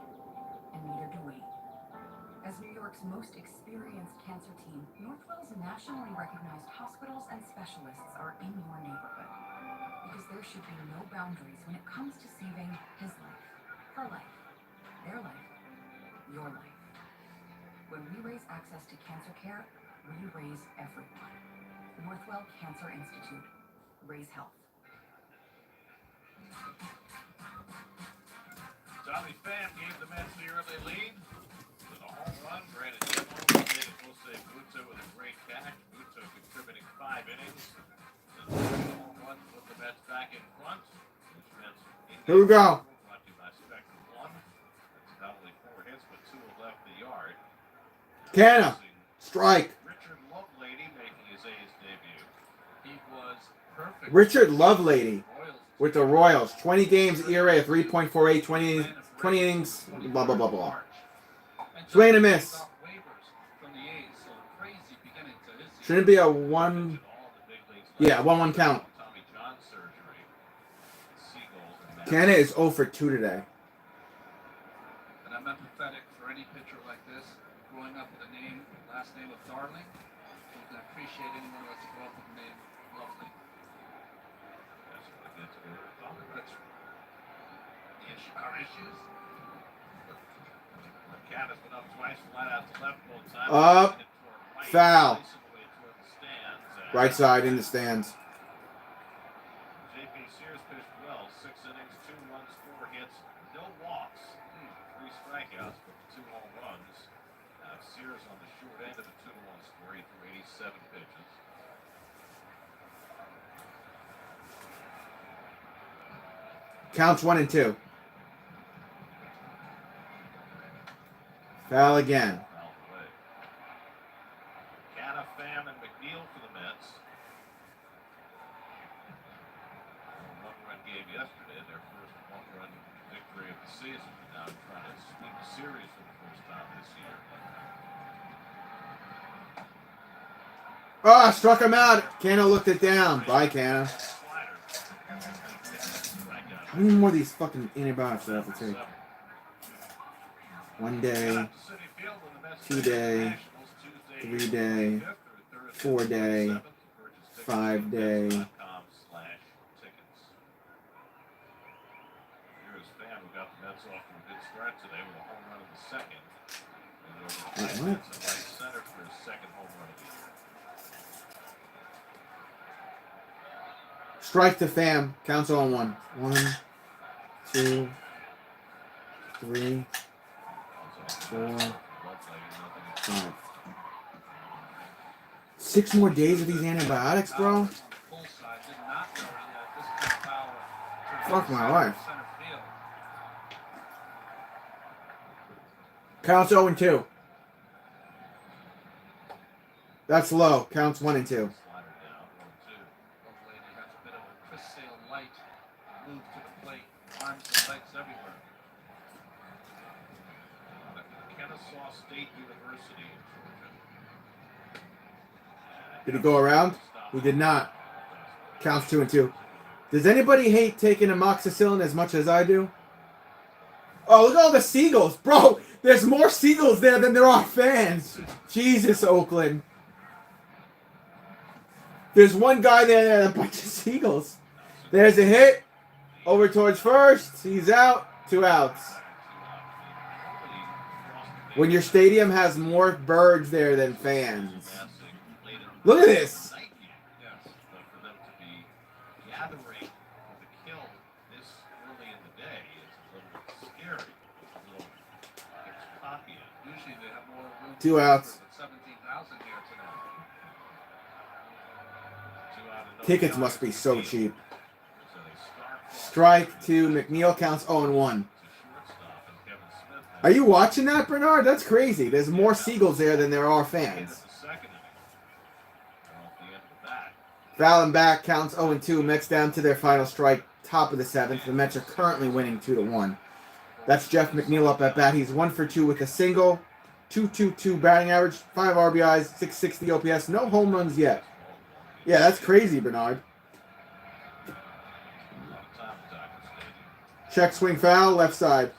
and neither do we. As New York's most experienced cancer team, Northwell's nationally recognized hospitals and specialists are in your neighborhood. Because there should be no boundaries when it comes to saving his life, her life, their life, your life. When we raise access to cancer care, we raise everyone. Northwell Cancer Institute. Raise health. Tommy Pham gave the Mets the early lead with a home run. Brandon Nimmo did Jose Buto with a great catch. Buto contributing 5 innings. The home run put the Mets back in front. Which Mets Here we go. brought to you by Spectrum 1. That's not only 4 hits, but 2 have left the yard. Canna. Strike. Richard Lovelady making his A's debut. He was perfect. Richard Lovelady Royals. with the Royals. 20 games, ERA 3.48, 20 innings, blah, blah, blah, blah. Swing and a miss. From the A's, so crazy beginning to his season. Shouldn't be a 1. Yeah, 1-1 count. Tommy John surgery. Seagulls and Mets. Canna is 0 for 2 today. And I'm empathetic for any pitcher like this, growing up with a name, last name of Darling. So we can appreciate anyone who has to grow up with the name Lovely. That's what I get to do. That's the issue. Our issues. Canna's been up twice, flat out to left both times. Up. Right, Foul. racing away toward the stands. Right side in the stands. J.P. Sears pitched well. 6 innings, 2 runs, 4 hits, no walks, 3 strikeouts, but 2 home runs. Sears on the short end of the 2-1 score. He threw 87 pitches. Counts 1 and 2. Foul again. Foul away. Canna, Pham, and McNeil for the Mets. A 1-run game yesterday, their first 1-run victory of the season. Now trying to sweep the series for the first time this year. Ah, struck him out. Canna looked it down. Bye, Canna. How many more of these fucking antibiotics do I have to take? 1 day, 2 day, 3 day, 4 day, 5 day. Here's Pham, who got the Mets off to a good start today with a home run in the second. And over What? to right center for his second home run of the year. Strike to Pham. Counts on 1. 1, 2, 3, 4, 5. 6 more days of these antibiotics, bro? Fuck my life. Counts 0 and 2. That's low. Counts 1 and 2. Lovelady has a bit of a Chris Sale light move to the plate, arms and legs everywhere. Kennesaw State University in Georgia. Did he go around? He did not. Counts 2 and 2. Does anybody hate taking amoxicillin as much as I do? Oh, look at all the seagulls. Bro, there's more seagulls there than there are fans. Jesus, Oakland. There's one guy there and a bunch of seagulls. There's a hit. Over towards first. He's out. 2 outs. When your stadium has more birds there than fans. Look at this. For them to be gathering the kill this early in the day is a little bit scary. A little poppy. Usually they have more room. 2 outs. 17,000 here tonight. Tickets must be so cheap. Strike to McNeil. Counts 0 and 1. Are you watching that, Bernard? That's crazy. There's more seagulls there than there are fans. Foul and back. Counts 0 and 2. Mets down to their final strike. Top of the 7th. The Mets are currently winning 2-1. That's Jeff McNeil up at bat. He's 1 for 2 with a single. 2.22 batting average. 5 RBIs. 660 OPS. No home runs yet. Yeah, that's crazy, Bernard. Check swing foul. Left side.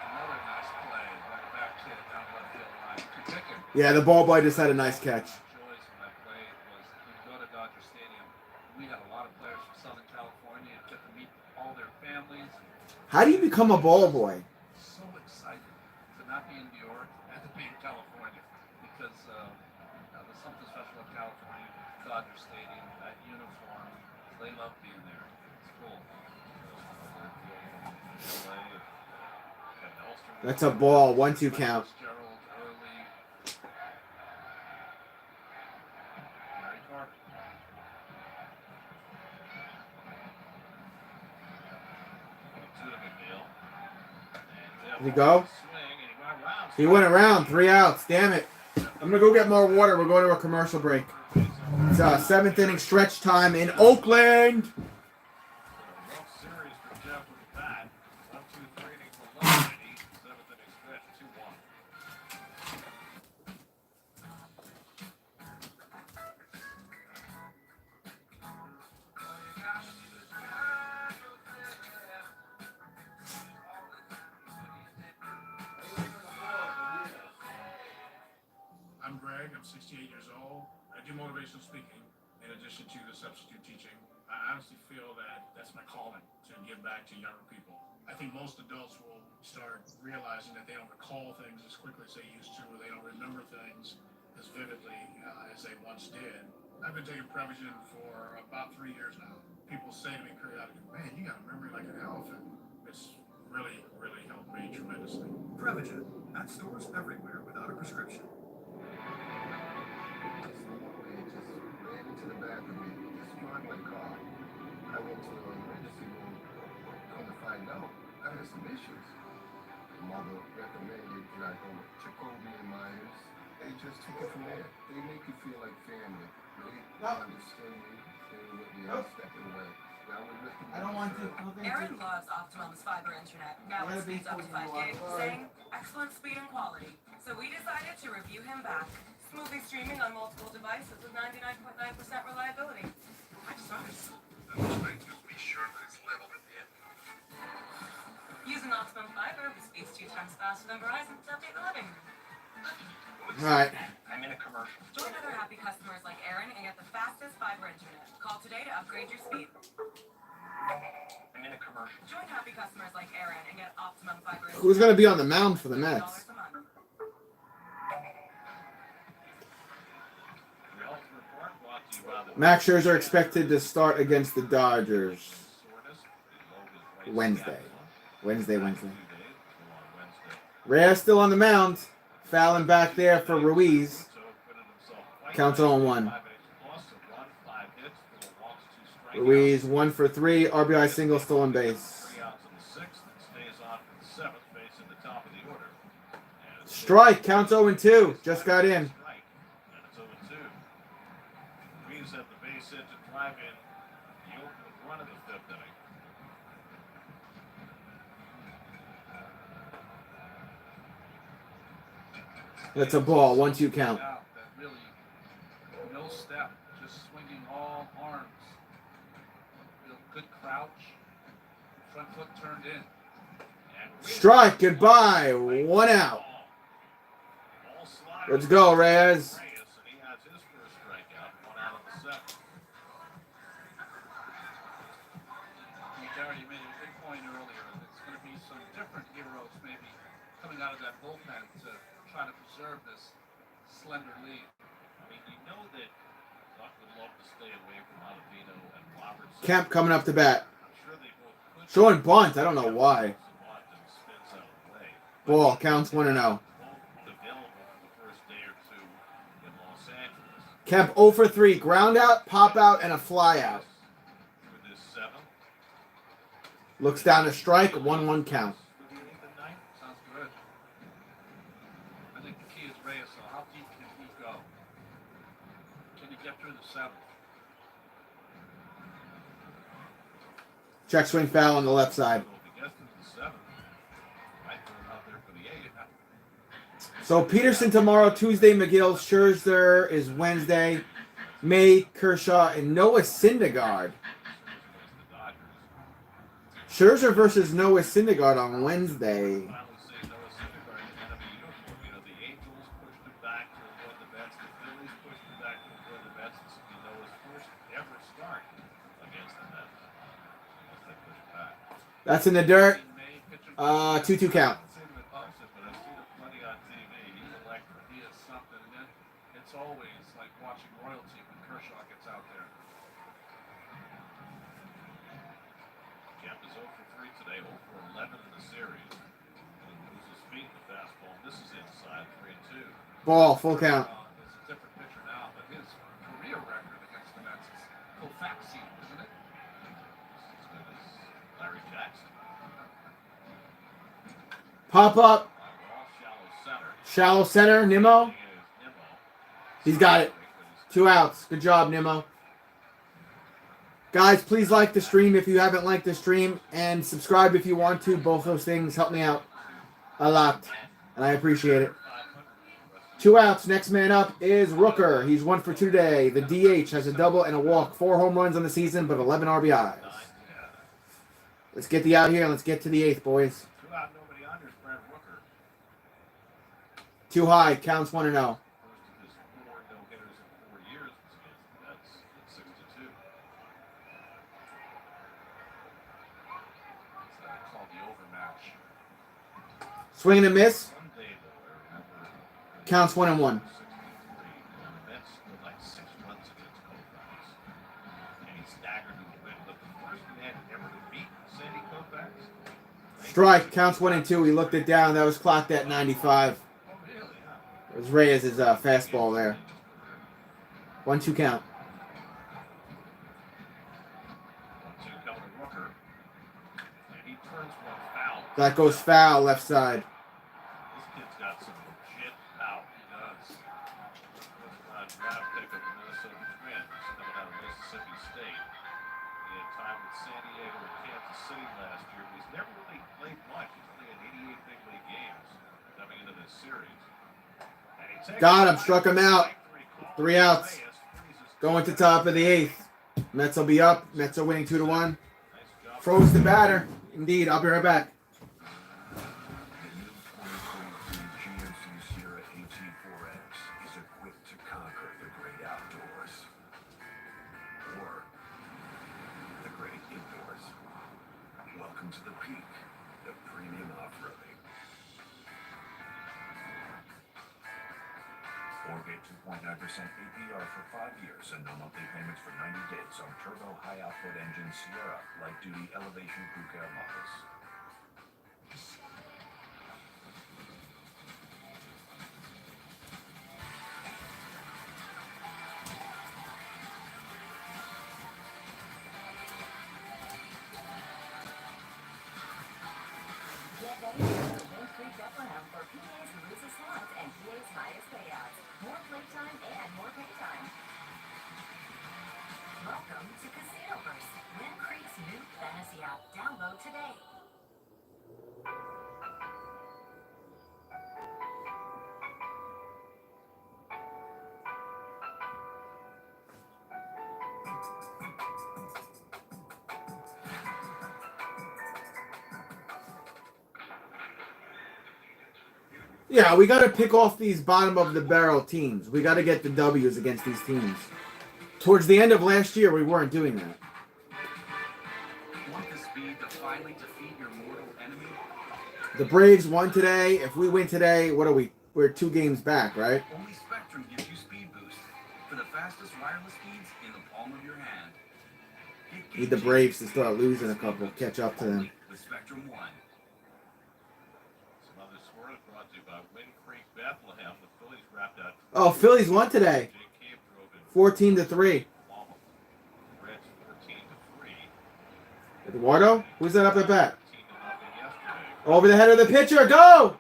Another nice play, right back to down left field line. To pick him. Yeah, the ball boy just had a nice catch. Joys when I played was we'd go to Dodger Stadium. We had a lot of players from Southern California and get to meet all their families. How do you become a ball boy? So excited to not be in New York and to be in California because there's something special in California. Dodger Stadium, that uniform, they love being there. It's cool. That's a ball. 1-2 count. Gerald, early. Larry Carter. Two to McNeil. Did he go? He went around. 3 outs. Damn it. I'm going to go get more water. We're going to a commercial break. It's 7th inning stretch time in Oakland. I'm Greg. I'm 68 years old. I do motivational speaking in addition to the substitute teaching. I honestly feel that that's my calling, to give back to younger people. I think most adults will start realizing that they don't recall things as quickly as they used to, or they don't remember things as vividly as they once did. I've been taking Prevagen for about 3 years now. People say to me periodically, man, you got a memory like an elephant. It's really, really helped me tremendously. Prevagen at stores everywhere without a prescription. Just ran into the bathroom, just drive my car. I went to the emergency room, come to find out I had some issues. The mother recommended that I go to Jacoby and Myers. They just took it from there. They make you feel like family. They understood me. They were with me. I stepped away. I don't want to. Aaron loves Optimum's fiber internet. Now it speeds up to 5 gig, saying excellent speed and quality. So we decided to review him back. Smoothly streaming on multiple devices with 99.9% reliability. High stars. Just be sure that it's leveled at the end. Using Optimum Fiber with speeds 2 times faster than Verizon to update the living room. Right. I'm in a commercial. Join other happy customers like Aaron and get the fastest fiber internet. Call today to upgrade your speed. I'm in a commercial. Join happy customers like Aaron and get Optimum Fiber internet. Who's going to be on the mound for the Mets? $1 a month. Max Scherzer expected to start against the Dodgers Wednesday. Wednesday. Reyes still on the mound. Fouling back there for Ruiz. Counts 0-1. Ruiz 1 for 3. RBI single, still on base. Strike. Counts 0-2. Just got in. That's a ball. 1-2 count. That really, no step, just swinging all arms. Good crouch, front foot turned in. Strike. Goodbye. 1 out. Let's go, Reyes. Gary, you made a good point earlier. It's going to be some different heroes maybe coming out of that bullpen to try to preserve this slender lead. I mean, you know that Buck would love to stay away from Ottavino and Robertson. Kemp coming up to bat. I'm sure they both could. Showing bunt. I don't know why. Ball. Counts 1-0. Available for the first day or two in Los Angeles. Kemp 0 for 3. Ground out, pop out, and a fly out. For this 7th. Looks down a strike. 1-1 count. Sounds good. I think the key is Reyes. So how deep can he go? Can he get through the 7th? Check swing foul on the left side. So Peterson tomorrow, Tuesday McGill, Scherzer is Wednesday, May, Kershaw, and Noah Syndergaard. Scherzer versus Noah Syndergaard on Wednesday. That's in the dirt. 2-2 count. He is something. And it's always like watching royalty when Kershaw gets out there. Kemp is 0 for 3 today, 0 for 11 in the series. He loses Ball, full count. It's a different pitcher now, but his career record against the Mets is Kofaxi, isn't it? As good as Larry Jackson. Pop up. Shallow center. Shallow center. Nimmo. Is Nimmo. He's got it. 2 outs. Good job, Nimmo. Guys, please like the stream if you haven't liked the stream, and subscribe if you want to. Both those things help me out a lot, and I appreciate it. 2 outs. Next man up is Rooker. He's 1 for 2 today. The DH has a double and a walk. 4 home runs on the season, but 11 RBIs. Let's get the out here. Let's get to the 8th, boys. 2 out, nobody under. Brent Rooker. Too high. Counts 1-0. First of his 4 no-hitters in 4 years was against the Mets at 62. It's called the overmatch. Swing and a miss. Someday, though, I remember Counts 1-1. 63, the Mets were like 6 runs against Koufax. And he staggered to the win. But the first man ever to beat Sandy Koufax. Strike. Counts 1-2. He looked it down. That was clocked at 95. Oh, really? It was Reyes' fastball there. 1-2 count. 1-2 coming to Rooker. And he turns one foul. That goes foul left side. This kid's got some legit power. He does. Draft pick of the Minnesota Twins coming out of Mississippi State. He had time with San Diego and Kansas City last year, but he's never really played much. He's only had 88 big league games coming into this series. And he takes Got him. Struck him out. 3 outs. Going to top of the 8th. Mets will be up. Mets are winning 2-1. Froze the batter. Indeed. I'll be right back. GMC Sierra 18-4X is equipped to conquer the great outdoors. Or the great indoors. Welcome to the peak of premium off-roading. Or get 2.9% APR for 5 years and no monthly payments for 90 days on turbo high-output engine Sierra light-duty elevation crew cab models. Get ready for Win Free Bethlehem for PA's loosest slots and PA's highest payouts. More playtime and more paytime. Welcome to Casinoverse, Win Creek's new fantasy app. Download today. Yeah, we got to pick off these bottom of the barrel teams. We got to get the W's against these teams. Towards the end of last year, we weren't doing that. Want the speed to finally defeat your mortal enemy? The Braves won today. If we win today, what are we? We're 2 games back, right? Only Spectrum gives you speed boost for the fastest wireless speeds in the palm of your hand. Need the Braves to start losing a couple, catch up to them. With Spectrum One. Some other scores brought to you by Wind Creek Bethlehem. The Phillies wrapped out. Oh, Phillies won today. 14-3. Reds 14-3. Eduardo? Who's that up at bat? Over the head of the pitcher. Go!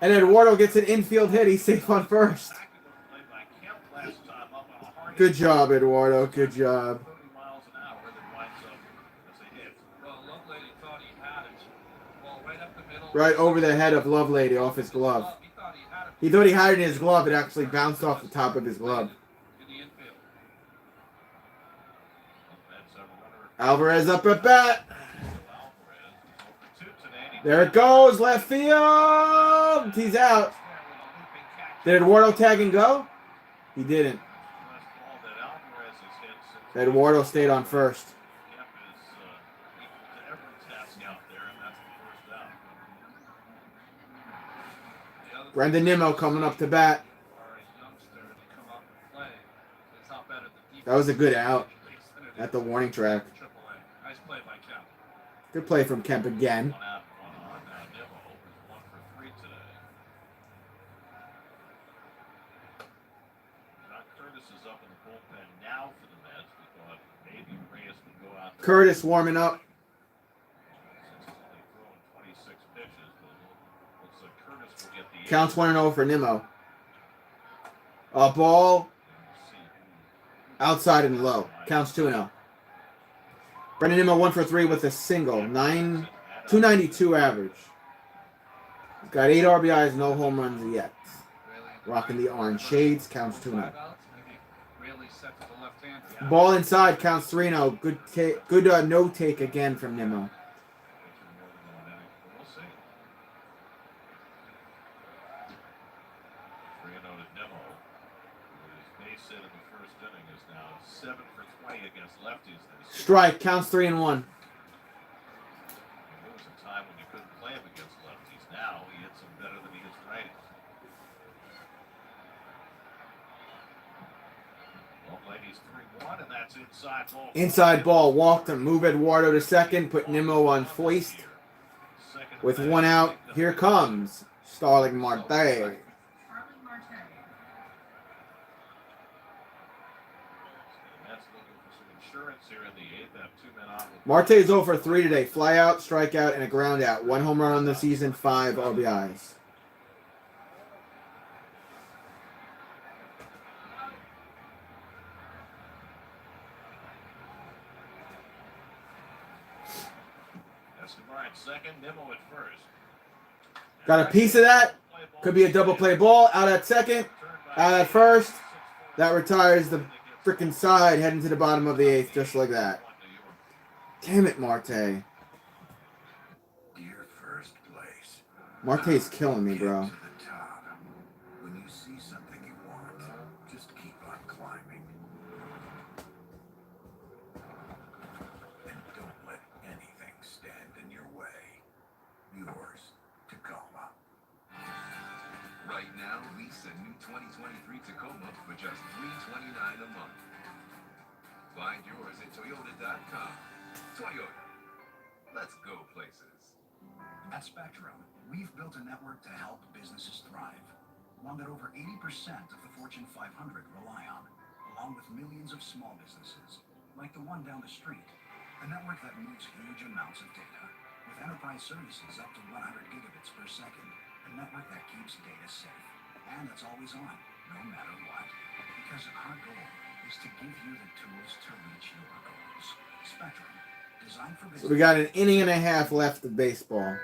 And Eduardo gets an infield hit. He's safe on first. Good job, Eduardo. Good job. Well, Lovelady thought he had it. Well, right up the middle. Right over the head of Lovelady off his glove. He thought he had it in his glove. It actually bounced off the top of his glove. In the infield. Alvarez up at bat. There it goes. Left field. He's out. Did Eduardo tag and go? He didn't. Eduardo stayed on first. Brendan Nimmo coming up to bat. That was a good out at the warning track. Nice play by Kemp. Good play from Kemp again. Curtis warming up. Only throwing 26 pitches, but looks like Curtis will get the Counts 1-0 for Nimmo. A ball outside and low. Counts 2-0. Brendan Nimmo 1 for 3 with a single. 292 average. He's got 8 RBIs, no home runs yet. Rocking the orange shades. Counts 2-0. Ball inside. Counts 3-0. Good no take again from Nimmo. We'll see. 3-0 to Nimmo. His base hit in the first inning is now 7 for 20 against lefties this year. Strike. Counts 3-1. There was a time when you couldn't play him against lefties. Now he hits them better than he hits righties. Ladies 3-1, and that's inside ball. Inside ball. Walked him. Move Eduardo to second. Put Nimmo on foist. With 1 out. Here comes Starling Marte. Marte is 0 for 3 today. Fly out, strikeout, and a ground out. 1 home run on the season, 5 RBIs. Second, Nimmo at first. Got a piece of that. Could be a double play ball. Out at second. Out at first. That retires the freaking side, heading to the bottom of the 8th, just like that. Damn it, Marte. Dear first place. Marte's killing me, bro. To the top. When you see something you want, just keep on climbing. And don't let anything stand in your way. Yours, Tacoma. Right now, lease a new 2023 Tacoma for just $329 a month. Find yours at Toyota.com. Toyota. Let's go places. At Spectrum, we've built a network to help businesses thrive. One that over 80% of the Fortune 500 rely on, along with millions of small businesses, like the one down the street. A network that moves huge amounts of data, with enterprise services up to 100 gigabits per second. A network that keeps data safe, and that's always on, no matter what. Because our goal is to give you the tools to reach your goals. Spectrum, designed for business. So we got an inning and a half left of baseball.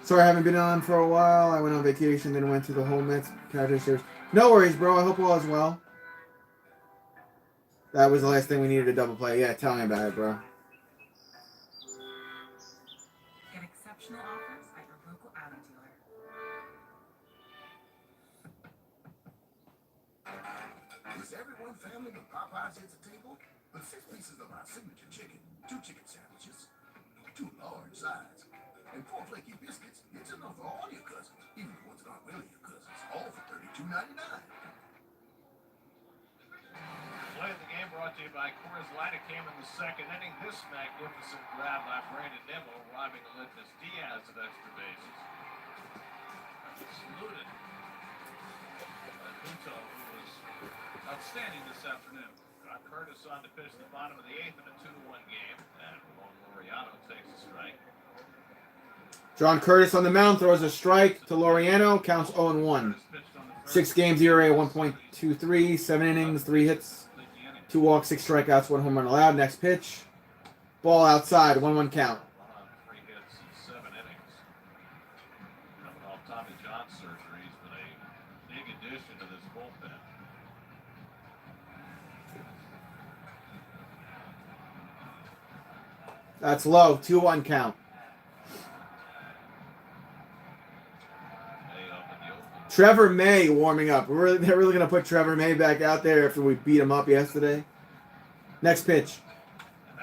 Sorry I haven't been on for a while. I went on vacation, then went to the whole Mets Cowboys series. No worries, bro. I hope all is well. That was the last thing we needed to double play. Yeah, tell me about it, bro. Get exceptional offers at your local auto dealer. Is everyone family when Popeyes hits the table? With 6 pieces of our signature chicken, 2 chicken sandwiches, 2 large sides, and 4 flaky biscuits, it's enough for all your cousins, even the ones that aren't really your cousins, all for $32.99. Play of the game brought to you by Coors Light. It came in the second inning. This magnificent grab by Brandon Nimmo, robbing Olympus Diaz of extra bases. Saluted by Punto, who was outstanding this afternoon. John Curtis on to pitch the bottom of the 8th in a 2-1 game, and Ramon Laureano takes a strike. John Curtis on the mound throws a strike to Laureano. Counts 0-1. 6 games, ERA 1.23, 7 innings, 3 hits, 2 walks, 6 strikeouts, 1 home run allowed. Next pitch. Ball outside, 1-1 count. 3 hits in 7 innings. Coming off Tommy John surgery, he's been a big addition to this bullpen. That's low, 2-1 count. Trevor May warming up. They're really going to put Trevor May back out there after we beat him up yesterday. Next pitch.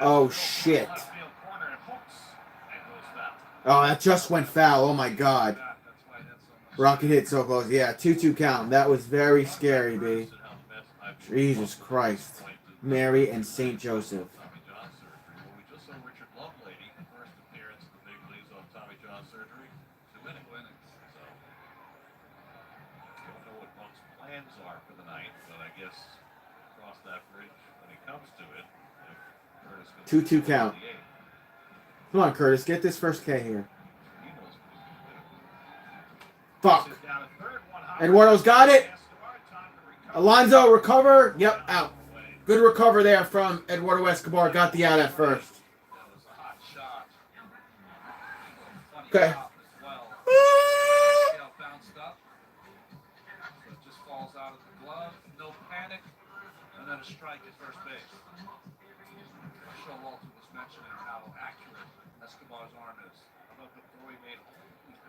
Oh, shit. Oh, that just went foul. Oh, my God. Rocket hit so close. Yeah, 2-2 count. That was very scary, B. Jesus Christ. Mary and St. Joseph. plans are for the night, but I guess cross that bridge when it comes to it. If Curtis can 2-2 count. Come on, Curtis, get this first K here. Fuck. Eduardo's got it. Alonzo, recover. Yep, out. Good recover there from Eduardo Escobar. Got the out at first. Okay. Bounced up. So it just falls out of the glove. No panic. And then a strike at first base. Marshall Walter was mentioning how accurate Escobar's arm is. How about the throw he made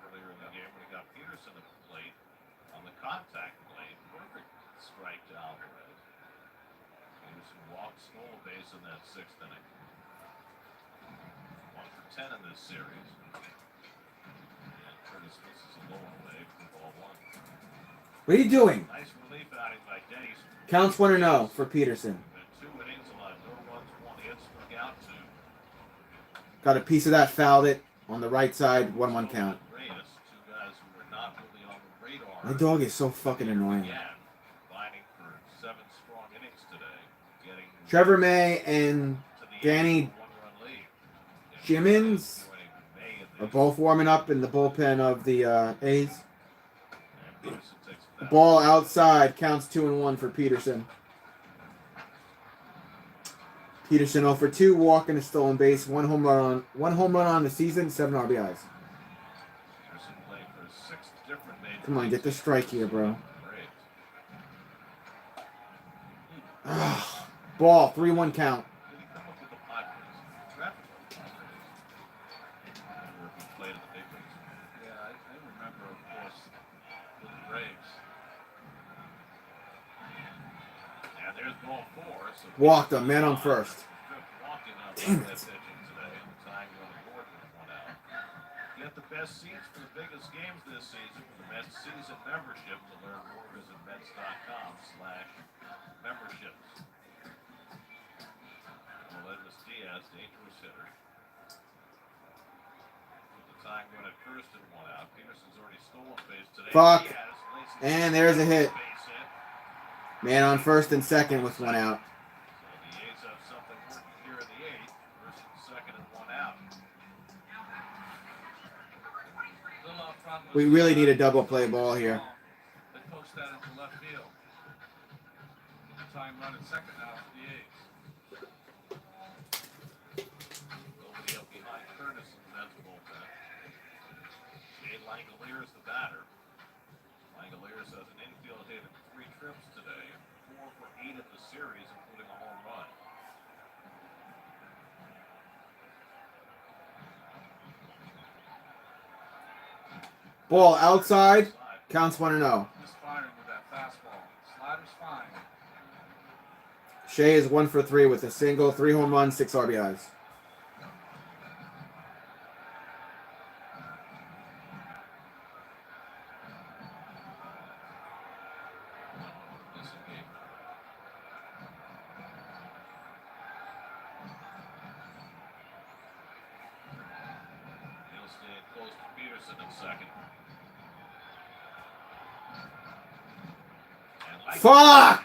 earlier in the game when he got Peterson at the plate on the contact plate? Perfect strike to Alvarez. Peterson walked, stole a base in that 6th inning. 1 for 10 in this series. And Curtis misses a low away for ball 1. What are you doing? Nice relief outing by Denny. Counts 1-0 for Peterson. 2 innings, allowed no runs, 1 hit, struck out 2. Got a piece of that, fouled it on the right side. 1-1 count. Reyes, 2 guys who were not really on the radar. My dog is so fucking annoying. Again, fighting for 7 strong innings today. Getting Trevor May and Danny Jimmins are both warming up in the bullpen of the A's. The ball outside, counts 2-1 for Peterson. Peterson 0 for 2, walking a stolen base, 1 home run on the season, 7 RBIs. Come on, get the strike here, bro. Ball, 3-1 count. Yeah, I remember, of course, with the Braves. And there's ball 4. So Walked him, man on first. Damn it. Get the best seats for the biggest games this season with the Mets season membership. To learn more, visit Mets.com/memberships. Melendez Diaz, dangerous hitter. With the tying run at first and 1 out. Peterson's already stolen base today. Fuck. Diaz, And there's a hit. base hit. Man on first and second with 1 out. So the A's have something working here in the 8th. First and second and 1 out. Little out front was, We really need a double play ball here. They post that into left field. Time run at second now for the A's. Nobody up behind Curtis in the Mets bullpen. Shane Langoliers the batter. Langoliers has an infield hit in 3 trips today. 4 for 8 of the series, including a home run. Ball outside, counts 1-0. Misfiring with that fastball. Slider's fine. Shea is 1 for 3 with a single, 3 home runs, 6 RBIs. He'll stay close to Peterson in second. And Fuck!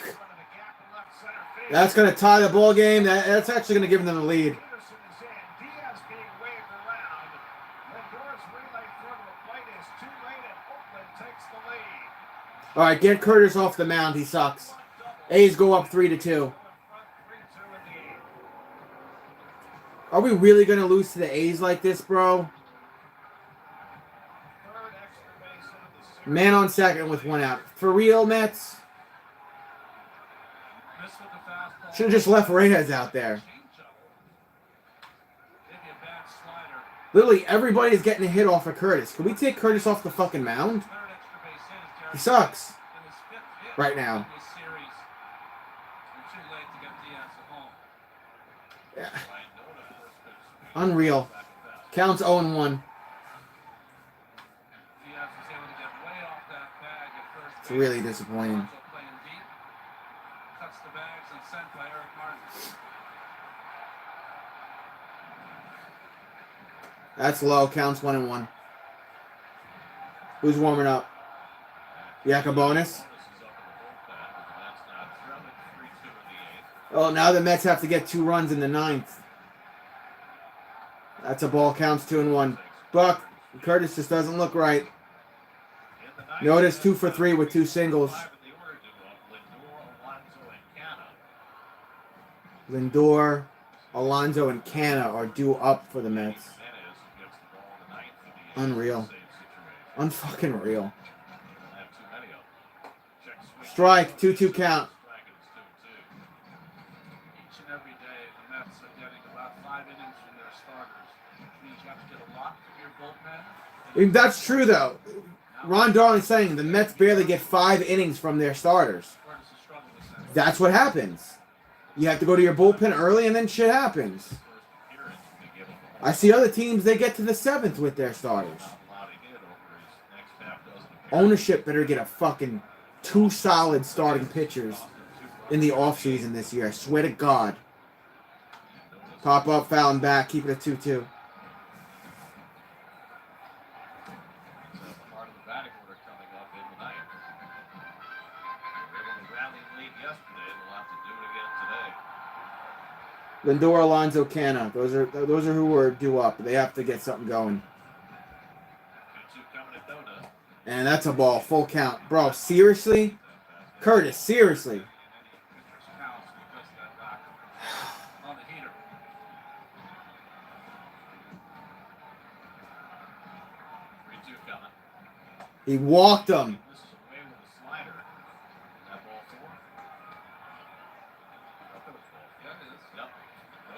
That's going to tie the ball game. That's actually going to give them the lead. Peterson is in. Diaz being waved around. Lindor's relay throw to the plate is too late, and Oakland takes the lead. All right, get Curtis off the mound. He sucks. A's go up 3-2. Are we really going to lose to the A's like this, bro? Man on second with 1 out. For real, Mets? Should have just left Reyes out there. Literally, everybody's getting a hit off of Curtis. Can we take Curtis off the fucking mound? He sucks. Right now. Yeah. Unreal. Counts 0-1. It's really disappointing. That's low. Counts 1-1. Who's warming up? Yacobonis? Oh, now the Mets have to get 2 runs in the 9th. That's a ball. Counts 2-1. Buck, Curtis just doesn't look right. Notice 2 for 3 with 2 singles. Lindor, Alonso, and Canna are due up for the Mets. Unreal. Unfucking real. Strike, 2-2 count. Each and every day, the Mets are getting about 5 innings from their starters, which means you have to get a lot from your bullpen. I mean, that's true, though. Ron Darling's saying the Mets barely get 5 innings from their starters. That's what happens. You have to go to your bullpen early, and then shit happens. I see other teams, they get to the 7th with their starters. Ownership better get a fucking 2 solid starting pitchers in the offseason this year. I swear to God. Pop up, foul, and back. Keep it at 2-2. Lindor, Alonso, Canna. Those are who are due up. They have to get something going. And that's a ball. Full count. Bro, seriously? Curtis, seriously. He walked him.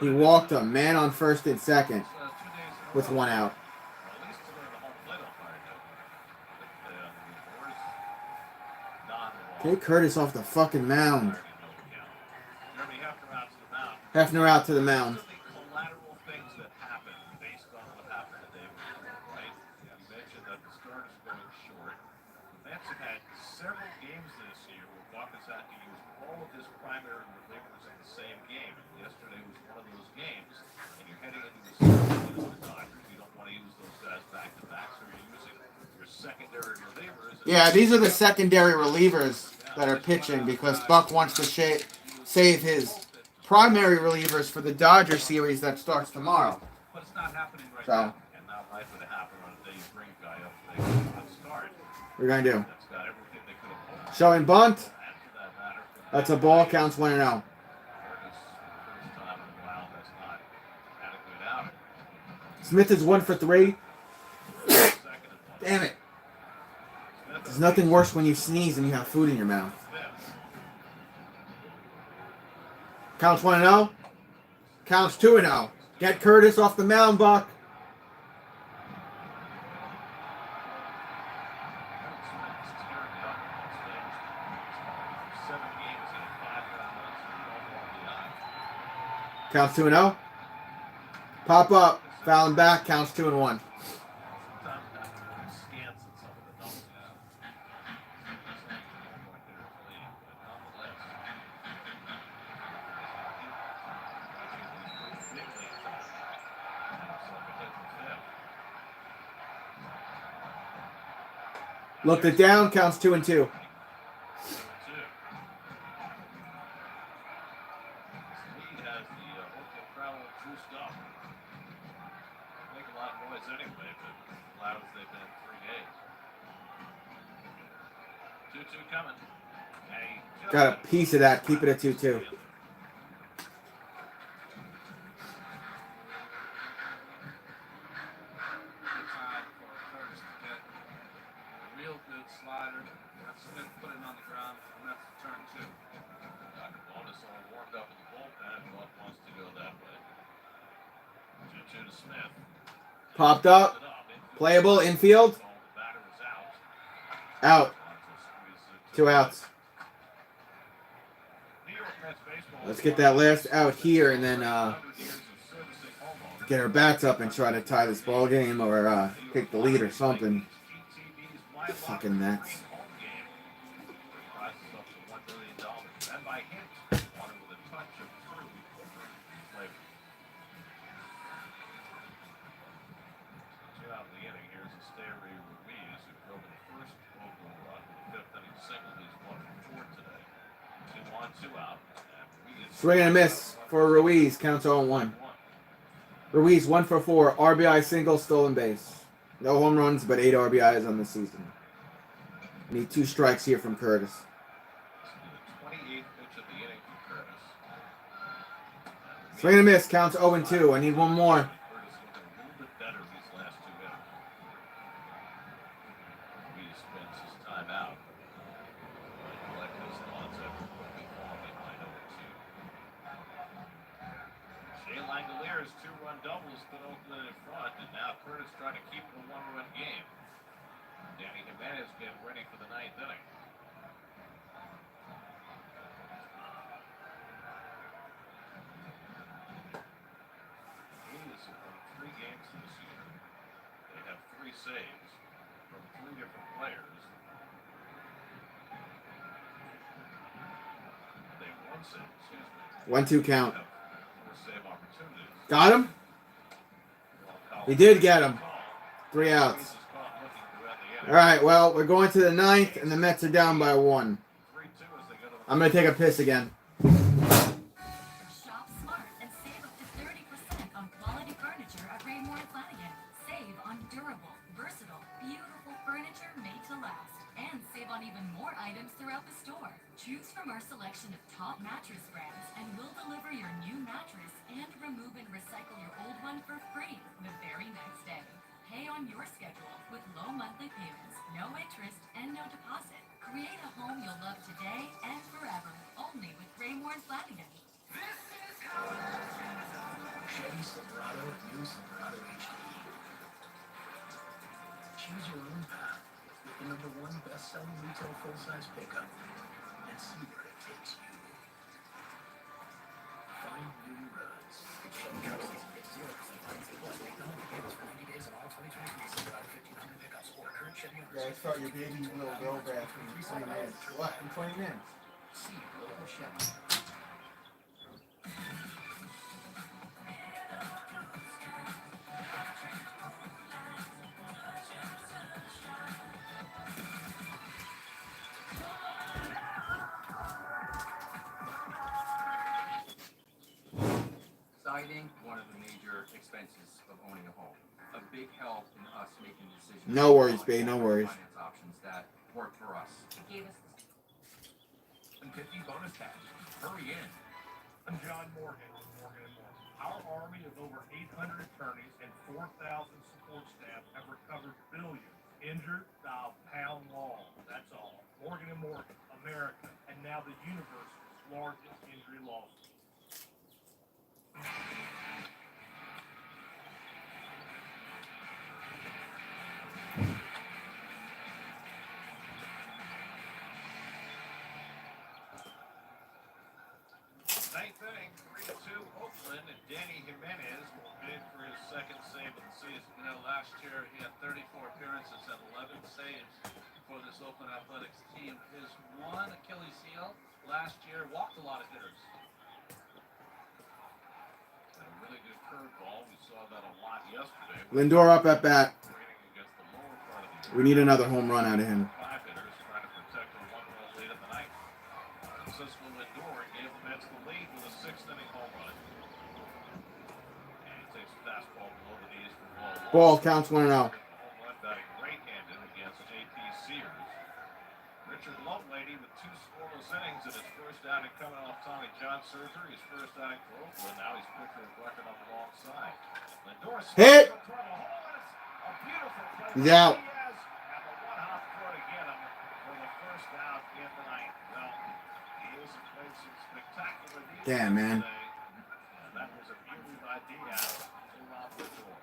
He walked him. Man on first and second with 1 out. Take Curtis off the fucking mound. Hefner out to the mound. Several games this year where Buck has had to use all of his primary relievers in the same game. Yesterday was one of those games, and you're heading into the season with the Dodgers. You don't want to use those guys back to back, so you're using your secondary relievers. Yeah, these are the secondary relievers that are pitching because Buck wants to save his primary relievers for the Dodger series that starts tomorrow. But it's not happening right So, now. And not likely to happen on a day you bring a guy up for a start. what are you going to do? That's got everything they could have hoped. Showing bunt. And for that matter, for That's a ball. Counts 1-0. Curtis, first time in a while, has not had a good outing. Smith is 1 for 3. Damn it. There's nothing worse when you sneeze and you have food in your mouth. Counts 1-0. Counts 2-0. Get Curtis off the mound, Buck. Counts 2-0. Pop up. Foul and back. Counts 2-1. Looked it down. Counts 2-2. Got a piece of that. Keep it at 2-2. Real good slider. Smith put it on the ground, and that's the turn 2. Bonus all warmed up in the bullpen. Buck wants to go that way. 2-2 to Smith. Popped up. Playable. Infield. Out. 2 outs. Let's get that last out here and then get our bats up and try to tie this ball game or take the lead or something. Fucking Nets. Swing and a miss for Ruiz. Counts 0-1. Ruiz 1 for 4. RBI single, stolen base. No home runs, but 8 RBIs on the season. Need 2 strikes here from Curtis. 28th pitch of the inning from Curtis. Swing and a miss. Counts 0-2. I need one more. Curtis looking a little bit better these last 2 innings. Ruiz spends his time out. Collect his thoughts after quickly falling behind 0-2. Shea Langalier's 2-run doubles put Oakland in front, and now Curtis trying to keep it a 1-run game. Danny Jimenez getting ready for the 9th inning. Blues have won 3 games this year. They have 3 saves from 3 different players. They have 1 save, excuse me. 1-2 count. 4 save opportunities. Got him? He did get him. 3 outs. Alright, well, we're going to the 9th, and the Mets are down by 1. I'm going to take a piss again. Shop smart and save up to 30% on quality furniture at Raymore and Flanagan. Save on durable, versatile, beautiful furniture made to last. And save on even more items throughout the store. Choose from our selection of top mattress brands and we'll deliver your new mattress and remove and recycle your old one for free the very next day. Pay on your schedule with low monthly payments, no interest, and no deposit. Create a home you'll love today and forever. Only with Raymore and Flanagan. Chevy Silverado and new Silverado HD. Choose your own path with the #1 best-selling retail full-size pickup and see where it takes you. Find new roads. Chevy trucks get 0% financing plus make the home payments for 90 days on all 2023 Silverado 1500 pickups or current Chevy owners. Yeah, I thought your baby will go back in 20 minutes. What? In 20 minutes? See your local Chevy. Siding, one of the major expenses of owning a home. A big help in us making decisions. No worries, babe, no worries. Finance options that work for us. It gave us And 50 bonus cash. Hurry in. I'm John Morgan with Morgan & Morgan. Our army of over 800 attorneys and 4,000 support staff have recovered billions. Injured, dial pound law. That's all. Morgan & Morgan, America, and now the universe's largest injury lawsuit. Ninth inning, 3-2 Oakland, and Danny Jimenez will bid for his 2nd save of the season. You know, last year he had 34 appearances and 11 saves for this Oakland Athletics team. His one Achilles heel last year walked a lot of hitters. And a really good curveball. We saw that a lot yesterday. Lindor up at bat. Against the lower part of the We need another home run out of him. 5 hitters trying to protect a 1-run lead in the 9th. Francisco Lindor gave the Mets the lead with a 6th inning home run. And he takes a fastball below the knees for ball. Ball counts 1-0. Home run batting right-handed against J.P. Sears. Richard Lovelady with 2 scoreless innings in his first outing coming off Tommy John surgery. His first outing for Oakland. Now he's put to his record on the wrong side. Lindor Hit! a beautiful play. He's out. Diaz, and the one-hop throw to get him for the first out in the 9th. Well, he has played some spectacular defense Damn, man. today. And that was a beauty by Diaz to Rob Lindor.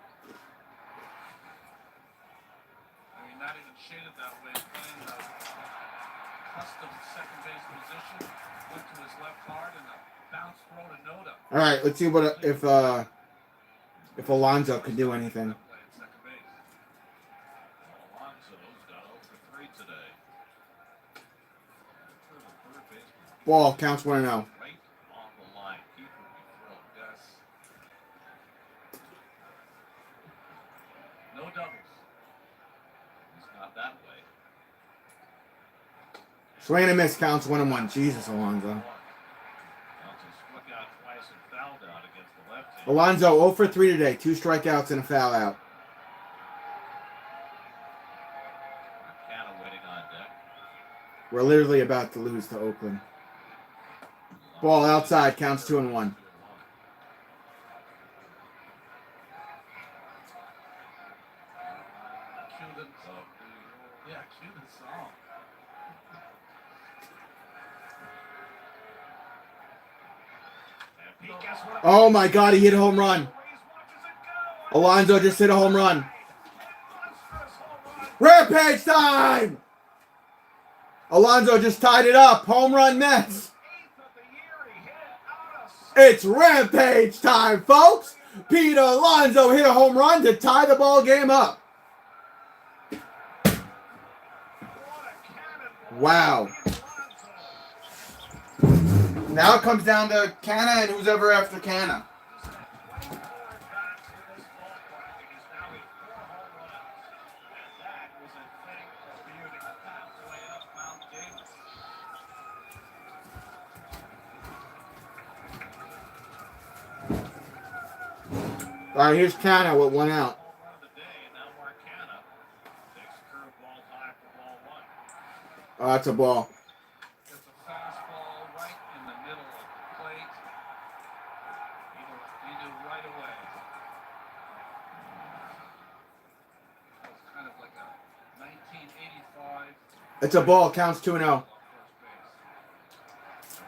I mean, not even shaded that way, playing the custom second base position, went to his left guard and a bounce throw to Noda. All right, let's see what if Alonso can do anything. Play at second base. Alonso's got 0 for 3 today. For the third baseman. Ball counts 1-0. Right on the line. Keeper would be thrilled. Yes. No doubles. He's not that way. Swing and a miss counts 1-1. Jesus, Alonso. Alonso struck Alonso 0 for 3 today. 2 strikeouts and a foul out. Canna waiting on deck. We're literally about to lose to Oakland. Ball outside. Counts 2-1. Cue the song. Yeah, cue the song. And Pete, guess what? Oh my God, he hit a home run. Alonso just hit a home run. Rampage time! Alonso just tied it up. Home run Mets. It's Rampage time, folks. Pete Alonso hit a home run to tie the ball game up. Wow. Now it comes down to Canna and who's ever after Canna. All right, here's Canna with 1 out. Oh, that's a ball. It's a fastball right in the middle of the plate. He knew right away. It was kind of like a 1985. It's a ball. Counts 2-0. First base.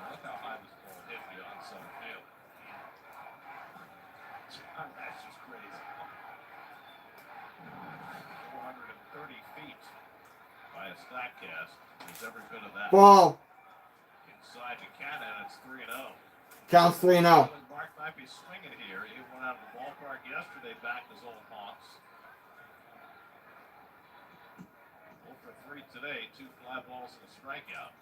Look how high this ball hit beyond center field. That's just crazy. 430 feet by a Statcast. There's every bit of that. Ball. Inside to Canna, and it's 3-0. Counts 3-0. Mark might be swinging here. He went out of the ballpark yesterday, back his old haunts. 0 for 3 today, 2 fly balls and a strikeout.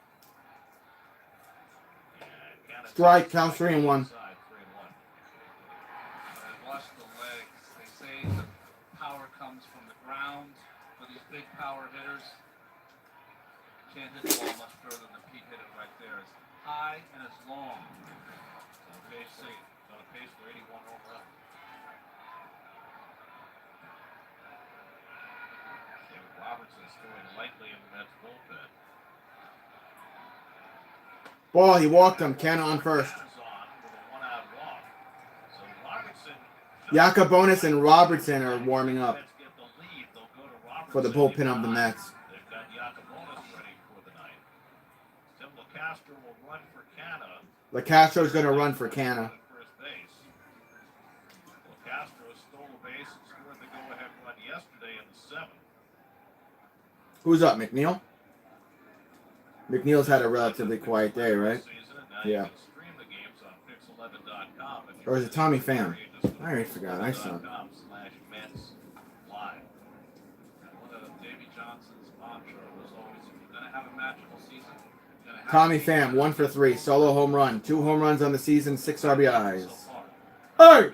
And Canna Strike. Counts 3-1. I watched the legs. They say the power comes from the ground for these big power hitters. Can't hit the ball much further than Pete hit it right there. It's high and it's long. on pace for 81 home runs. David Robertson's throwing lightly in the Mets bullpen. Ball. He walked him. Canna on first. Yacobonis and Robertson are warming up for the bullpen of the Mets. They've got Yacobonis ready for the night. Tim LaCastro will run for Canna. LaCastro's going to run for Canna. First base. LaCastro stole a base and scored the go-ahead run yesterday in the 7th. Who's up, McNeil? McNeil's had a relatively quiet day, right? Yeah. Or is it Tommy Pham? I already forgot. I saw him. Tommy Pham, 1 for 3, solo home run, 2 home runs on the season, 6 RBIs. Hey!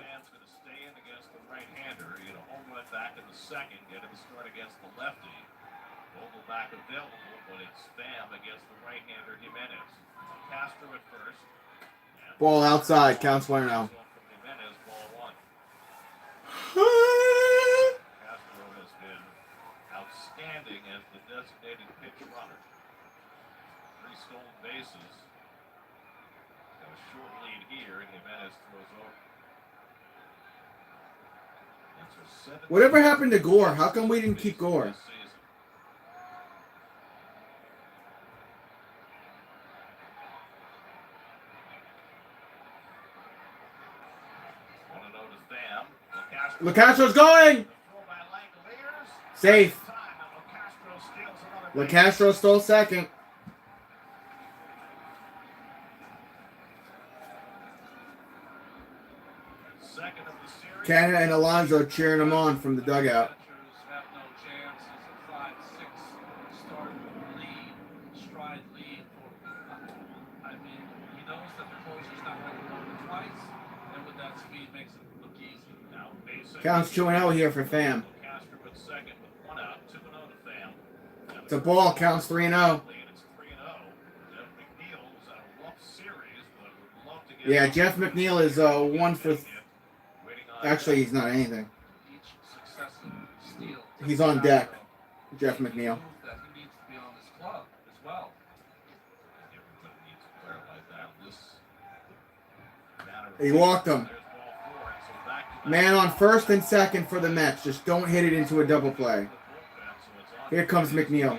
Ball outside, counts 1-0. Castro has been outstanding as the designated pitch runner. 3 stolen bases. Got a short lead here, and Jimenez throws over. Whatever happened to Gore? How come we didn't keep Gore? LaCastro's going! Safe. LaCastro stole second. Canna and Alonso cheering him on from the dugout. Have no chance. It's a 5-6 start lead, stride lead. I mean, he knows that the closer's not going to go twice, and with that speed makes it look easy. Now, Counts 2-0 here for Pham. It's a ball. Counts 3-0. Yeah, Jeff McNeil is 1 for Actually, he's not anything. Each successive steal. He's on deck, Jeff McNeil. That he needs to be on this club as well. Everybody needs a player like that. This He walked him. Man on first and second for the Mets. Just don't hit it into a double play. Here comes McNeil.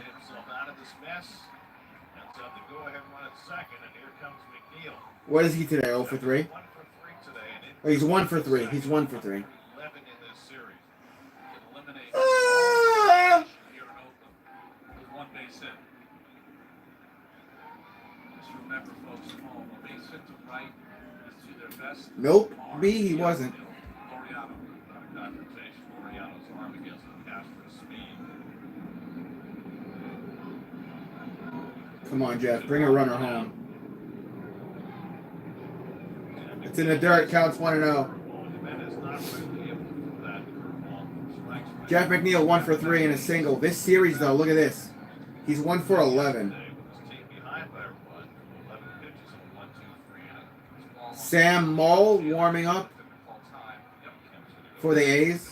What is he today? 0 for 3? Oh, he's 1 for 3. He's 1 for 3. Ah! One base hit. Just remember, folks at home, a base hit to right is to their best. Nope. B, he wasn't. Laureano, not a confrontation. Laureano's arm against the Castro's speed. Come on, Jeff. Bring a runner home. It's in the dirt. Counts 1-0. Jeff McNeil 1 for 3 in a single. This series, though, look at this. He's 1 for 11. Sam Moll warming up for the A's.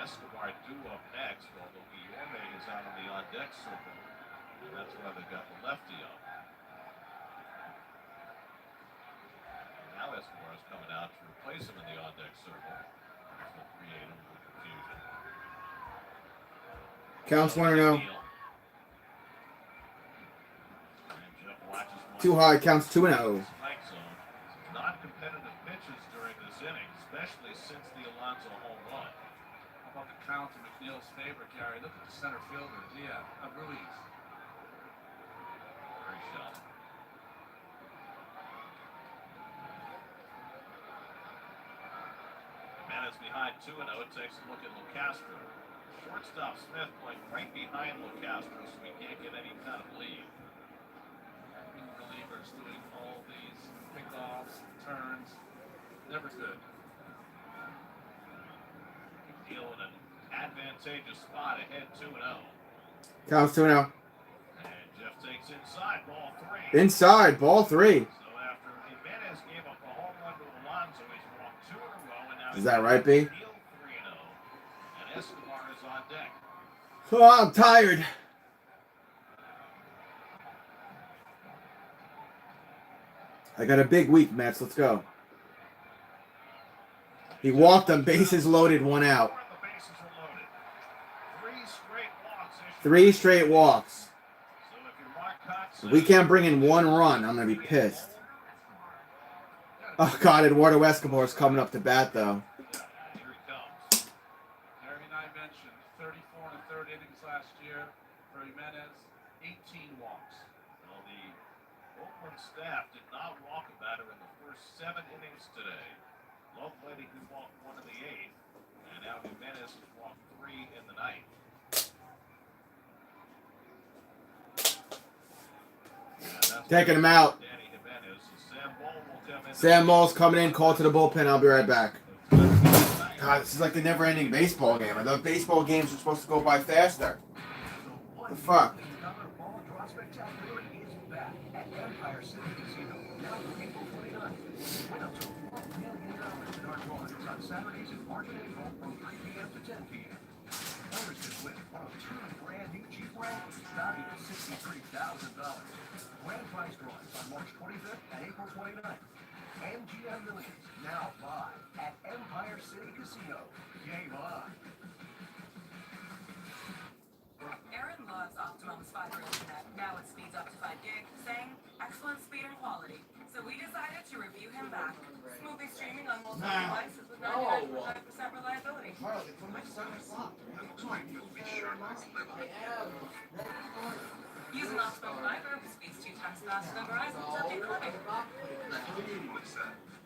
Escobar due up next, although Guillorme is out on the on-deck circle, and that's why they got the lefty up. Now Escobar is coming out to replace him in the on-deck circle, which will create a little confusion. Counts 1-0. Too high. Counts 2-0. Non-competitive pitches during this inning, especially since the Alonso home run. How about the count in McNeil's favor, Gary? Look at the center fielder. Yeah, Ruiz. Very shallow. Jimenez behind 2-0. Takes a look at Locastro. Shortstop Smith playing right behind Locastro, so we can't get any kind of lead. Relievers doing all these pickoffs, turns. Never good. Deal in an advantageous spot ahead 2-0. Counts 2-0. And Jeff takes inside, ball 3. Inside, ball 3. So after Jimenez gave up a home run to Alonso, he's walked 2 in a row, and now Is that right, B? 3-0. And Escobar is on deck. Oh, I'm tired. I got a big week, Mets. Let's go. He walked them. Bases loaded, 1 out. 3 straight walks. If we can't bring in 1 run, I'm going to be pissed. Oh, God. Eduardo Escobar is coming up to bat, though. Gary and I mentioned 34 and a third innings last year for Jimenez, 18 walks. Well, the Oakland staff did not walk a batter in the first 7 innings today. Lovelady, who walked 1 in the 8th, and now Jimenez has walked 3 in the 9th. Taking him out. Danny Jimenez. Sam Moll will come in. Sam Moll's coming in. Call to the bullpen. I'll be right back. God, this is like the never-ending baseball game. I thought baseball games were supposed to go by faster. What the fuck? Empire City Casino, now through April 29th. Win up to $4 million in our drawings on Saturdays in March and April from 3 p.m. to 10 p.m. Owners can win one of 2 brand new Jeep Wranglers valued at $63,000. Grand prize drawings on March 25th and April 29th. MGM Millions, now live at Empire City Casino. Game on. Aaron loves Optimum's fiber internet. Now it speeds up to 5 gig, saying excellent speed and quality. So we decided to review him back. Smoothly streaming on multiple devices with 99.9% reliability. Use an Optimum fiber who speeds 2 times faster than Verizon's update clipping.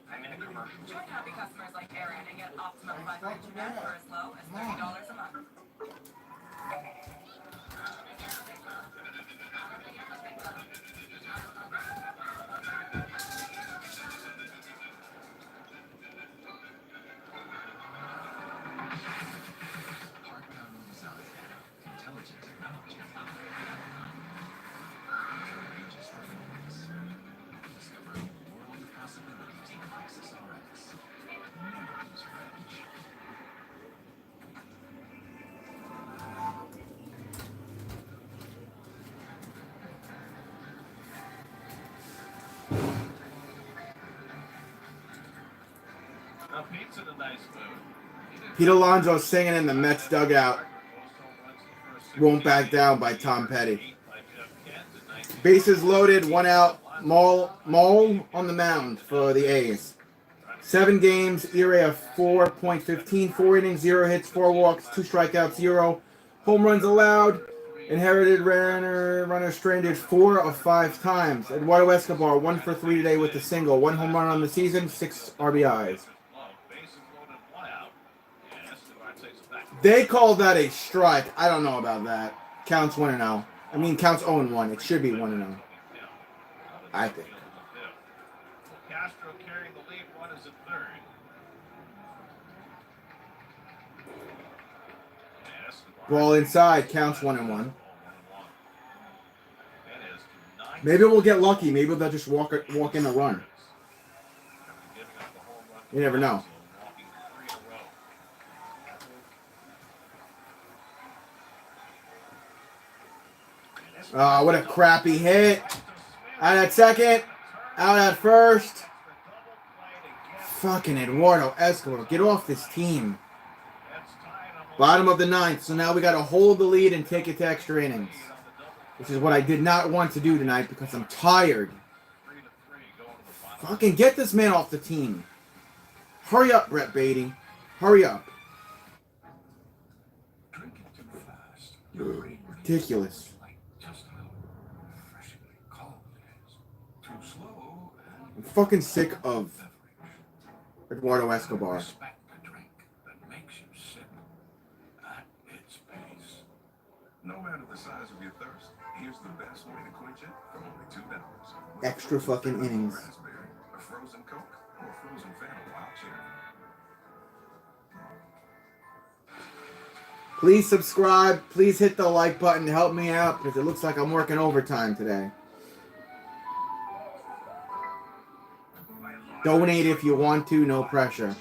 I'm in a commercial. Join happy customers like Aaron and get Optimum fiber internet for as low as $30 a month. Pete's in a nice mood. Pete Alonso singing in the Mets dugout. Won't back down by Tom Petty. Bases loaded, 1 out. Mole on the mound for the A's. 7 games, ERA of 4.15, 4 innings, 0 hits, 4 walks, 2 strikeouts, 0 home runs allowed. Inherited runner stranded 4 of 5 times. Eduardo Escobar 1 for 3 today with a single, 1 home run on the season, 6 RBIs. They call that a strike. I don't know about that. Counts 1-0. I mean, counts 0-1. It should be 1-0. I think. Castro carrying the lead, one is at third. Ball inside, counts 1-1. Maybe we'll get lucky. Maybe they'll just walk in a run. You never know. Oh, what a crappy hit. Out at second. Out at first. Fucking Eduardo Escobar. Get off this team. Bottom of the 9th. So now we got to hold the lead and take it to extra innings. Which is what I did not want to do tonight because I'm tired. Fucking get this man off the team. Hurry up, Brett Beatty. Hurry up. Ridiculous. I'm fucking sick of Eduardo Escobar. No matter the size of your thirst, here's the best way to quench it for only $2. Extra fucking innings. Raspberry, a frozen Coke, or a frozen Fanta Wild Cherry. Please subscribe. Please hit the like button to help me out because it looks like I'm working overtime today. Donate if you want to, no pressure.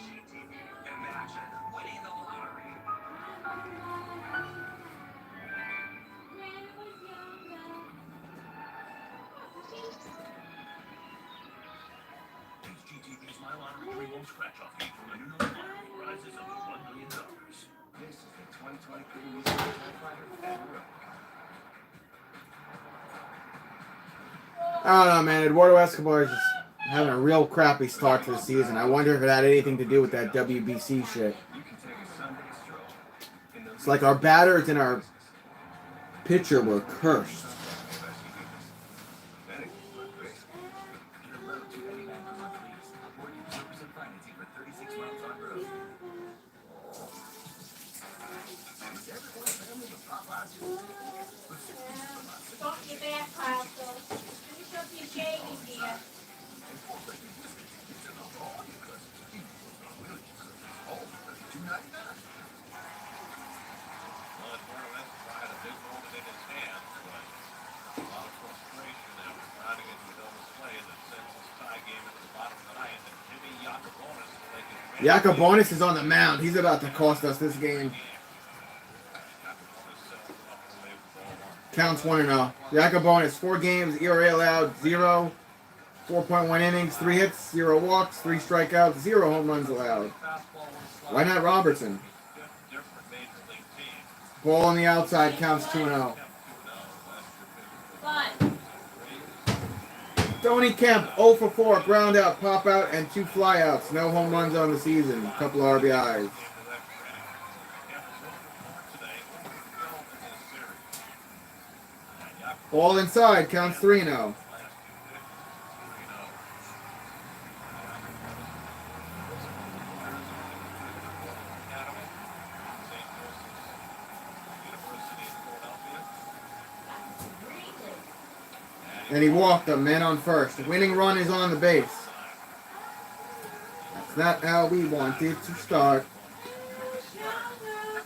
I don't know, man. Eduardo Escobar is just having a real crappy start to the season. I wonder if it had anything to do with that WBC shit. It's like our batters and our pitcher were cursed. Yacobonis is on the mound. He's about to cost us this game. Counts 1-0. Yacobonis, 4 games, ERA allowed, 0. 4.1 innings, 3 hits, 0 walks, 3 strikeouts, 0 home runs allowed. Why not Robertson? Ball on the outside, counts 2-0. Tony Kemp, 0 for 4, ground out, pop out, and 2 flyouts. No home runs on the season. A couple of RBIs. Ball inside, counts 3-0. And he walked him, man on first. The winning run is on the base. That's not how we wanted to start.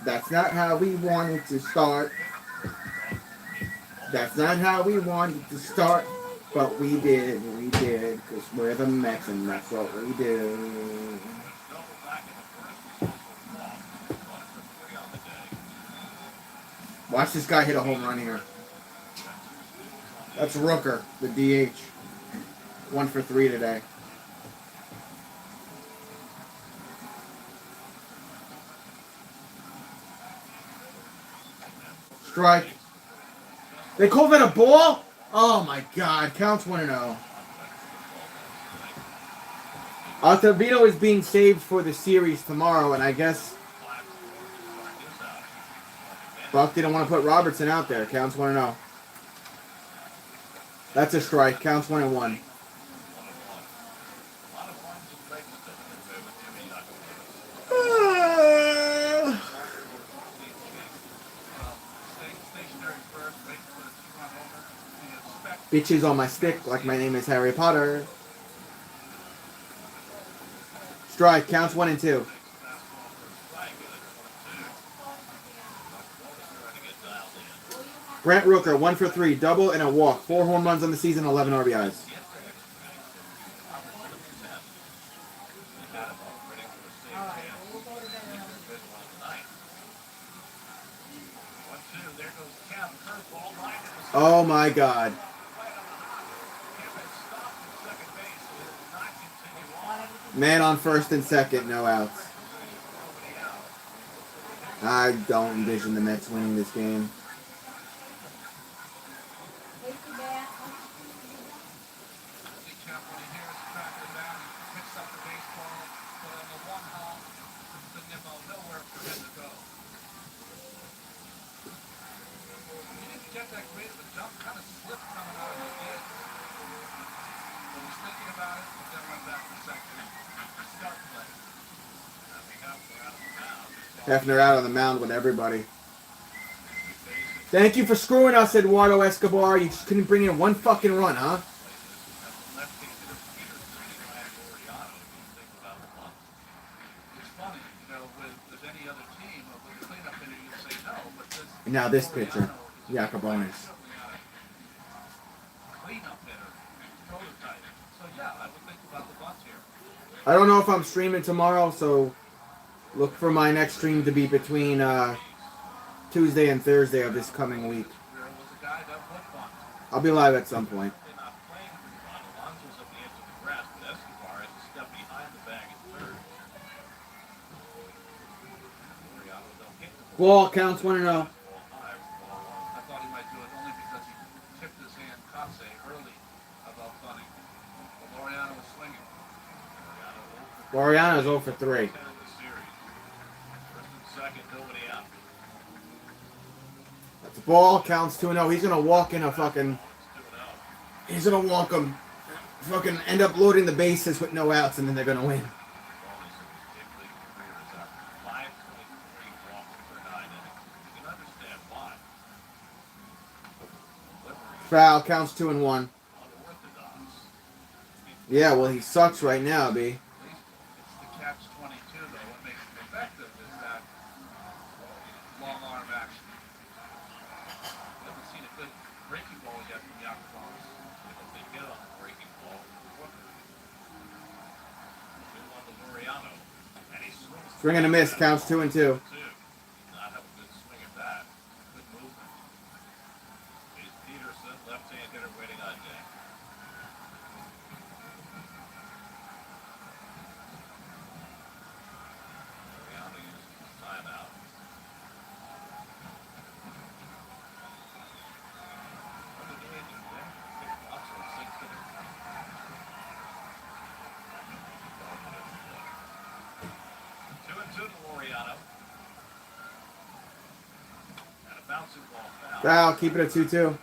That's not how we wanted to start. That's not how we wanted to start. But we did, because we're the Mets and that's what we do. Watch this guy hit a home run here. That's Rooker, the DH. 1 for 3 today. Strike. They called that a ball? Oh my god. Counts 1-0. Altavino is being saved for the series tomorrow, and I guess Buck didn't want to put Robertson out there. Counts 1-0. That's a strike. Counts 1-1. Bitches on my stick like my name is Harry Potter. Strike. Counts 1-2. Brent Rooker, 1 for 3, double and a walk. 4 home runs on the season, 11 RBIs. Oh my god. Man on first and second, no outs. I don't envision the Mets winning this game. Hefner out on the mound with everybody. Thank you for screwing us, Eduardo Escobar. You just couldn't bring in one fucking run, huh? And now this pitcher, Yacobonis. I don't know if I'm streaming tomorrow, so look for my next stream to be between Tuesday and Thursday of this coming week. I'll be live at some point. Ball counts 1-0. I thought he might do it only because he tipped his hand Kase early about bunting. But Laureano was swinging. Laureano's 0 for 3. That's a ball, counts 2-0. He's gonna walk in a fucking. He's gonna walk him. Fucking end up loading the bases with no outs, and then they're gonna win. Foul, counts 2-1. Yeah, well, he sucks right now, B. It's the catch-22, though. What makes him effective is that long arm action. We haven't seen a good breaking ball yet from Yacobonis. If they get on the breaking ball, Swing and a miss, counts 2-2. Foul, keep it at 2-2.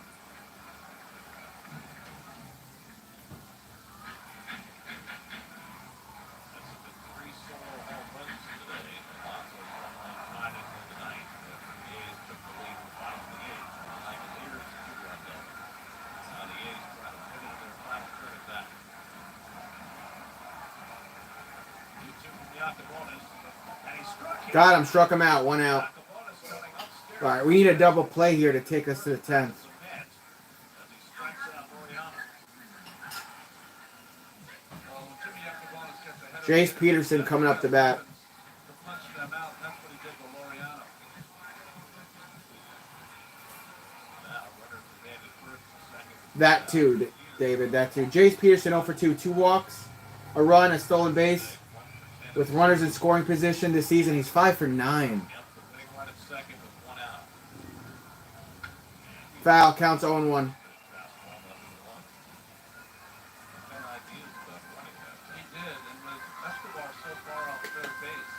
Got him, struck him out, 1 out. All right, we need a double play here to take us to the 10th. Jace Peterson coming up to bat. That too, David, that too. Jace Peterson 0 for 2. 2 walks, a run, a stolen base. With runners in scoring position this season, he's 5 for 9. Foul. Counts 0-1. He did, and with Escobar so far off third base,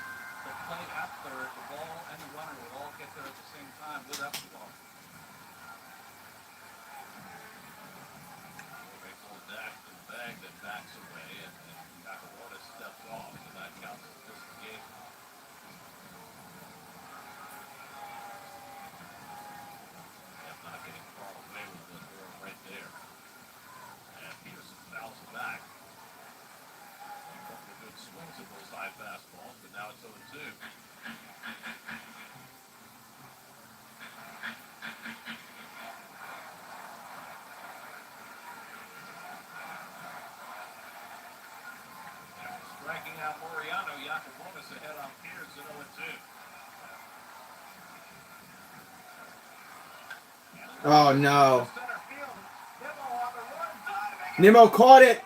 the play at third, the ball and the runner will all get there at the same time with Escobar. Makes a little dash to the bag that backs away, and Nakamura steps off, so that counts as disengagement. And not getting far away with the door right there. And Peterson fouls it back. A couple of good swings at those high fastballs, but now it's 0-2. After striking out Laureano, Yacobonis ahead on Peterson 0-2. Oh no. Nimmo caught it.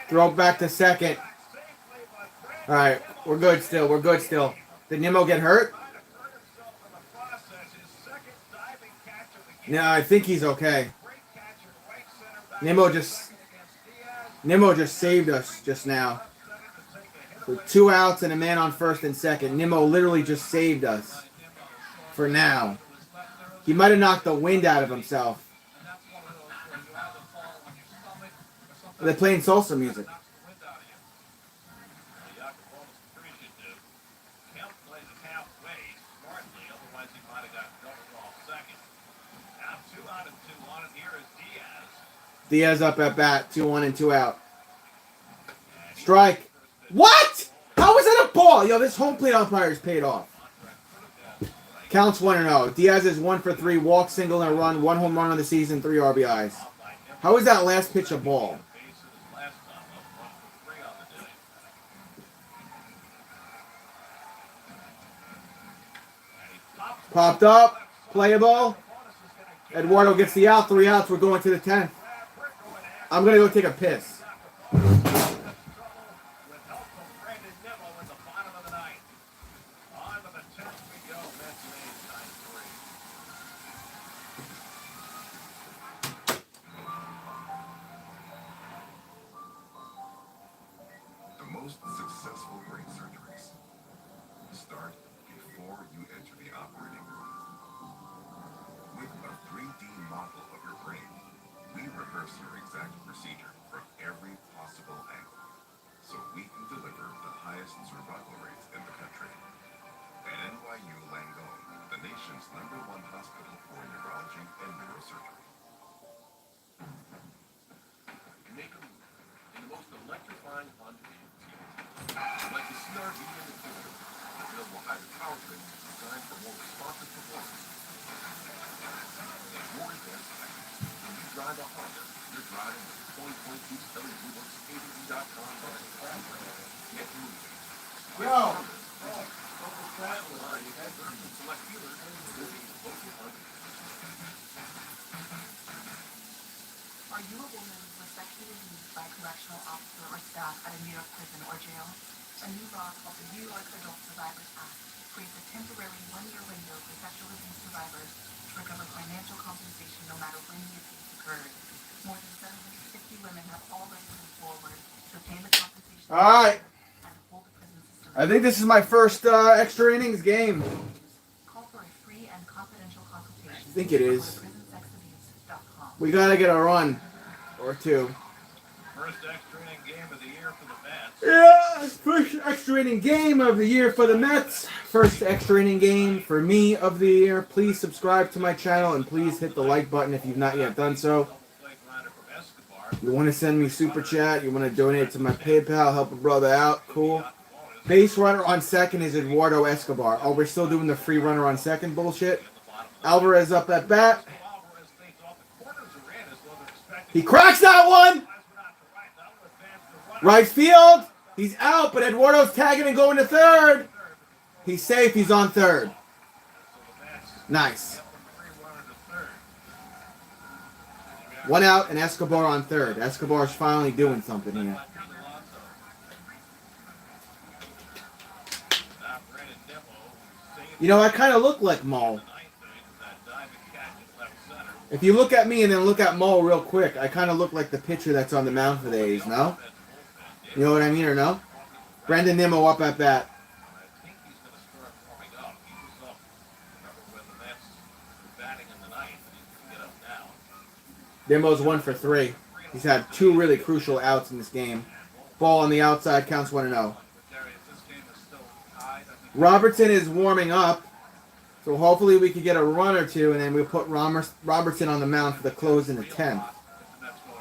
Throw back to second. All right, we're good still. We're good still. Did Nimmo get hurt? No, I think he's okay. Nimmo just saved us just now. With 2 outs and a man on first and second. Nimmo literally just saved us. For now. He might have knocked the wind out of himself. They're playing salsa music. Diaz up at bat. 2-1 and 2 out. Strike. What? How was that a ball? Yo, this home plate umpire's paid off. Counts 1-0. Diaz is 1 for 3. Walk, single, and a run. 1 home run on the season. 3 RBIs. How is that last pitch a ball? Popped up. Playable. Eduardo gets the out. 3 outs. We're going to the 10th. I'm going to go take a piss. Successful brain surgeries start before you enter the operating room. With a 3D model of your brain, we rehearse your exact procedure from every possible angle, so we can deliver the highest survival rates in the country. At NYU Langone, the nation's #1 hospital for neurology and neurosurgery. Make a move in the most electrifying on-demand like the CRV in the corner, available hybrid powertrains designed for more responsive performance and more advanced tech. When you drive a Honda, you're driving with 2022 Stellar Bluebook's ADV.com Get moving. Yo! Select dealers will be local Honda. Are you a woman who was sexually abused by a correctional officer or staff at a New York prison or jail? A new law called the New York Adult Survivors Act creates a temporary 1-year window for sexual abuse survivors to recover financial compensation no matter when the abuse occurred. More than 750 women have already moved forward to obtain the compensation. All right. And hold the prison system. I think this is my first extra innings game. Call for a free and confidential consultation. I think it is. prisonsexabuse.com. We gotta get a run or 2. First extra inning game of the year for the Mets. Yeah, first extra inning game of the year for the Mets. First extra inning game for me of the year. Please subscribe to my channel and please hit the like button if you've not yet done so. You want to send me super chat? You want to donate to my PayPal? Help a brother out? Cool. Base runner on second is Eduardo Escobar. Oh, we're still doing the free runner on second bullshit. Alvarez up at bat. He cracks that one. Right field. He's out, but Eduardo's tagging and going to third. He's safe. He's on third. Nice. 1 out and Escobar on third. Escobar's finally doing something here. You know, I kind of look like Mo. If you look at me and then look at Mo real quick, I kind of look like the pitcher that's on the mound for the A's, no? You know what I mean or no? Brandon Nimmo up at bat. I think he's going to start warming up. He was up. Remember when the Mets were batting in the ninth, and he's going to get up now. Nimmo's 1 for 3. He's had 2 really crucial outs in this game. Ball on the outside, counts 1-0. This game is still tied. I think Robertson is warming up. So hopefully we could get a run or two, and then we'll put Robertson on the mound for the close in the 10th.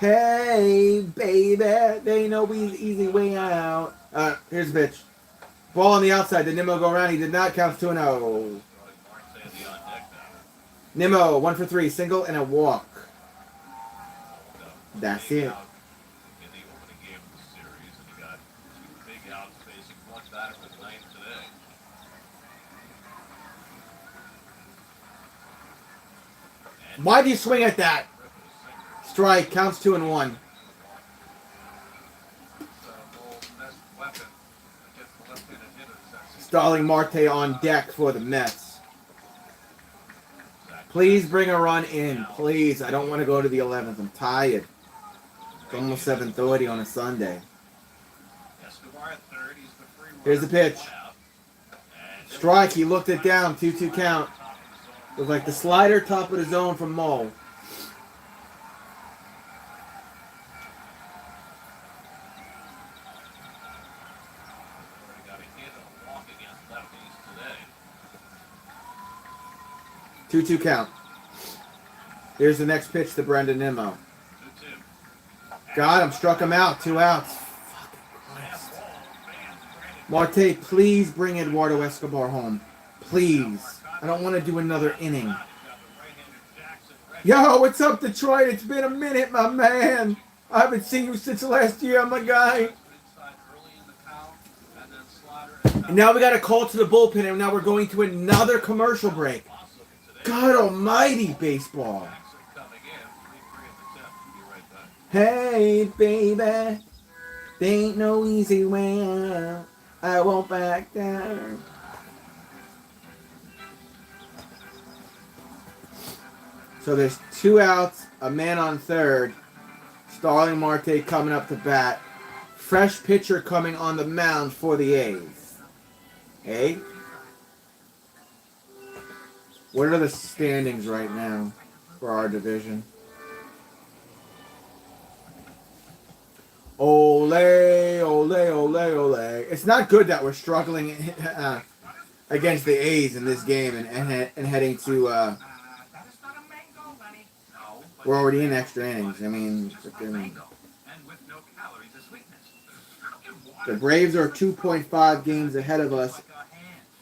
Hey, baby, they ain't no easy way out. Here's the pitch. Ball on the outside. Did Nimmo go around? He did not. Counts 2-0. Nimmo, 1 for 3. Single and a walk. That's it. In the opening game of the series, and he got 2 big outs facing 1 batter with 9 today. Why do you swing at that? Strike. Counts 2-1. Starling Marte on deck for the Mets. Please bring a run in. Please. I don't want to go to the 11th. I'm tired. It's almost 7:30 on a Sunday. Here's the pitch. Strike. He looked it down. 2-2 count. Looked like the slider top of the zone from Mo. Today. 2-2 count. Here's the next pitch to Brendan Nimmo. 2-2. Got him. Struck him out. 2 outs. Fucking Christ. Marte, please bring Eduardo Escobar home. Please. I don't want to do another inning. Yo, what's up, Detroit? It's been a minute, my man. I haven't seen you since last year, my guy. And now we got a call to the bullpen, and now we're going to another commercial break. God almighty, baseball. Hey, baby, there ain't no easy way out. I won't back down. So there's 2 outs, a man on third. Starling Marte coming up to bat. Fresh pitcher coming on the mound for the A's. Hey? What are the standings right now for our division? Ole, ole, ole, ole. It's not good that we're struggling against the A's in this game and heading to... we're already in extra innings. I mean, the Braves are 2.5 games ahead of us.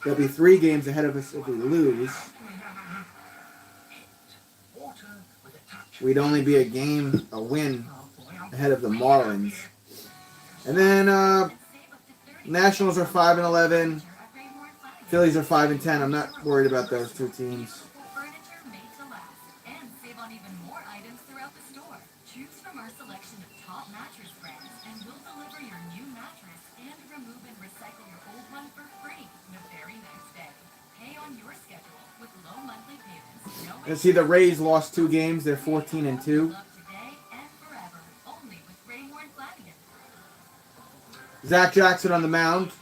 They'll be 3 games ahead of us if we lose. We'd only be a win ahead of the Marlins. And then Nationals are 5-11. Phillies are 5-10. I'm not worried about those 2 teams. You see, the Rays lost 2 games. They're 14-2. Zach Jackson on the mound.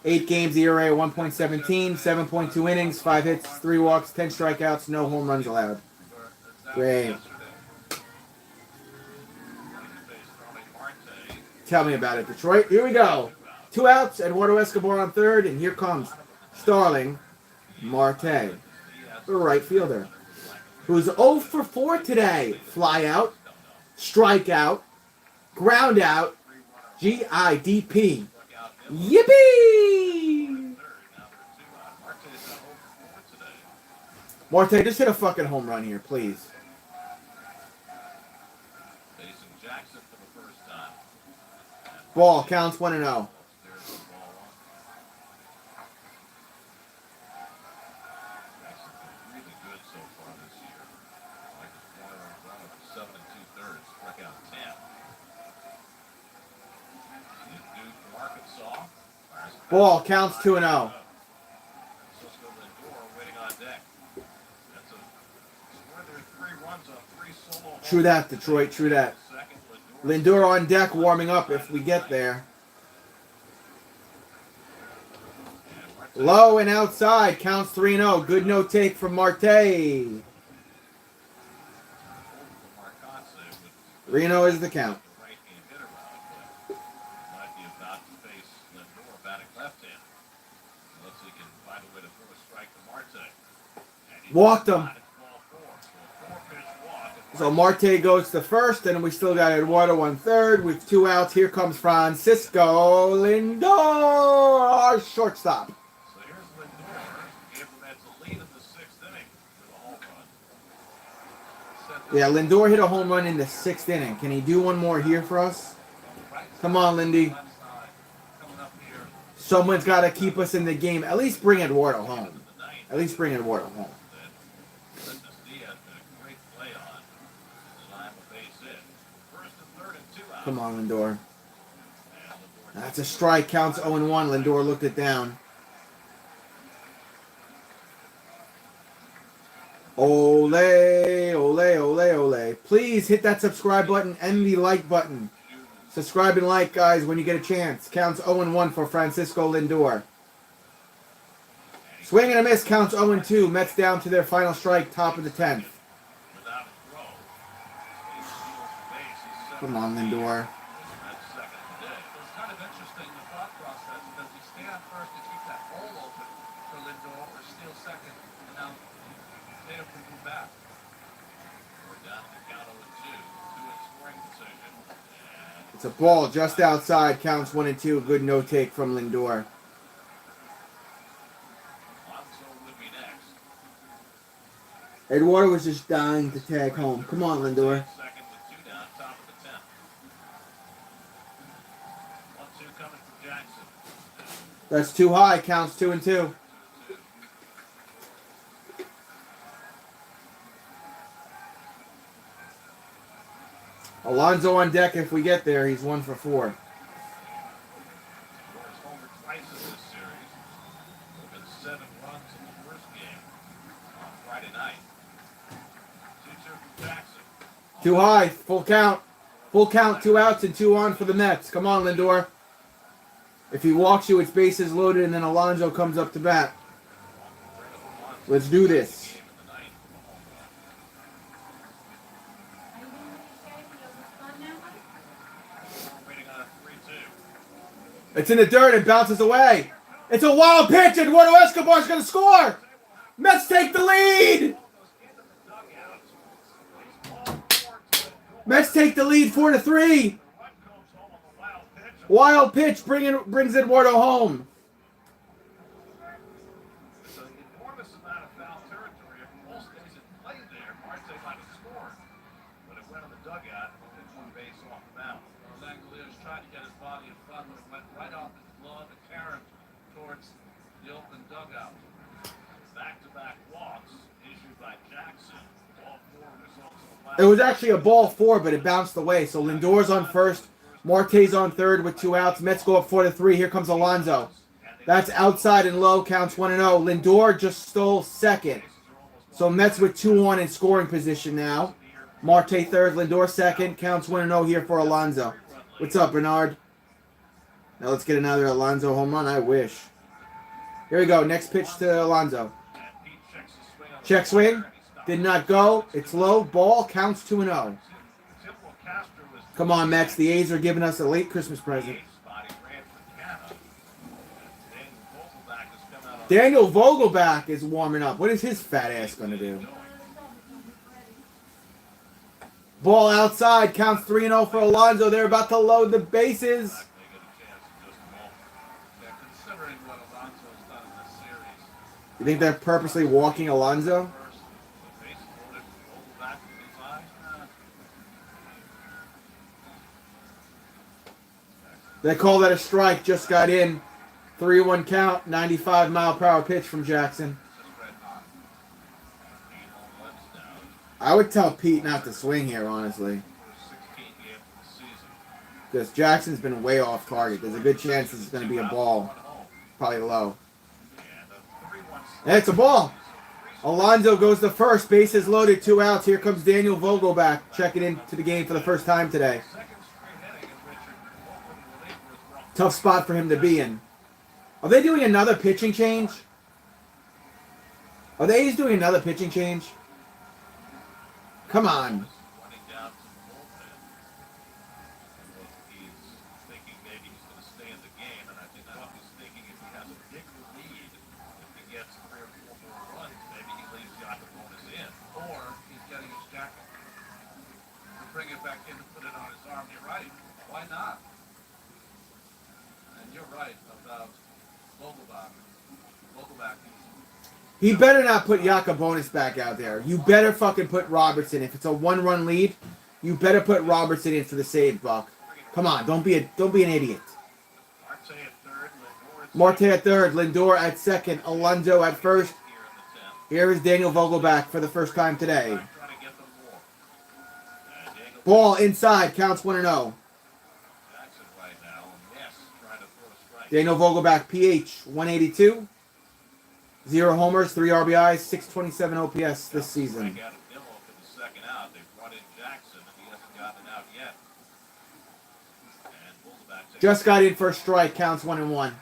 8 games, ERA 1.17, 7.2 innings, 5 hits, 3 walks, 10 strikeouts, no home runs allowed. Great. Tell me about it, Detroit. Here we go. 2 outs, Eduardo Escobar on third, and here comes Starling Marte, the right fielder, who's 0 for 4 today. Fly out, strike out, ground out, GIDP. Yippee! Marte, just hit a fucking home run here, please. Ball counts 1-0. Ball counts 2-0. True that, Detroit. True that. Lindor on deck, warming up if we get there. Low and outside. Counts 3-0. Good no take from Marte. 3-0 is the count. Walked him. So Marte goes to first, and we still got Eduardo on third with 2 outs. Here comes Francisco Lindor, our shortstop. So here's Lindor. Gave the Mets a lead in the 6th inning with a home run. Yeah, Lindor hit a home run in the 6th inning. Can he do one more here for us? Come on, Lindy. Someone's got to keep us in the game. At least bring Eduardo home. At least bring Eduardo home. Come on, Lindor. That's a strike. Counts 0-1. Lindor looked it down. Ole, ole, ole, ole. Please hit that subscribe button and the like button. Subscribe and like, guys, when you get a chance. Counts 0-1 for Francisco Lindor. Swing and a miss. Counts 0-2. Mets down to their final strike, top of the 10th. Come on, Lindor. It's kind of interesting, the thought process. Does he stay on first to keep that hole open for Lindor, or steal second, and now Tatum can move back? We're down to the count 0-2. 2 in scoring position. It's a ball just outside. Counts 1-2. Good no take from Lindor. Alonso would be next. Eduardo was just dying to tag home. Come on, Lindor. Second with 2 down, top of the 10th. 1-2 coming from Jackson. That's too high. Counts 2-2. Alonso on deck if we get there. He's 1 for 4. Scores homer twice in this series. There have been 7 runs in the first game on Friday night. 2-2 from Jackson. Too high. Full count. Full count. 2 outs and 2 on for the Mets. Come on, Lindor. If he walks you, it's bases loaded, and then Alonso comes up to bat. Let's do this. It's in the dirt. It bounces away. It's a wild pitch. Eduardo Escobar's going to score. Mets take the lead. Mets take the lead 4-3. Wild pitch brings Eduardo home. It's an enormous amount of foul territory. If most days it played there, Marte might have scored. But it went on the dugout and 1 base off the mound. Langoliers tried to get his body in front, but it went right off his glove and carried towards the open dugout. Back-to-back walks issued by Jackson. All 4 results in the last. It was actually a ball 4, but it bounced away. So Lindor's on first. Marte's on third with 2 outs. Mets go up 4-3. Here comes Alonso. That's outside and low. Counts 1-0. Lindor just stole second. So Mets with 2 on in scoring position now. Marte third. Lindor second. Counts 1-0 here for Alonso. What's up, Bernard? Now let's get another Alonso home run. I wish. Here we go. Next pitch to Alonso. Check swing. Did not go. It's low. Ball. Counts 2-0. Come on, Mets. The A's are giving us a late Christmas present. Daniel Vogelback is warming up. What is his fat ass going to do? Ball outside. Counts 3-0 for Alonso. They're about to load the bases. Considering what Alonso's done in this series, You think they're purposely walking Alonso? They call that a strike. Just got in. 3-1 count. 95-mile-per-hour pitch from Jackson. I would tell Pete not to swing here, honestly. Because Jackson's been way off target. There's a good chance this is going to be a ball. Probably low. And it's a ball. Alonso goes to first. Bases loaded. 2 outs. Here comes Daniel Vogelback checking into the game for the first time today. Tough spot for him to be in. Are they doing another pitching change? Are they doing another pitching change? Come on. Bring it back in and put it on his arm. You're right. Why not? And you're right about Vogelback. He better not put Yacobonis back out there. You better fucking put Robertson. If it's a 1-run lead, you better put Robertson in for the save, Buck. Come on, don't be an idiot. Marte at third, Lindor at second, Alonso at first. Here is Daniel Vogelback for the first time today. Ball inside, counts 1-0. Daniel Vogelback, PH, 182. 0 homers, 3 RBIs, 627 OPS this season. Just got in for a strike, counts 1-1.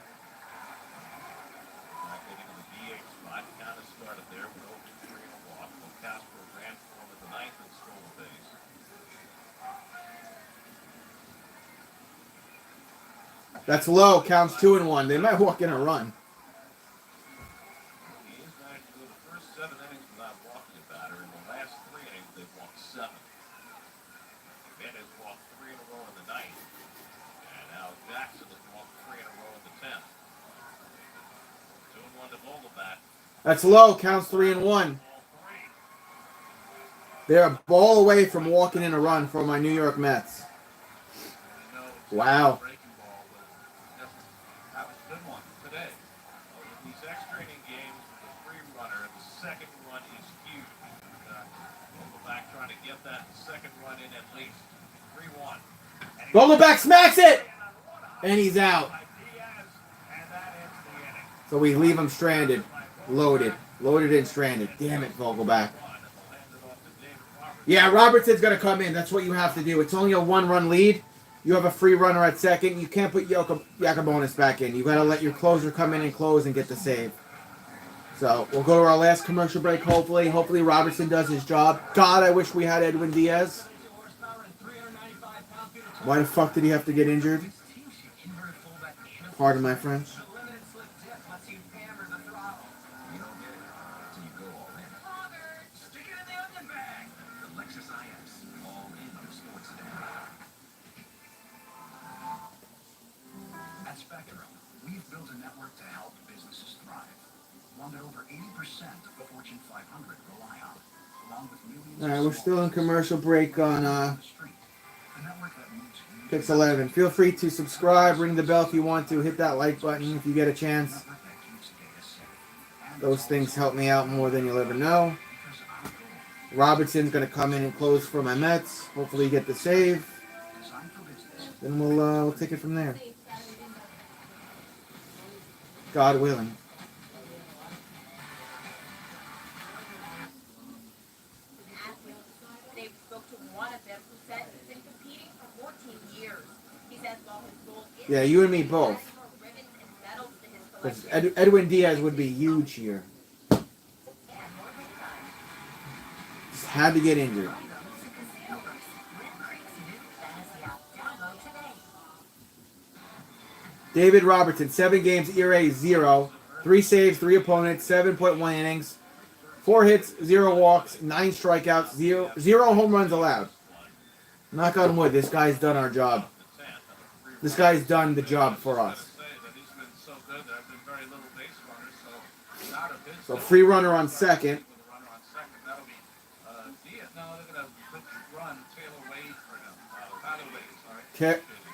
That's low, counts 2-1. They might walk in a run. That's low, counts 3-1. They're a ball away from walking in a run for my New York Mets. Wow. Vogelback smacks it! And he's out. So we leave him stranded. Loaded and stranded. Damn it, Vogelback. Yeah, Robertson's going to come in. That's what you have to do. It's only a 1-run lead. You have a free runner at second. You can't put Yacobonis back in. You got to let your closer come in and close and get the save. So we'll go to our last commercial break, hopefully. Hopefully Robertson does his job. God, I wish we had Edwin Diaz. Why the fuck did he have to get injured? Pardon my French. At Spectrum, we've built a network to help businesses thrive. One that over 80% of the Fortune 500 rely on, along with millions. All right, we're still in commercial break on Pix 11. Feel free to subscribe, ring the bell if you want to, hit that like button if you get a chance. Those things help me out more than you'll ever know. Robertson's going to come in and close for my Mets. Hopefully get the save. Then we'll take it from there. God willing. They spoke to one of them who said he's been competing for 14 years. He says while his goal is Yeah, you and me both. Because Edwin Diaz would be huge here. Just had to get injured. David Robertson, 7 games, ERA 0. 3 saves, 3 opponents, 7.1 innings. 4 hits, 0 walks, 9 strikeouts, 0 home runs allowed. Knock on wood, this guy's done our job. This guy's done the job for us. So free runner on second.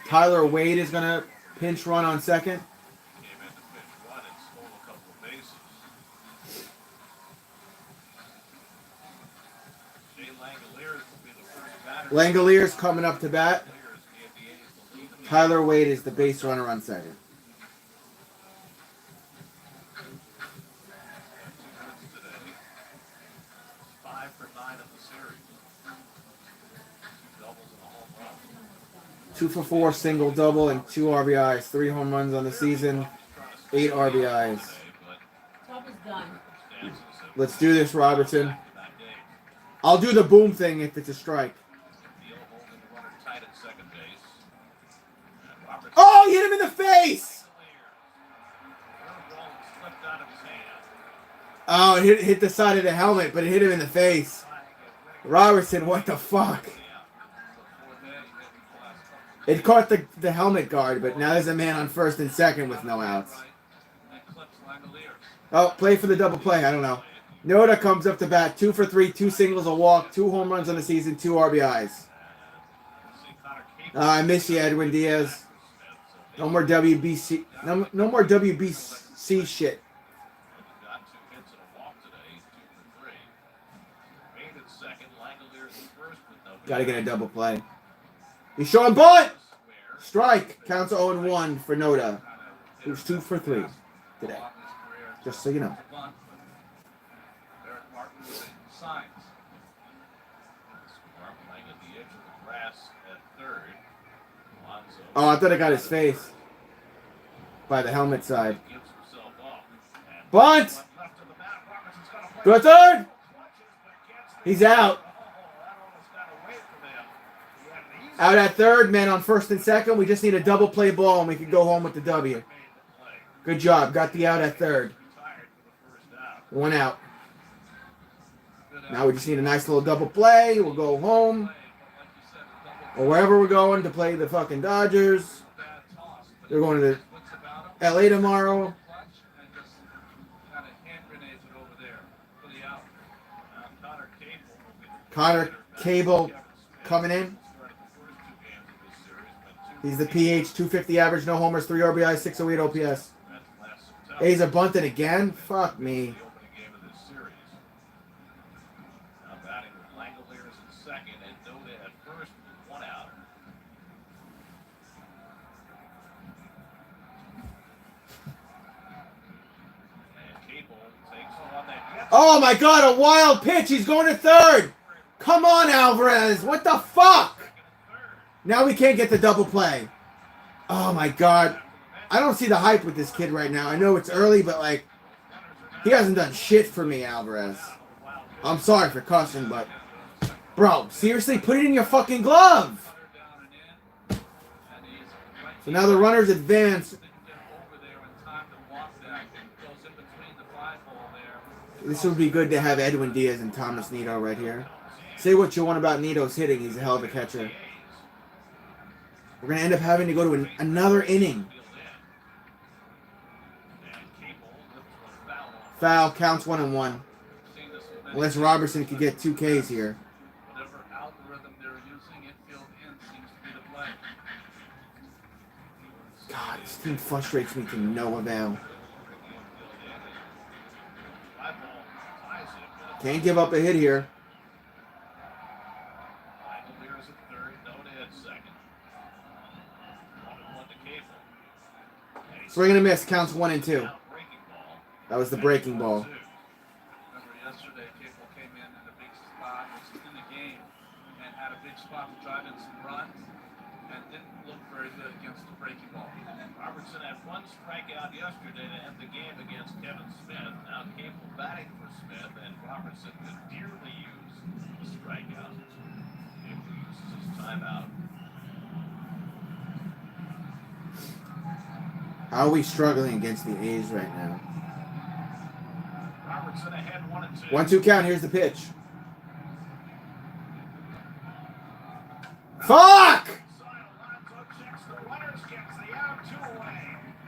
Tyler Wade is going to pinch run on second. Langoliers coming up to bat. Tyler Wade is the base runner on second. 2 for 4, single, double, and 2 RBIs. 3 home runs on the season, 8 RBIs. Top is done. Let's do this, Robertson. I'll do the boom thing if it's a strike. Oh, he hit him in the face! Oh, it hit the side of the helmet, but it hit him in the face. Robertson, what the fuck? It caught the helmet guard, but now there's a man on first and second with no outs. Oh, play for the double play. I don't know. Noda comes up to bat. 2 for 3, 2 singles, a walk, 2 home runs on the season, 2 RBIs. I miss you, Edwin Diaz. No more WBC. No more WBC shit. Gotta get a double play. He's showing bunt! Strike. Counts 0-1 for Noda, who's 2 for 3 today. Just so you know. Oh, I thought I got his face by the helmet side. Bunt! Go to third! He's out. Out at third, man on first and second. We just need a double play ball and we can go home with the W. Good job. Got the out at third. 1 out. Now we just need a nice little double play. We'll go home. Or wherever we're going to play the fucking Dodgers. They're going to LA tomorrow. Connor Cable coming in. He's the PH, 250 average, no homers, 3 RBIs, 608 OPS. A's are bunting again? Fuck me. Oh my god, a wild pitch. He's going to third. Come on, Alvarez. What the fuck? Now we can't get the double play. Oh my god. I don't see the hype with this kid right now. I know it's early, but like, he hasn't done shit for me, Alvarez. I'm sorry for cussing, but bro, seriously, put it in your fucking glove. So now the runners advance. This would be good to have Edwin Diaz and Thomas Nido right here. Say what you want about Nido's hitting. He's a hell of a catcher. We're going to end up having to go to another inning. Foul. Counts 1-1. Unless Robertson could get 2 Ks here. God, this team frustrates me to no avail. Can't give up a hit here. Swing and a miss. Counts 1 and 2. That was the breaking ball. Remember yesterday, Cable came in a big spot, was in the game, and had a big spot to drive in some runs, and didn't look very good against the breaking ball. Robertson had 1 strikeout yesterday to end the game against Kevin Smith. Now Cable batting for Smith, and Robertson could dearly use the strikeout. Cable uses his timeout. How are we struggling against the A's right now? Robertson ahead 1-2. 1-2 count. Here's the pitch. Fuck!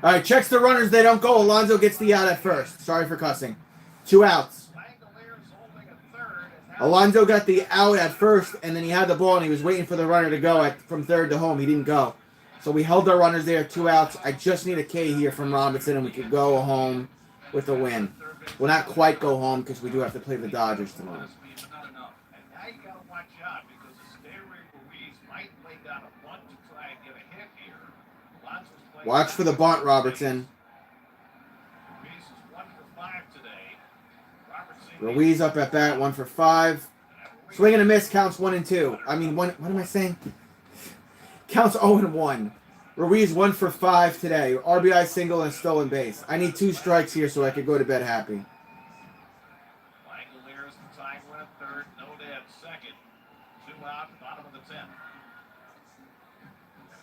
All right, checks the runners. They don't go. Alonso gets the out at first. Sorry for cussing. 2 outs. Alonso got the out at first, and then he had the ball, and he was waiting for the runner to go from third to home. He didn't go. So we held our runners there, 2 outs. I just need a K here from Robinson, and we could go home with a win. We'll not quite go home because we do have to play the Dodgers tomorrow. Watch for the bunt, Robertson. Ruiz up at bat, 1 for 5. Swing and a miss, counts 1 and 2. I mean, what am I saying? Counts 0-1. Ruiz 1 for 5 today. RBI single and stolen base. I need 2 strikes here so I could go to bed happy. Langoliers the tying run at third. No dead second. 2 out, bottom of the 10th.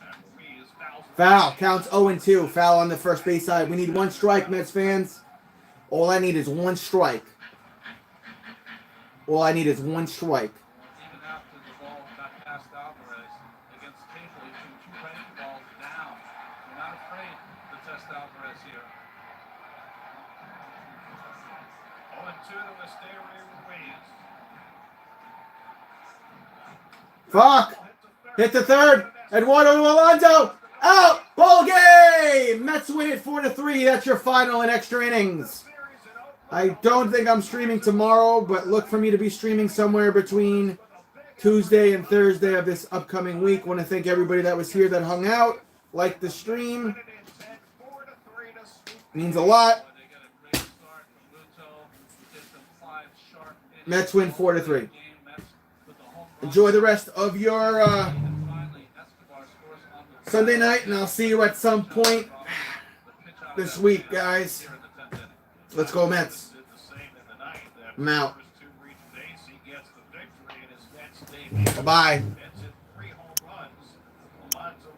And Ruiz fouls. Foul. Counts 0-2. Foul on the first base side. We need 1 strike, Mets fans. All I need is 1 strike. All I need is 1 strike. Even after the ball got past Alvarez against Capel, he threw 2 breaking balls down. We're not afraid to test Alvarez here. 0-2 to Wisteria Ruiz. Fuck! Hit the third. Eduardo Alonso. Out. Ball game. Mets win it 4-3. That's your final in extra innings. I don't think I'm streaming tomorrow, but look for me to be streaming somewhere between Tuesday and Thursday of this upcoming week. Want to thank everybody that was here that hung out, liked the stream. Means a lot. Mets win 4-3. Enjoy the rest of your Sunday night, and I'll see you at some point this week, guys. Let's go, Mets. I'm out. Bye-bye.